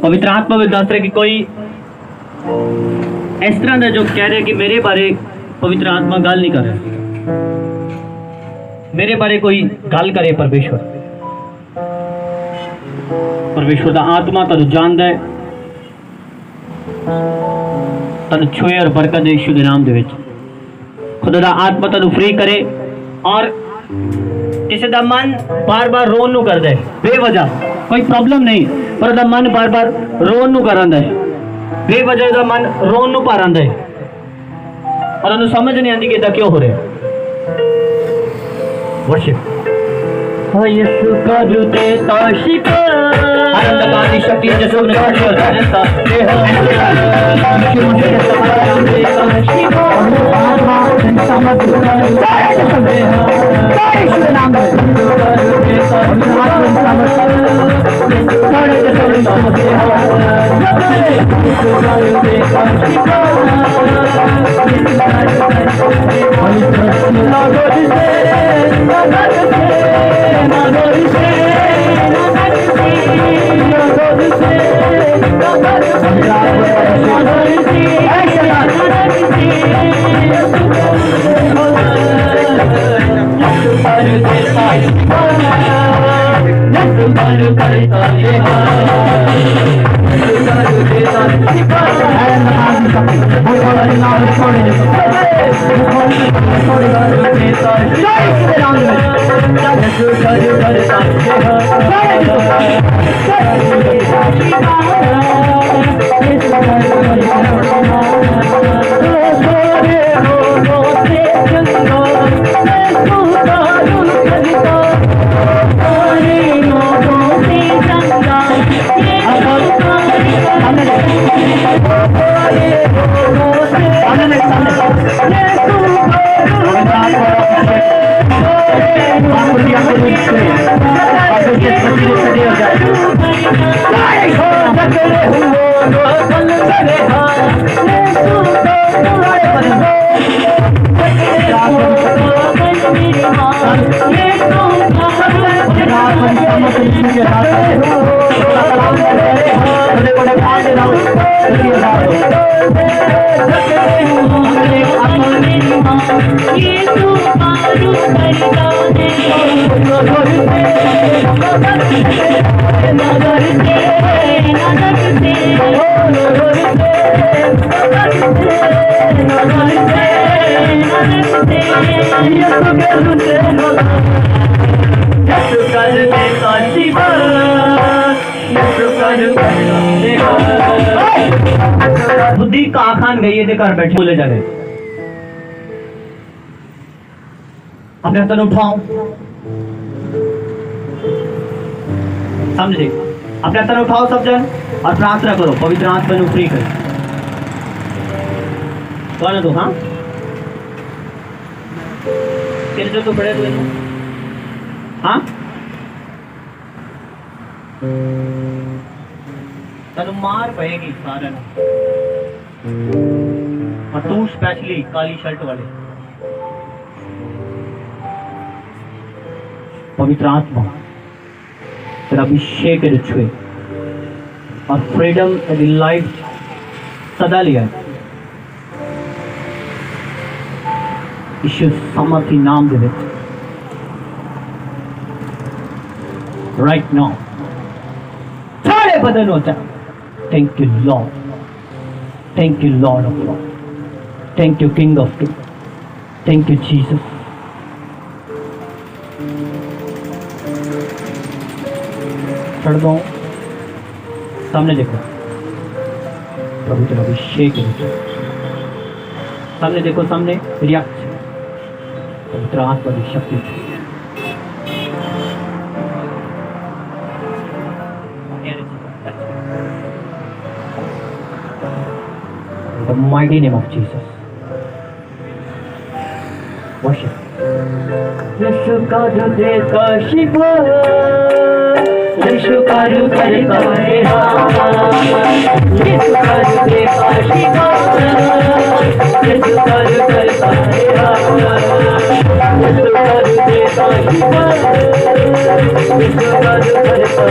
पवित्र आत्मा में दस रहे कि कोई इस तरह का जो कह रहे कि मेरे बारे पवित्र आत्मा गल नहीं कर रहा, मेरे बारे कोई गल करे परमेश्वर। परमेश्वर का आत्मा तेन जानता है, तेन छुए और बरकत दे यीशु के नाम दे विच। खुदा दा आत्मा तेन फ्री करे और किसी का मन बार बार रोन नू करदा है बेवजह, कोई प्रॉब्लम नहीं पर उसदा मन बार बार रोन नू करांदा है बेवजह, उसदा मन रोन नू भर आंदा है और उन्हें समझ नहीं आती कि इदा क्यों हो रहा है। वर्शिप यीशु का जूते ताशिक आनंद का दी शक्ति जैसे उन्हें परमेश्वर देता है। यीशु मुझे समान दे ताशिक आत्मा समझ दे यीशु नाम में हो बुद्धि कहा खान गई है घर बैठे बोले जा रहे अपने हाथों उठाओ समझे अपने हाथों उठाओ सब जन और प्रार्थना करो पवित्र आत्मा को फ्री करो कौन है तू हाँ तेरे जो तो बड़े हुए हाँ तनु मार पड़ेगी सारा और तू स्पेशली काली शर्ट वाले पवित्र आत्मा तेरा अभिषेक छुए और फ्रीडम एंड लाइफ सदा लिया यीशु सामर्थी नाम दे राइट नाउ सारे बदन होता thank you Lord thank you Lord of Lord thank you king of king thank you Jesus चढ़ दो सामने देखो प्रभु तेरा अभिषेक सामने देखो सामने रिएक्ट पवित्र आत्मा की शक्ति In the mighty name of Jesus. Worship. यीशु का जो देखा शिवा यीशु का जो करता है यीशु का जो देखा शिवा यीशु का जो करता है यीशु का जो देखा शिवा यीशु का जो करता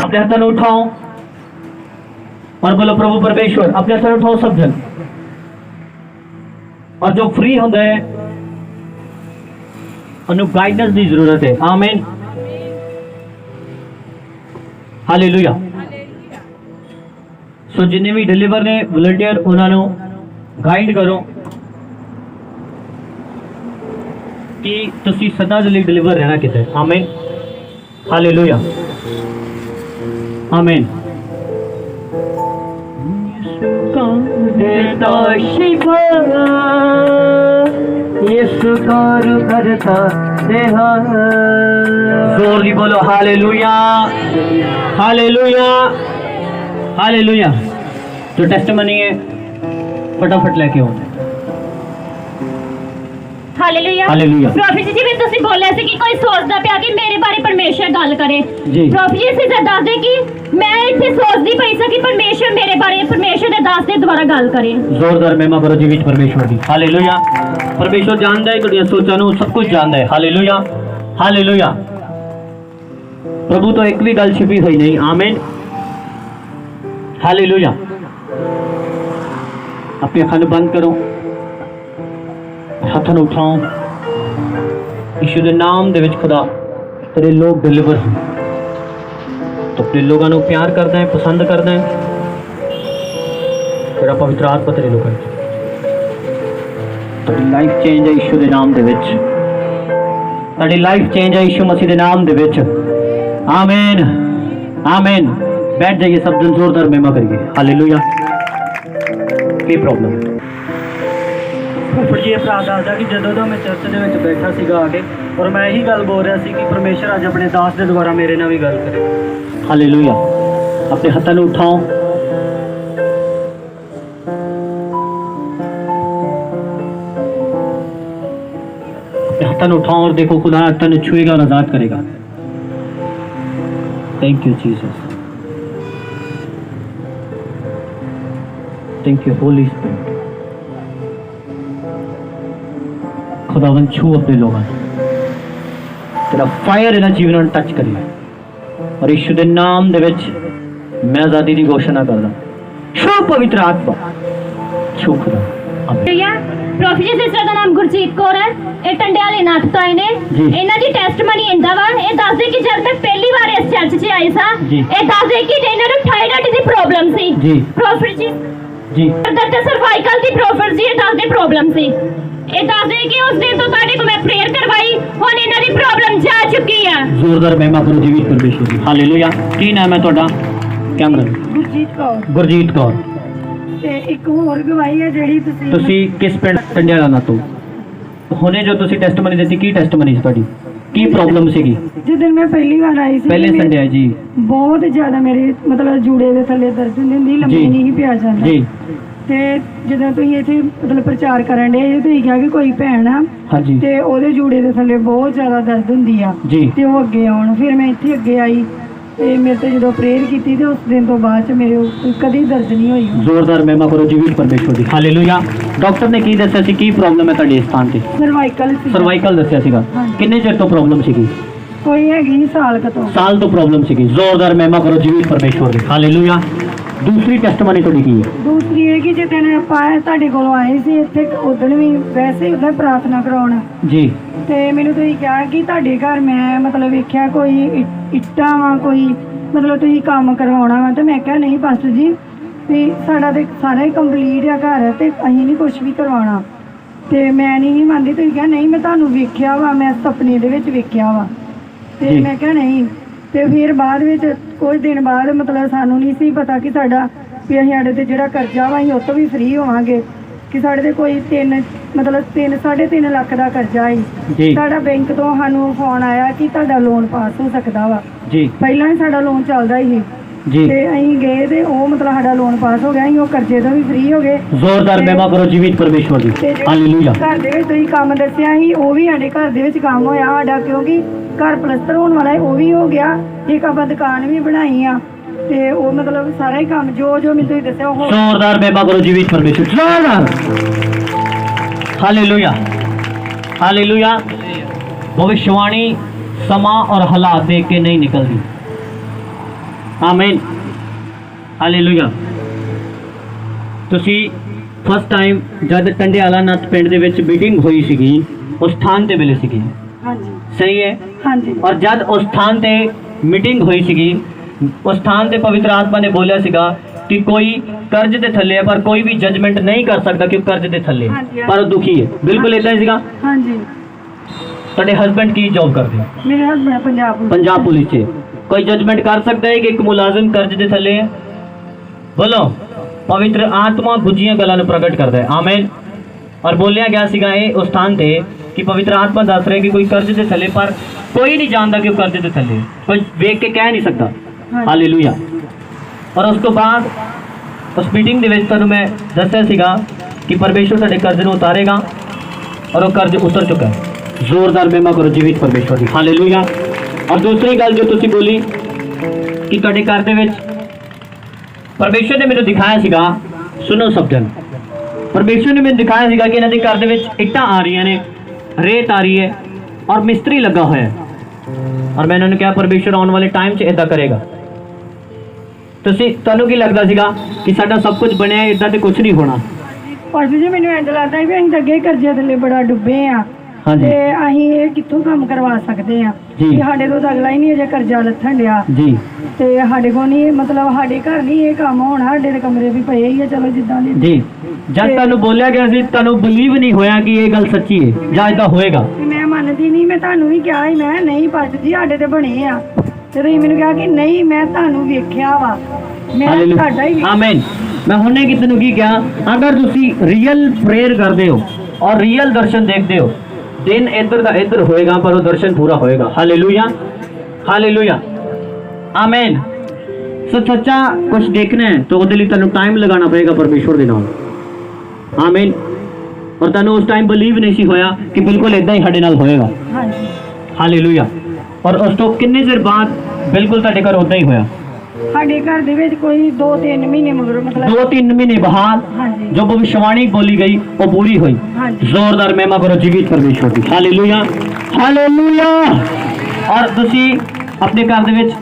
अपने हाथ उठाओ और बोलो प्रभु परमेश्वर अपने हाथ उठाओ सब जन और जो फ्री होंगे उन्हें गाइडेंस की जरूरत है आमीन हालेलुया सो जिन्हें भी डिलीवर ने वॉलंटियर उन्होंने गाइड करो कि तुसी सदा ਦੇ ਲਈ डिलीवर रहना किते आमीन हालेलुया आमीन। देता शिफा यीशु कार्य करता देहा। जोर दी बोलो हालेलुया, हालेलुया, हालेलुया। जो टेस्टमनी है फटाफट लेके आओ। Hallelujah hallelujah. ਪ੍ਰੋਫੈਟ ਜੀ ਵੀ ਤੁਸੀਂ ਬੋਲਿਆ ਸੀ ਕਿ ਕੋਈ ਸੋਚਦਾ ਪਿਆ ਕਿ ਮੇਰੇ ਬਾਰੇ ਪਰਮੇਸ਼ਰ ਗੱਲ ਕਰੇ। ਜੀ। ਪ੍ਰੋਫੈਟ ਜੀ ਅਸੀਂ ਦੱਸਦੇ ਕਿ ਮੈਂ ਇੱਥੇ ਸੋਚਦੀ ਪਈ ਸੀ ਕਿ ਪਰਮੇਸ਼ਰ ਮੇਰੇ ਬਾਰੇ ਪਰਮੇਸ਼ਰ ਦੇ ਦਾਸ ਦੇ ਦੁਆਰਾ ਗੱਲ ਕਰੇ। जोरदार महिमा करो जी विच परमेश्वर दी। हालेलुया। परमेश्वर जानदा है तुहाडियां सोचां नूं, सब कुछ जानदा है। Hallelujah, hallelujah. प्रभु तो एक भी गल छिपी हुई नहीं। आमीन, हालेलुया। अपनी अखां नूं बंद करो, हत्थां नूं उठाओ। यीशु दे नाम दे विच खुदा तेरे लोग डिलीवर हो। तो अपने लोगों नूं प्यार करदा है, पसंद करदा है। तेरा पवित्र आत्मा तेरे लोगों में तेरी लाइफ चेंज है यीशु दे नाम दे विच। तेरी लाइफ चेंज है यीशु मसीह दे नाम दे विच। आमीन, आमीन। बैठ जाइए सब जन, जोरदार महिमा करिए। हालेलुया। की प्रॉब्लम है? ਫੁੱਫੜ ਜੀ ਇਹ ਭਰਾ ਦੱਸਦਾ ਕਿ ਜਦੋਂ ਦਾ ਮੈਂ ਚਰਚ ਦੇ ਵਿੱਚ ਬੈਠਾ ਸੀਗਾ ਆ ਕੇ, ਔਰ ਮੈਂ ਇਹੀ ਗੱਲ ਬੋਲ ਰਿਹਾ ਸੀ ਕਿ ਪਰਮੇਸ਼ਰ ਅੱਜ ਆਪਣੇ ਦਾਸ ਦੇ ਦੁਆਰਾ ਮੇਰੇ ਨਾਲ ਵੀ ਗੱਲ ਕਰੇ। हालेलुया। अपने हाथों को उठाओ। अपने हाथों को उठाओ और देखो खुदा तन छुएगा और आजाद करेगा। Thank you Jesus, thank you Holy spirit. खुदावन छू अपने लोगों तेरा फायर इन्हें जीवन टच करिए और यीशु के नाम दे विच मैं आजादी की घोषणा करदा। छू पवित्र आत्मा, छू खुदा। ਹਾਲੇਲੂਇਆ। ਪ੍ਰੋਫੈਟ ਜੀ ਸਿਸਟਰ ਦਾ ਨਾਮ ਗੁਰਜੀਤ ਕੌਰ ਹੈ। ਇਹ ਟੰਡਿਆਲੇ ਨਾਥ ਤੋਂ ਆਏ ਨੇ। ਜੀ। ਇਹਨਾਂ ਦੀ ਟੈਸਟਮਨੀ ਇੰਦਾ ਵਾ, ਇਹ ਦੱਸਦੇ ਕਿ ਜਦ ਮੈਂ ਪਹਿਲੀ ਵਾਰ ਇਸ ਚਰਚ 'ਚ ਆਈ ਸਾਂ, ਜੀ। ਇਹ ਦੱਸਦੇ ਕਿ ਇਹਨਾਂ ਨੂੰ ਥਾਇਰਾਇਡ ਦੀ ਪ੍ਰੋਬਲਮ ਸੀ। ਜੀ। ਪ੍ਰੋਫੈਟ ਜੀ जी ਦਰਦ ਸਰਵਾਈਕਲ ਦੀ ਪ੍ਰੋਫੈਟ ਜੀ ਇਹ ਦੱਸਦੇ ਪ੍ਰੋਬਲਮ ਸੀ। ਇਹ ਦੱਸਦੇ ਕਿ ਉਸ ਦਿਨ ਤੋਂ ਤੁਹਾਡੇ ਕੋਲ ਮੈਂ ਪ੍ਰੇਅਰ ਕਰਵਾਈ, ਹੁਣ ਇਹਨਾਂ ਦੀ ਪ੍ਰੋਬਲਮ ਜਾ ਚੁੱਕੀ ਆ। जोरदार महिमा करो जीवित परमेश्वर की। हालेलुया। की नाम है ਤੁਹਾਡਾ? कैमरा ਗੁਰਜੀਤ ਕੌਰ गुरजीत कौर। ਤੇ ਇੱਕ ਹੋਰ ਗਵਾਹੀ ਹੈ ਜਿਹੜੀ ਤੁਸੀਂ ਕਿਸ ਪਿੰਡ? ਟੰਡਿਆਲਾ ਨਾ ਤੋਂ। ਹੁਣੇ ਜੋ ਤੁਸੀਂ ਟੈਸਟਮਨੀ ਦਿੱਤੀ, ਕੀ ਟੈਸਟਮਨੀ ਸੀ ਤੁਹਾਡੀ? ਕੀ ਪ੍ਰੋਬਲਮ ਸੀਗੀ? ਜਦੋਂ ਮੈਂ ਪਹਿਲੀ ਵਾਰ ਆਈ ਸੀ ਪਹਿਲੇ ਮੇਰੇ ਸੰਡੇ ਜੀ। ਬਹੁਤ ਜ਼ਿਆਦਾ ਮੇਰੇ ਮਤਲਬ ਜੂੜੇ ਦੇ ਥੱਲੇ ਦਰਦ ਹੁੰਦੀ ਹੁੰਦੀ, ਲੰਮੇ ਜੀ। ਨਹੀਂ ਸੀ ਪਿਆ ਜਾਂਦਾ। ਜੀ ਤੇ ਜਦੋਂ ਤੁਸੀਂ ਇੱਥੇ ਮਤਲਬ ਪ੍ਰਚਾਰ ਕਰਨ ਦੇ ਤੁਸੀਂ ਕਿਹਾ ਕਿ ਕੋਈ ਭੈਣ ਆ हाँ जी ਤੇ ਉਹਦੇ ਜੂੜੇ ਦੇ ਥੱਲੇ ਬਹੁਤ ਜ਼ਿਆਦਾ ਦਰਦ ਹੁੰਦੀ ਆ जी ਤੇ ਉਹ ਅੱਗੇ ਆਉਣ। ਫਿਰ ਮੈਂ ਇੱਥੇ ਅੱਗੇ ਆਈ ਤੇ ਮੇਰੇ ਤੇ ਜਦੋਂ ਪ੍ਰੇਅਰ ਕੀਤੀ ਤੇ ਉਸ ਦਿਨ ਤੋਂ ਬਾਅਦ ਚ ਮੇਰੇ ਕਦੀ ਦਰਦ ਨਹੀਂ ਹੋਈ। जोरदार महिमा करो जीवित परमेश्वर की। हालेलुया। डॉक्टर ने की दस्या सी की प्रॉब्लम है ਤੁਹਾਡੇ ਇਸ ਸਥਾਨ ਤੇ? ਸਰਵਾਈਕਲ ਸਰਵਾਈਕਲ ਦੱਸਿਆ ਸੀਗਾ। ਹਾਂਜੀ। ਕਿੰਨੇ ਚਿਰ ਤੋਂ ਪ੍ਰੋਬਲਮ ਸੀਗੀ? ਕੋਈ ਹੈਗੀ ਸੀ ਸਾਲ ਕੁ ਤੋਂ। ਸਾਲ ਤੋਂ ਪ੍ਰੋਬਲਮ ਸੀਗੀ। ਜ਼ੋਰਦਾਰ ਮਹਿਮਾ ਕਰੋ ਜੀਵਿਤ ਪਰਮੇਸ਼ਵਰ ਦੀ। ਹਾਲੇਲੂਇਆ। ਦੂਸਰੀ ਟੈਸਟਮਨੀ ਤੁਹਾਡੀ ਕੀ ਹੈ? ਦੂਸਰੀ ਇਹ ਕਿ ਜਦੋਂ ਆਪਾਂ ਤੁਹਾਡੇ ਕੋਲ ਆਏ ਸੀ ਇੱਥੇ ਉਦਣ ਵੀ ਵੈਸੇ ਉਹਦਾ ਪ੍ਰਾਰਥਨਾ ਕਰਾਉਣ ਜੀ ਤੇ ਮੈਨੂੰ ਤੁਸੀਂ ਕਿਹਾ ਕਿ ਤੁਹਾਡੇ ਘਰ ਮੈਂ ਮਤਲਬ ਵੇਖਿਆ ਕੋਈ ਇੱਟਾਂ ਵਾ, ਕੋਈ ਮਤਲਬ ਤੁਸੀਂ ਕੰਮ ਕਰਵਾਉਣਾ ਵਾ। ਤੇ ਮੈਂ ਕਿਹਾ ਨਹੀਂ ਪਾਸਟਰ ਜੀ ਵੀ ਸਾਡਾ ਤੇ ਸਾਰਾ ਹੀ ਕੰਪਲੀਟ ਆ ਘਰ ਤੇ ਅਸੀਂ ਨਹੀਂ ਕੁਝ ਵੀ ਕਰਵਾਉਣਾ। ਤੇ ਮੈਂ ਨਹੀਂ ਮੰਨਦੀ। ਤੁਸੀਂ ਕਿਹਾ ਨਹੀਂ ਮੈਂ ਤੁਹਾਨੂੰ ਵੇਖਿਆ ਵਾ, ਮੈਂ ਸੁਪਨੇ ਦੇ ਵਿੱਚ ਵੇਖਿਆ ਵਾ। ਤੇ ਜੀ। ਮੈਂ ਕਿਹਾ ਨਹੀਂ। ਤੇ ਫਿਰ ਬਾਅਦ ਵਿੱਚ ਕੁਝ ਦਿਨ ਬਾਅਦ ਮਤਲਬ ਸਾਨੂੰ ਨਹੀਂ ਸੀ ਪਤਾ ਕਿ ਸਾਡਾ ਵੀ ਅਸੀਂ ਸਾਡੇ ਤੇ ਜਿਹੜਾ ਕਰਜ਼ਾ ਵਾ ਅਸੀਂ ਉਹ ਤੋਂ ਵੀ ਫ੍ਰੀ ਹੋਵਾਂਗੇ, ਕਿ ਸਾਡੇ ਤੇ ਕੋਈ 3.5 ਲੱਖ ਦਾ ਕਰਜ਼ਾ ਜੀ। ਹੈ। ਸਾਡਾ ਬੈਂਕ ਤੋਂ ਸਾਨੂੰ ਫੋਨ ਆਇਆ ਕਿ ਤੁਹਾਡਾ ਲੋਨ ਪਾਸ ਹੋ ਸਕਦਾ ਵਾ। ਜੀ ਪਹਿਲਾਂ ਹੀ ਸਾਡਾ ਲੋਨ ਚੱਲਦਾ ਹੀ ਜੀ ਤੇ ਅਸੀਂ ਗਏ ਤੇ ਉਹ ਮਤਲਬ ਸਾਡਾ ਲੋਨ ਪਾਸ ਹੋ ਗਿਆ, ਅਸੀਂ ਉਹ ਕਰਜ਼ੇ ਤੋਂ ਵੀ ਫ੍ਰੀ ਹੋ ਗਏ। ਜ਼ੋਰਦਾਰ ਮਹਿਮਾ ਕਰੋ ਜੀਵਿਤ ਪਰਮੇਸ਼ਵਰ ਦੀ। ਤੇ ਜਿਹੜਾ ਹਾਲੇਲੂਇਆ। ਘਰ ਦੇ ਵਿੱਚ ਤੁਸੀਂ ਕੰਮ ਦੱਸਿਆ ਸੀ ਉਹ ਵੀ ਸਾਡੇ ਘਰ ਦੇ ਵਿੱਚ ਕੰਮ ਹੋਇਆ ਸਾਡਾ, ਕਿਉਂਕਿ ਘਰ ਪਲਸਤਰ ਹੋਣ ਵਾਲਾ ਹੈ, ਉਹ ਵੀ ਹੋ ਗਿਆ। ਇੱਕ ਆਪਾਂ ਦੁਕਾਨ ਵੀ ਬਣਾਈ ਆ ਤੇ ਉਹ ਮਤਲਬ ਸਾਰਾ ਹੀ ਕੰਮ ਜੋ ਮੈਨੂੰ ਤੁਸੀਂ ਦੱਸਿਆ ਉਹ ਜ਼ੋਰਦਾਰ ਮਹਿਮਾ ਕਰੋ ਜੀਵਿਤ ਪਰਮੇਸ਼ਵਰ। ਜ਼ੋਰਦਾਰ ਹਾਲੇਲੂਇਆ। ਹਾਲੇਲੂਇਆ। भविष्यवाणी समा और हालात देख के नहीं निकलती। आमीन। हालेलुया। ਤੁਸੀਂ ਫਸਟ ਟਾਈਮ ਜਦ ਟੰਡਿਆਲਾ ਨੱਥ ਪਿੰਡ ਦੇ ਵਿੱਚ ਮੀਟਿੰਗ ਹੋਈ ਸੀਗੀ ਉਸ ਸਥਾਨ ਤੇ ਮਿਲੇ ਸੀਗੇ, ਹਾਂਜੀ ਸਹੀ ਹੈ? ਹਾਂਜੀ ਔਰ ਜਦ ਉਸ ਸਥਾਨ ਤੇ ਮੀਟਿੰਗ ਹੋਈ ਸੀਗੀ ਉਸ ਸਥਾਨ ਤੇ ਪਵਿੱਤਰ ਆਤਮਾ ਨੇ ਬੋਲਿਆ ਸੀਗਾ ਕਿ ਕੋਈ ਕਰਜ਼ ਦੇ ਥੱਲੇ ਹੈ ਪਰ ਕੋਈ ਵੀ ਜਜਮੈਂਟ ਨਹੀਂ ਕਰ ਸਕਦਾ ਕਿ ਉਹ ਕਰਜ਼ ਦੇ ਥੱਲੇ ਹੈ, ਹਾਂਜੀ, ਪਰ ਉਹ ਦੁਖੀ ਹੈ। ਬਿਲਕੁਲ ਇਦਾਂ ਹੀ ਸੀਗਾ। ਹਾਂਜੀ। ਤੁਹਾਡੇ ਹਸਬੈਂਡ ਕੀ ਜੌਬ ਕਰਦੇ? ਮੇਰੇ husband Punjab police Punjab police 'ਚ। कोई जजमेंट कर सकता है कि एक मुलाजिम कर्ज दे थले है? बोलो। पवित्र आत्मा गुजियां गल्लां नूं प्रगट करदा है। आमीन। और बोलिया गया सीगा ये उस स्थान ते कि पवित्र आत्मा दस रहे कि कोई कर्ज दे थले, पर कोई नहीं जानता कि वो कर्ज दे थले, कोई वेख के कह नहीं सकता। हालेलुया। और उस तो बाद उस मीटिंग दे विच तुहानूं मैं दस्सिया सीगा कि परमेश्वर तुहाडे कर्ज नूं उतारेगा और वो कर्ज उतर चुका है। जोरदार महिमा करो जीवित परमेश्वर दी। हालेलुया। और दूसरी गल जो तुसीं बोली कि तुहाडे घर दे विच परमेश्वर ने मैनूं दिखाया सीगा, सुनो सब जन, परमेश्वर ने मैनूं दिखाया सीगा कि इन्हां दे घर दे विच इट्टां आ रही ने, रेत आ रही है और मिस्त्री लगा हुआ है। और मैं इन्होंने कहा परमेश्वर आने वाले टाइम 'ਚ इदा करेगा। ਤੁਹਾਨੂੰ ਕੀ ਲੱਗਦਾ ਸੀਗਾ ਕਿ ਸਾਡਾ ਸਭ ਕੁਝ ਬਣਿਆ, ਇਦਾਂ ਤੇ ਕੁਝ ਨਹੀਂ ਹੋਣਾ? ਪਾਸਟਰ ਜੀ ਮੈਨੂੰ ਇੰਜ ਲੱਗਦਾ ਵੀ ਅਸੀਂ ਤਾਂ ਅੱਗੇ ਕਰਜ਼ੇ ਥੱਲੇ ਬੜਾ ਡੁੱਬੇ ਆ ਹਾਂਜੀ। ਤੇ ਅਸੀਂ ਇਹ ਕਿੱਥੋਂ ਕੰਮ ਕਰਵਾ ਸਕਦੇ ਆ ਜੀ। ਕਿ ਸਾਡੇ ਤੋਂ ਤਾਂ ਅਗਲਾ ਹੀ ਨਹੀਂ ਅਜੇ ਕਰਜ਼ਾ ਲੱਥਣ ਡਿਆ ਜੀ। ਤੇ ਸਾਡੇ ਕੋਲ ਨਹੀਂ, ਮਤਲਬ ਸਾਡੇ ਘਰ ਨਹੀਂ ਇਹ ਕੰਮ ਹੋਣਾ, ਸਾਡੇ ਦੇ ਕਮਰੇ ਵੀ ਪਏ ਹੀ ਆ, ਚਲੋ ਜਿੱਦਾਂ ਦੇ। ਜੀ। ਜਦ ਤੁਹਾਨੂੰ ਬੋਲਿਆ ਗਿਆ ਸੀ ਤੁਹਾਨੂੰ ਬਲੀਵ ਨਹੀਂ ਹੋਇਆ ਕਿ ਇਹ ਗੱਲ ਸੱਚੀ ਹੈ ਜਾਂ ਇਦਾਂ ਹੋਏਗਾ? ਮੈਂ ਮੰਨਦੀ ਨਹੀਂ, ਮੈਂ ਤੁਹਾਨੂੰ ਵੀ ਕਿਹਾ ਸੀ, ਮੈਂ ਨਹੀਂ ਪਾਸਟਰ ਜੀ ਸਾਡੇ ਤੇ ਬਣੇ ਆ, ਤੇ ਤੁਸੀਂ ਮੈਨੂੰ ਕਿਹਾ ਕਿ ਨਹੀਂ ਮੈਂ ਤੁਹਾਨੂੰ ਵੇਖਿਆ ਵਾ, ਮੈਂ ਤੁਹਾਡਾ ਹੀ। ਆਮੀਨ। ਮੈਂ ਹੁਣੇ ਕਿ ਤੈਨੂੰ ਕੀ ਕਿਹਾ, ਅਗਰ ਤੁਸੀਂ ਰੀਅਲ ਪ੍ਰੇਅਰ ਕਰਦੇ ਹੋ ਔਰ ਰੀਅਲ ਦਰਸ਼ਨ ਦੇਖਦੇ ਹੋ, दिन इधर का इधर होएगा पर वो दर्शन पूरा होएगा। हालेलुया। हालेलुया। आमीन। सो सच्चा कुछ देखना है तो ਉਹਦੇ ਲਈ ਤੁਹਾਨੂੰ ਟਾਈਮ ਲਗਾਉਣਾ ਪਏਗਾ ਪਰਮੇਸ਼ਵਰ ਦੇ ਨਾਲ। ਆਮੀਨ। ਔਰ ਤੁਹਾਨੂੰ ਉਸ ਟਾਈਮ ਬਲੀਵ ਨਹੀਂ ਸੀ ਹੋਇਆ ਕਿ ਬਿਲਕੁਲ ਇਦਾਂ ਹੀ ਸਾਡੇ ਨਾਲ ਹੋਏਗਾ। ਹਾਂਜੀ। ਹਾਲੇਲੂਇਆ। ਔਰ ਉਸ ਤੋਂ ਕਿੰਨੇ ਚਿਰ ਬਾਅਦ ਬਿਲਕੁਲ ਤੁਹਾਡੇ ਘਰ ਉਦਾਂ ਹੀ ਹੋਇਆ? ਸਾਡੇ ਘਰ ਦੇ ਵਿੱਚ ਕੋਈ 2-3 ਮਹੀਨੇ ਮਗਰੋਂ, ਮਤਲਬ 2-3 ਮਹੀਨੇ ਬਾਅਦ ਹਾਂਜੀ जो भविष्यवाणी बोली गई वो पूरी हुई। ਹਾਂਜੀ। जोरदार महिमा करो जीवित परमेश्वर की। हालेलुया। हालेलुया। और तुसी अपने घर दे विच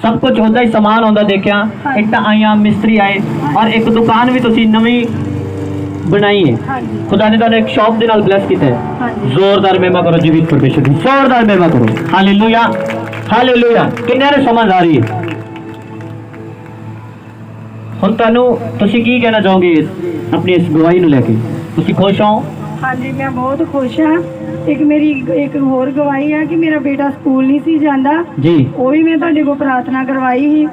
सब कुछ होंदा ही समान होंदा देखिया, इट्टां आईयां, मिस्त्री आए और एक दुकान भी तुसी नवी बनाई है। ਹਾਂਜੀ खुदा ने तुहानू एक शॉप दे नाल ब्लेस कीता है। ਹਾਂਜੀ। जोरदार महिमा करो जीवित परमेश्वर की। जोरदार महिमा करो। हालेलुया। हालेलुया। किन्ने ने समझ आ रही है? ਹੁਣ ਤੁਹਾਨੂੰ ਤੁਸੀਂ ਕੀ ਕਹਿਣਾ ਚਾਹੋਗੇ ਆਪਣੀ ਇਸ ਗਵਾਹੀ ਨੂੰ ਲੈ ਕੇ? ਤੁਸੀਂ ਖੁਸ਼ ਹੋ? ਹਾਂਜੀ ਮੈਂ ਬਹੁਤ ਖੁਸ਼ ਹਾਂ। ਇੱਕ ਮੇਰੀ ਇੱਕ ਹੋਰ ਗਵਾਹੀ ਹੈ ਕਿ ਮੇਰਾ ਬੇਟਾ ਸਕੂਲ ਨਹੀਂ ਸੀ ਜਾਂਦਾ ਜੀ। ਉਹ ਵੀ ਮੈਂ ਤੁਹਾਡੇ ਕੋਲ ਪ੍ਰਾਰਥਨਾ ਕਰਵਾਈ ਸੀ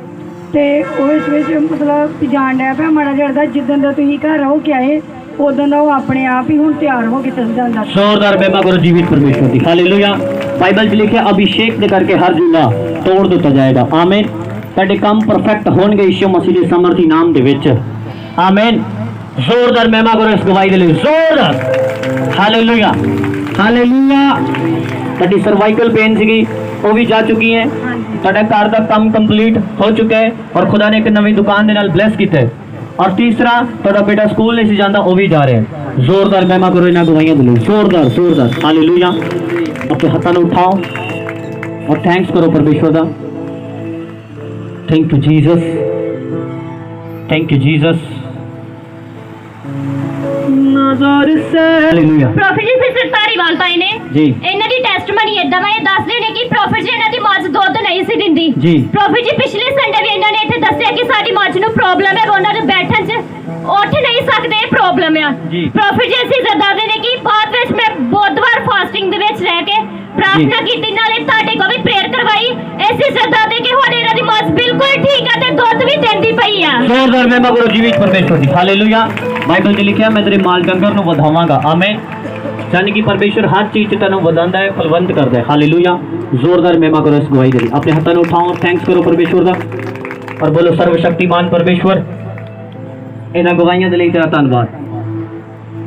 ਤੇ ਉਹ ਵਿੱਚ ਮਤਲਬ ਜਾਣ ਡਿਆ ਪਿਆ ਮਾੜਾ ਜਿਹਾ। ਜਿੱਦਣ ਦਾ ਤੁਸੀਂ ਘਰ ਹੋ ਕੇ ਆਏ ਉਦੋਂ ਦਾ ਉਹ ਆਪਣੇ ਆਪ ਹੀ ਹੁਣ ਤਿਆਰ ਹੋ ਕੇ ਚੱਲ ਜਾਂਦਾ। जोरदार महिमा करो जीवित परमेश्वर की। हालेलुया। बाइबल 'ਚ लिखिਆ अभिषेक ਦੇ ਕਰਕੇ ਹਰ ਜੂਲਾ ਤੋੜ ਦਿੱਤਾ ਜਾਏਗਾ। ਆਮੀਨ। ਤੁਹਾਡੇ ਕੰਮ ਪਰਫੈਕਟ ਹੋਣਗੇ ਯਿਸੂ ਮਸੀਹ ਦੇ ਸਮਰਥੀ ਨਾਮ ਦੇ ਵਿੱਚ। ਆਮੀਨ। ਜ਼ੋਰਦਾਰ ਮਹਿਮਾ ਕਰੋ ਇਸ ਗਵਾਹੀ ਦੇ ਲਈ। ਜ਼ੋਰਦਾਰ। ਹਾਲੇਲੂਇਆ। ਹਾਲੇਲੂਇਆ। ਤੁਹਾਡੀ ਸਰਵਾਈਕਲ ਪੇਨ ਸੀਗੀ ਉਹ ਵੀ ਜਾ ਚੁੱਕੀ ਹੈ। ਤੁਹਾਡਾ ਘਰ ਦਾ ਕੰਮ ਕੰਪਲੀਟ ਹੋ ਚੁੱਕਾ ਹੈ ਔਰ ਖੁਦਾ ਨੇ ਇੱਕ ਨਵੀਂ ਦੁਕਾਨ ਦੇ ਨਾਲ ਬਲੈਸ ਕੀਤਾ ਹੈ। ਔਰ ਤੀਸਰਾ ਤੁਹਾਡਾ ਬੇਟਾ ਸਕੂਲ ਨਹੀਂ ਸੀ ਜਾਂਦਾ ਉਹ ਵੀ ਜਾ ਰਿਹਾ ਹੈ। ਜ਼ੋਰਦਾਰ ਮਹਿਮਾ ਕਰੋ ਇਹਨਾਂ ਗਵਾਹੀਆਂ ਦੇ ਲਈ। ਜ਼ੋਰਦਾਰ ਜ਼ੋਰਦਾਰ। ਹਾਲੇਲੂਇਆ। ਆਪਣੇ ਹੱਥਾਂ ਨੂੰ ਉਠਾਓ ਔਰ ਥੈਂਕਸ ਕਰੋ ਪਰਮੇਸ਼ਵਰ ਦਾ। Thank you Jesus. Thank you Jesus. ਨਜ਼ਰ ਸੇ ਹਾਲੇਲੂਇਆ। ਪ੍ਰੋਫੈਟ ਜੀ ਸਿਸਟਰ ਧਾਰੀਵਾਲ ਭਾਈ ਨੇ ਜੀ। ਇਹਨਾਂ ਦੀ ਟੈਸਟਮਨੀ ਇਦਾਂ ਵਾ, ਇਹ ਦੱਸਦੇ ਨੇ ਕਿ ਪ੍ਰੋਫੈਟ ਜੀ ਇਹਨਾਂ ਦੀ ਮੱਝ ਦੁੱਧ ਨਹੀਂ ਸੀ ਦਿੰਦੀ। ਜੀ। ਪ੍ਰੋਫੈਟ ਜੀ ਪਿਛਲੇ ਸੰਡੇ ਵੀ ਇਹਨਾਂ ਨੇ ਇੱਥੇ ਦੱਸਿਆ ਕਿ ਸਾਡੀ ਮੱਝ ਨੂੰ ਪ੍ਰੋਬਲਮ ਹੈ, ਉਹਨਾਂ ਨੂੰ ਬੈਠਣ 'ਚ ਉੱਠ ਨਹੀਂ ਸਕਦੇ, ਇਹ ਪ੍ਰੋਬਲਮ ਆ। ਜੀ। ਪ੍ਰੋਫੈਟ ਜੀ ਅਸੀਂ ਦੱਸਦੇ ਨੇ ਕਿ ਬਾਅਦ ਵਿੱਚ ਮੈਂ ਬੁੱਧਵਾਰ ਫਾਸਟਿੰਗ ਦੇ ਵਿੱਚ ਰਹਿ ਕੇ ਪ੍ਰਾਰਥਨਾ ਕੀਤੀ, ਨਾਲੇ ਤੁਹਾਡੇ ਕੋਲ ਵੀ ਪ੍ਰੇਅਰ ਕਰਵਾਈ। ਐਸੀ ਸਦਾ ਦੇ ਕਿ ਹੁਣ ਇਹਨਾਂ ਦੀ ਮੱਝ ਬਿਲਕੁਲ ਠੀਕ ਹੈ ਤੇ ਦੁੱਧ ਵੀ ਦਿੰਦੀ ਪਈ ਆ। ਜ਼ੋਰਦਾਰ ਮਹਿਮਾ ਕਰੋ ਜੀਵਿਤ ਪਰਮੇਸ਼ਵਰ ਦੀ। ਹਾਲੇਲੂਇਆ। ਬਾਈਬਲ 'ਚ ਲਿਖਿਆ ਮੈਂ ਤੇਰੇ ਮਾਲ ਡੰਗਰ ਨੂੰ ਵਧਾਵਾਂਗਾ। ਆਮੀਨ। यानी कि परमेश्वर हर चीज से तेन वधांदा है, फलवंत करता है। हालेलुया। जोरदार महिमा करो इस गवाही दी। अपने हाथों को उठाओ और थैंक्स करो परमेश्वर का और बोलो सर्वशक्तिमान परमेश्वर इन्हां गवाहियां दे लई तेरा धन्नवाद,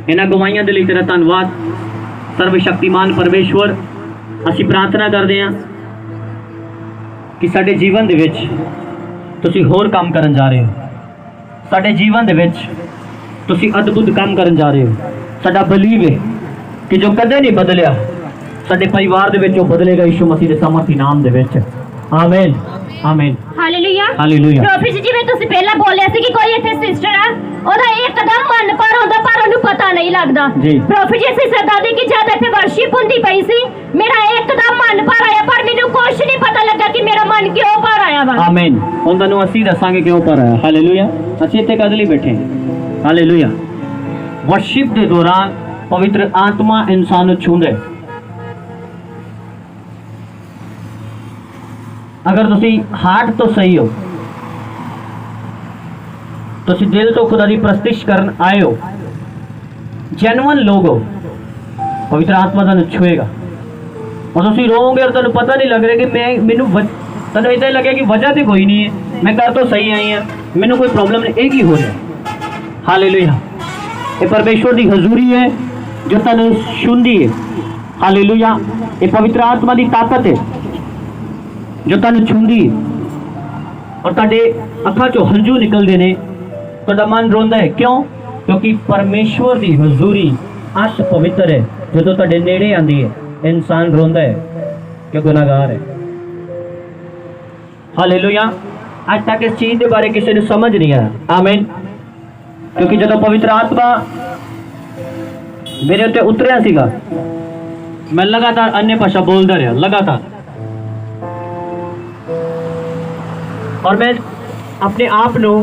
इन्हां गवाहियां दे लई तेरा धन्नवाद। सर्वशक्तिमान परमेश्वर ਅਸੀਂ प्रार्थना करते हैं कि साडे जीवन दे विच तुसीं होर काम करन जा रहे हो, साडे जीवन दे विच तुसीं अद्भुत काम करन जा रहे हो। साडा बलीव है कि जो कदे नहीं बदलिया साडे परिवार दे विच वो बदलेगा यीशु मसीह दे सामर्थी नाम दे विच। आमीन। आमीन। ਹਾਲੇਲੂਇਆ। ਹਾਲੇਲੂਇਆ। ਪ੍ਰੋਫੈਟ ਜੀ ਜਿਵੇਂ ਤੁਸੀਂ ਪਹਿਲਾਂ ਬੋਲਿਆ ਸੀ ਕਿ ਕੋਈ ਇੱਥੇ ਸਿਸਟਰ ਆ, ਉਹਦਾ ਇੱਕਦਮ ਮਨ ਭਰ ਹੁੰਦਾ ਪਰ ਉਹਨੂੰ ਪਤਾ ਨਹੀਂ ਲੱਗਦਾ। ਜੀ। ਪ੍ਰੋਫੈਟ ਜੀ ਅਸੀਂ ਸਦਾ ਦੀ ਕਿ ਜਦ ਇੱਥੇ ਵਰਸ਼ਿਪ ਹੁੰਦੀ ਪਈ ਸੀ ਮੇਰਾ ਇੱਕਦਮ ਮਨ ਭਰ ਆਇਆ, ਪਰ ਮੈਨੂੰ ਕੁਛ ਨਹੀਂ ਪਤਾ ਲੱਗਾ ਕਿ ਮੇਰਾ ਮਨ ਕਿਉਂ ਭਰ ਆਇਆ ਵਾ। ਆਮੀਨ। ਹੁਣ ਤੁਹਾਨੂੰ ਅਸੀਂ ਦੱਸਾਂਗੇ ਕਿਉਂ ਭਰ ਆਇਆ। ਹਾਲੇਲੂਇਆ। ਅਸੀਂ ਇੱਥੇ ਕਦ ਲਈ ਬੈਠੇ ਹਾਂ? ਹਾਲੇਲੂਇਆ। ਵਰਸ਼ਿਪ ਦੇ ਦੌਰਾਨ ਪਵਿੱਤਰ ਆਤਮਾ ਇਨਸਾਨ ਨੂੰ ਛੂੰਹਦਾ ਹੈ। ਅਗਰ ਤੁਸੀਂ ਹਾਰਟ ਤੋਂ ਸਹੀ ਹੋ, ਤੁਸੀਂ ਦਿਲ ਤੋਂ ਖੁਦਾ ਦੀ ਪ੍ਰਸਤਿਸ਼ ਕਰਨ ਆਏ ਹੋ, ਜੈਨੂਅਨ ਲੋਕ ਹੋ, ਪਵਿੱਤਰ ਆਤਮਾ ਤੁਹਾਨੂੰ ਛੂਏਗਾ और तुम रोओगे और तुम पता नहीं लग रहा कि मैं मैनू तुम इदा लगे कि वजह तो कोई नहीं है, मैं कर तो सही आई हाँ, मैनू कोई प्रॉब्लम नहीं, एक ही हो रहा। हालेलुया, ये परमेश्वर की हजूरी है जो तुम छूंदी है। हालेलुया, ये पवित्र आत्मा की ताकत है जो तुम छूंदी है और तुहाडे अखां चों हंझू निकलते हैं, तुहाडा मन रोंदा है। क्यों? क्योंकि परमेश्वर की हजूरी अत पवित्र है। जो तुहाडे नेड़े आंदी है इंसान रोंदा है कि गुनाहगार है। हालेलुया, आज तक इस चीज के बारे किसी ने समझ नहीं आया। आमीन। क्योंकि जो पवित्र आत्मा मेरे उत्ते उतरिया सीगा, मैं लगातार अन्य भाषा बोलता रहा, लगातार, और मैं अपने आप को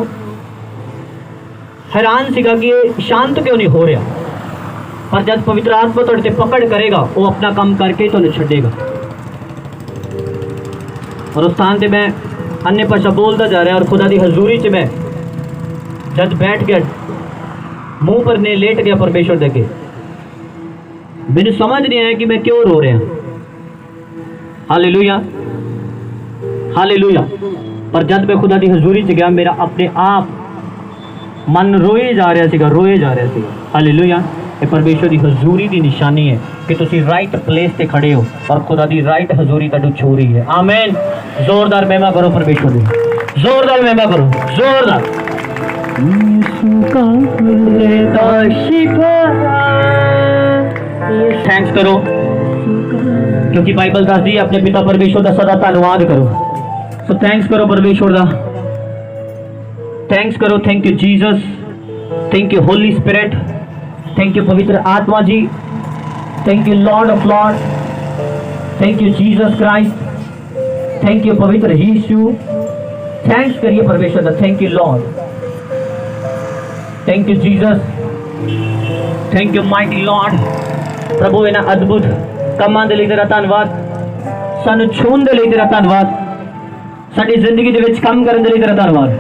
हैरान सीगा कि ये शांत क्यों नहीं हो रहा। पर जब पवित्र आत्मा तुहाडे ते पकड़ करेगा, वो अपना काम करके तुहानू छड्डेगा। और उस स्थान से मैं अन्य भाषा बोलता जा रहा, और खुदा की हजूरी से मैं जब बैठ गया, मुंह पर ने लेट गया परमेश्वर देखे, मैंने समझ नहीं आया कि मैं क्यों रो रहा। Hallelujah, hallelujah. पर जब मैं खुदा की हजूरी से गया, मेरा अपने आप मन रोए जा रहा सीगा, रोए जा रहा सीगा। हालेलुया, ये परमेश्वर की हजूरी की निशानी है कि तुसी राइट प्लेस पे खड़े हो और खुदा की राइट हजूरी तुहानू छू रही है। आमीन। जोरदार महिमा करो परमेश्वर की, जोरदार महिमा करो, जोरदार। थैंक्स करो, क्योंकि बाइबल दसदी है अपने पिता परमेश्वर का सदा धन्यवाद करो। सो थैंक्स करो परमेश्वर का, थैंक्स करो। Thank you Jesus, thank you Holy Spirit, thank you पवित्र आत्मा जी, thank you Lord of Lord, thank you Jesus Christ, thank you पवित्र यीशु। थैंक्स करिए परमेश्वर का, thank you Lord, thank you Jesus, thank you mighty Lord. प्रभु इन्हां अद्भुत कामां दे लई तेरा धन्नवाद, सानू छूण दे लई तेरा धन्नवाद, साडी जिंदगी दे विच काम करन दे लई तेरा धन्नवाद।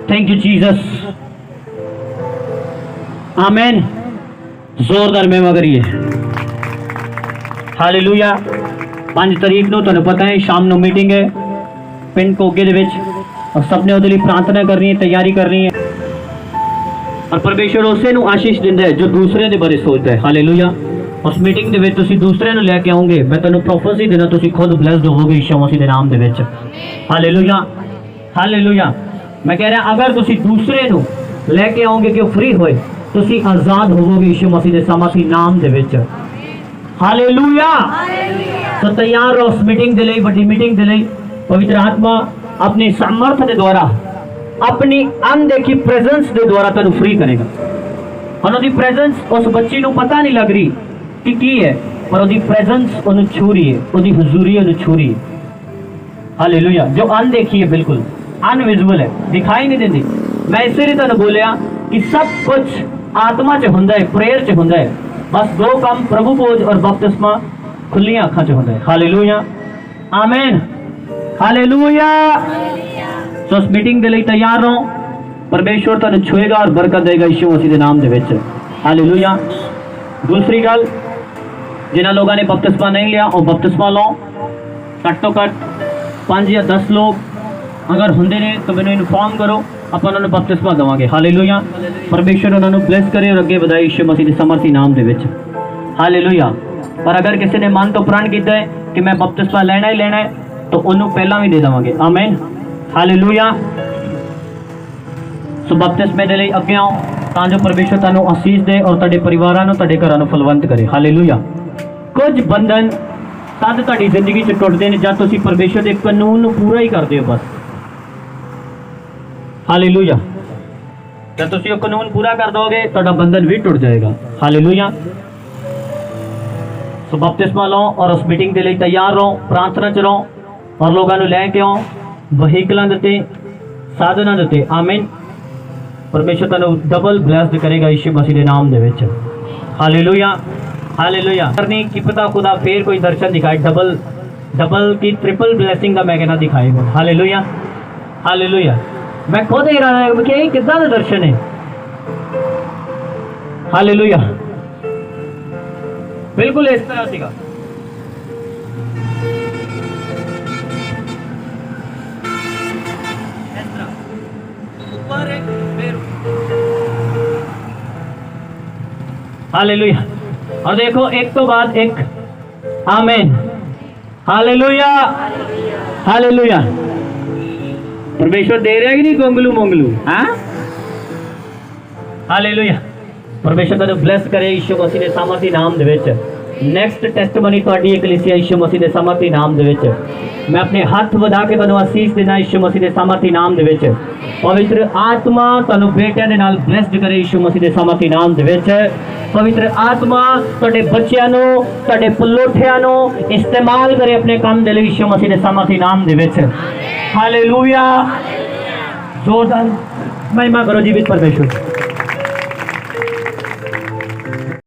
Thank you Jesus. आमीन। जोरदार महिमा करिए। हालेलुया। 5 तारीख ਨੂੰ ਤੁਹਾਨੂੰ ਪਤਾ ਹੈ ਸ਼ਾਮ ਨੂੰ ਮੀਟਿੰਗ ਹੈ ਪਿੰਡ ਕੋਗੇ ਦੇ ਵਿੱਚ, और सबने ਉਹਦੇ ਲਈ प्रार्थना करनी है, तैयारी करनी है, और परमेश्वर ਉਸੇ ਨੂੰ आशीष ਦਿੰਦਾ ਹੈ जो दूसरे ਦੇ ਬਾਰੇ सोचता है। हालेलुया। उस मीटिंग ਦੇ ਵਿੱਚ ਤੁਸੀਂ ਦੂਸਰਿਆਂ ਨੂੰ ਲੈ ਕੇ ਆਓਗੇ, मैं ਤੁਹਾਨੂੰ ਪ੍ਰੋਫੈਸੀ ਦੇਣਾ, ਤੁਸੀਂ खुद ब्लेस्ड ਹੋਵੋਗੇ ਯਿਸੂ ਮਸੀਹ ਦੇ ਨਾਮ ਦੇ ਵਿੱਚ। Hallelujah, hallelujah. मैं कह रहा अगर ਤੁਸੀਂ ਦੂਸਰੇ ਨੂੰ ਲੈ ਕੇ ਆਓਗੇ ਕਿ ਉਹ ਫ੍ਰੀ ਹੋਏ, ਤੁਸੀਂ ਆਜ਼ਾਦ ਹੋਵੋਗੇ ਯਿਸੂ ਮਸੀਹ ਦੇ ਸਾਮर्थी ਨਾਮ ਦੇ ਵਿੱਚ। ਹਾਲੇਲੂਇਆ। तो तैयार रहो उस मीटिंग के लिए, बड़ी मीटिंग के लिए। पवित्र आत्मा अपनी सामर्थ के द्वारा, अपनी अनदेखी प्रेजेंस के द्वारा तुहानू फ्री करेगा। और उसकी प्रेजेंस उस बच्ची को पता नहीं लग रही कि की है, पर उसकी प्रेजेंस उन्हें छू रही है, उसकी हजूरी उन्हें छू रही है। हालेलुया। जो अनदेखी है, बिल्कुल अनविजुअल है, दिखाई नहीं देती। मैं इसलिए तुहानू बोलिया कि सब कुछ आत्मा च हुंदा है, प्रेयर च हुंदा है। बस 2 काम, प्रभु भोज और बपतिस्मा खुलियां अखां च हुंदा है। हालेलुया, आमीन, हालेलुया। सो उस मीटिंग के लिए तैयार रहो, परमेश्वर तुहानू छुएगा और बरकत देगा यीशु मसीह के नाम दे विच। हालेलुया। दूसरी गल, जिन्हां लोगों ने बपतिस्मा नहीं लिया और बपतिस्मा लो, घट तो घट 5 या 10 लोग अगर होंदे ने तो मैनू इन्फॉर्म करो, ਆਪਾਂ ਉਹਨਾਂ ਨੂੰ ਬਪਤਿਸਮਾ ਦੇਵਾਂਗੇ। ਹਾਲੇਲੂਇਆ। ਪਰਮੇਸ਼ਰ ਉਹਨਾਂ ਨੂੰ ਬਲੈਸ ਕਰੇ और ਅੱਗੇ ਵਧਾਏ ਯਿਸੂ ਮਸੀਹ ਦੇ ਸਮਰਥੀ ਨਾਮ ਦੇ ਵਿੱਚ। ਹਾਲੇਲੂਇਆ। पर अगर किसी ने मन तो प्रण किया है कि मैं बपतिस्मा लेना ही लेना है, तो उन्होंने पहला भी दे देवांगे। आमीन, हालेलुया। सो बपतिस्मे दे लई अगे आओ तां जो परमेश्वर तुहानू आशीष दे और तुहाडे परिवारां नूं, तुहाडे घरां नूं फलवंत करे। हालेलुया। कुछ बंधन तद तुहाडी जिंदगी च टुटदे ने जद तुसीं परमेश्वर दे कानून नूं पूरा ही करदे हो। बस हालेलुया। जब तुसीं वो कानून पूरा कर दोगे, तुहाडा बंधन भी टुट जाएगा। हालेलुया। सो बपतिस्मा लो और उस मीटिंग के लिए तैयार रहो, प्रार्थना च रहो और लोगों को लैके आओ वहीकलों के साधनों के। आमीन। परमेश्वर तुहानू डबल ब्लेस्ड करेगा यीशु मसीह के नाम दे विच। Hallelujah, hallelujah. करनी कि पता खुदा फिर कोई दर्शन दिखाए, डबल डबल की ट्रिपल ब्लैसिंग का मैं कहना दिखाए हो। Hallelujah hallelujah. मैं खुद हैरान है कि कितना का दर्शन है। हालेलुया। बिल्कुल इस तरह सीगा। हालेलुया। और देखो एक तो बाद एक आमीन। Hallelujah hallelujah. परमेश्वर दे रहा है कि नहीं गोंगलू मोंगलू? हाँ हालेलुया। परमेश्वर ਤੁਹਾਨੂੰ ਬਲੈਸ ਕਰੇ ਯਿਸੂ ਮਸੀਹ ਦੇ ਸਾਮਰਥੀ ਨਾਮ ਦੇ ਵਿੱਚ। ਨੈਕਸਟ ਟੈਸਟਮਨੀ ਤੁਹਾਡੀ ਇਕਲੀਸੀਆ ਯਿਸੂ ਮਸੀਹ ਦੇ ਸਾਮਰਥੀ ਨਾਮ ਦੇ ਵਿੱਚ। ਮੈਂ ਆਪਣੇ ਹੱਥ ਵਧਾ ਕੇ ਤੁਹਾਨੂੰ ਅਸੀਸ ਦੇਣਾ ਯਿਸੂ ਮਸੀਹ ਦੇ ਸਾਮਰਥੀ ਨਾਮ ਦੇ ਵਿੱਚ। ਪਵਿੱਤਰ ਆਤਮਾ ਤੁਹਾਨੂੰ ਬੇਟਿਆਂ ਦੇ ਨਾਲ ਬਲੈਸਡ ਕਰੇ ਯਿਸੂ ਮਸੀਹ ਦੇ ਸਾਮਰਥੀ ਨਾਮ ਦੇ ਵਿੱਚ। ਪਵਿੱਤਰ ਆਤਮਾ ਤੁਹਾਡੇ ਬੱਚਿਆਂ ਨੂੰ, ਤੁਹਾਡੇ ਪੁੱਲੋਠਿਆਂ ਨੂੰ ਇਸਤੇਮਾਲ ਕਰੇ ਆਪਣੇ ਕੰਮ ਦੇ ਲਈ ਯਿਸੂ ਮਸੀਹ ਦੇ ਸਾਮਰਥੀ ਨਾਮ ਦੇ ਵਿੱਚ। ਹਾਲੇਲੂਇਆ। जोरदार महिमा करो जीवित परमेश्वर।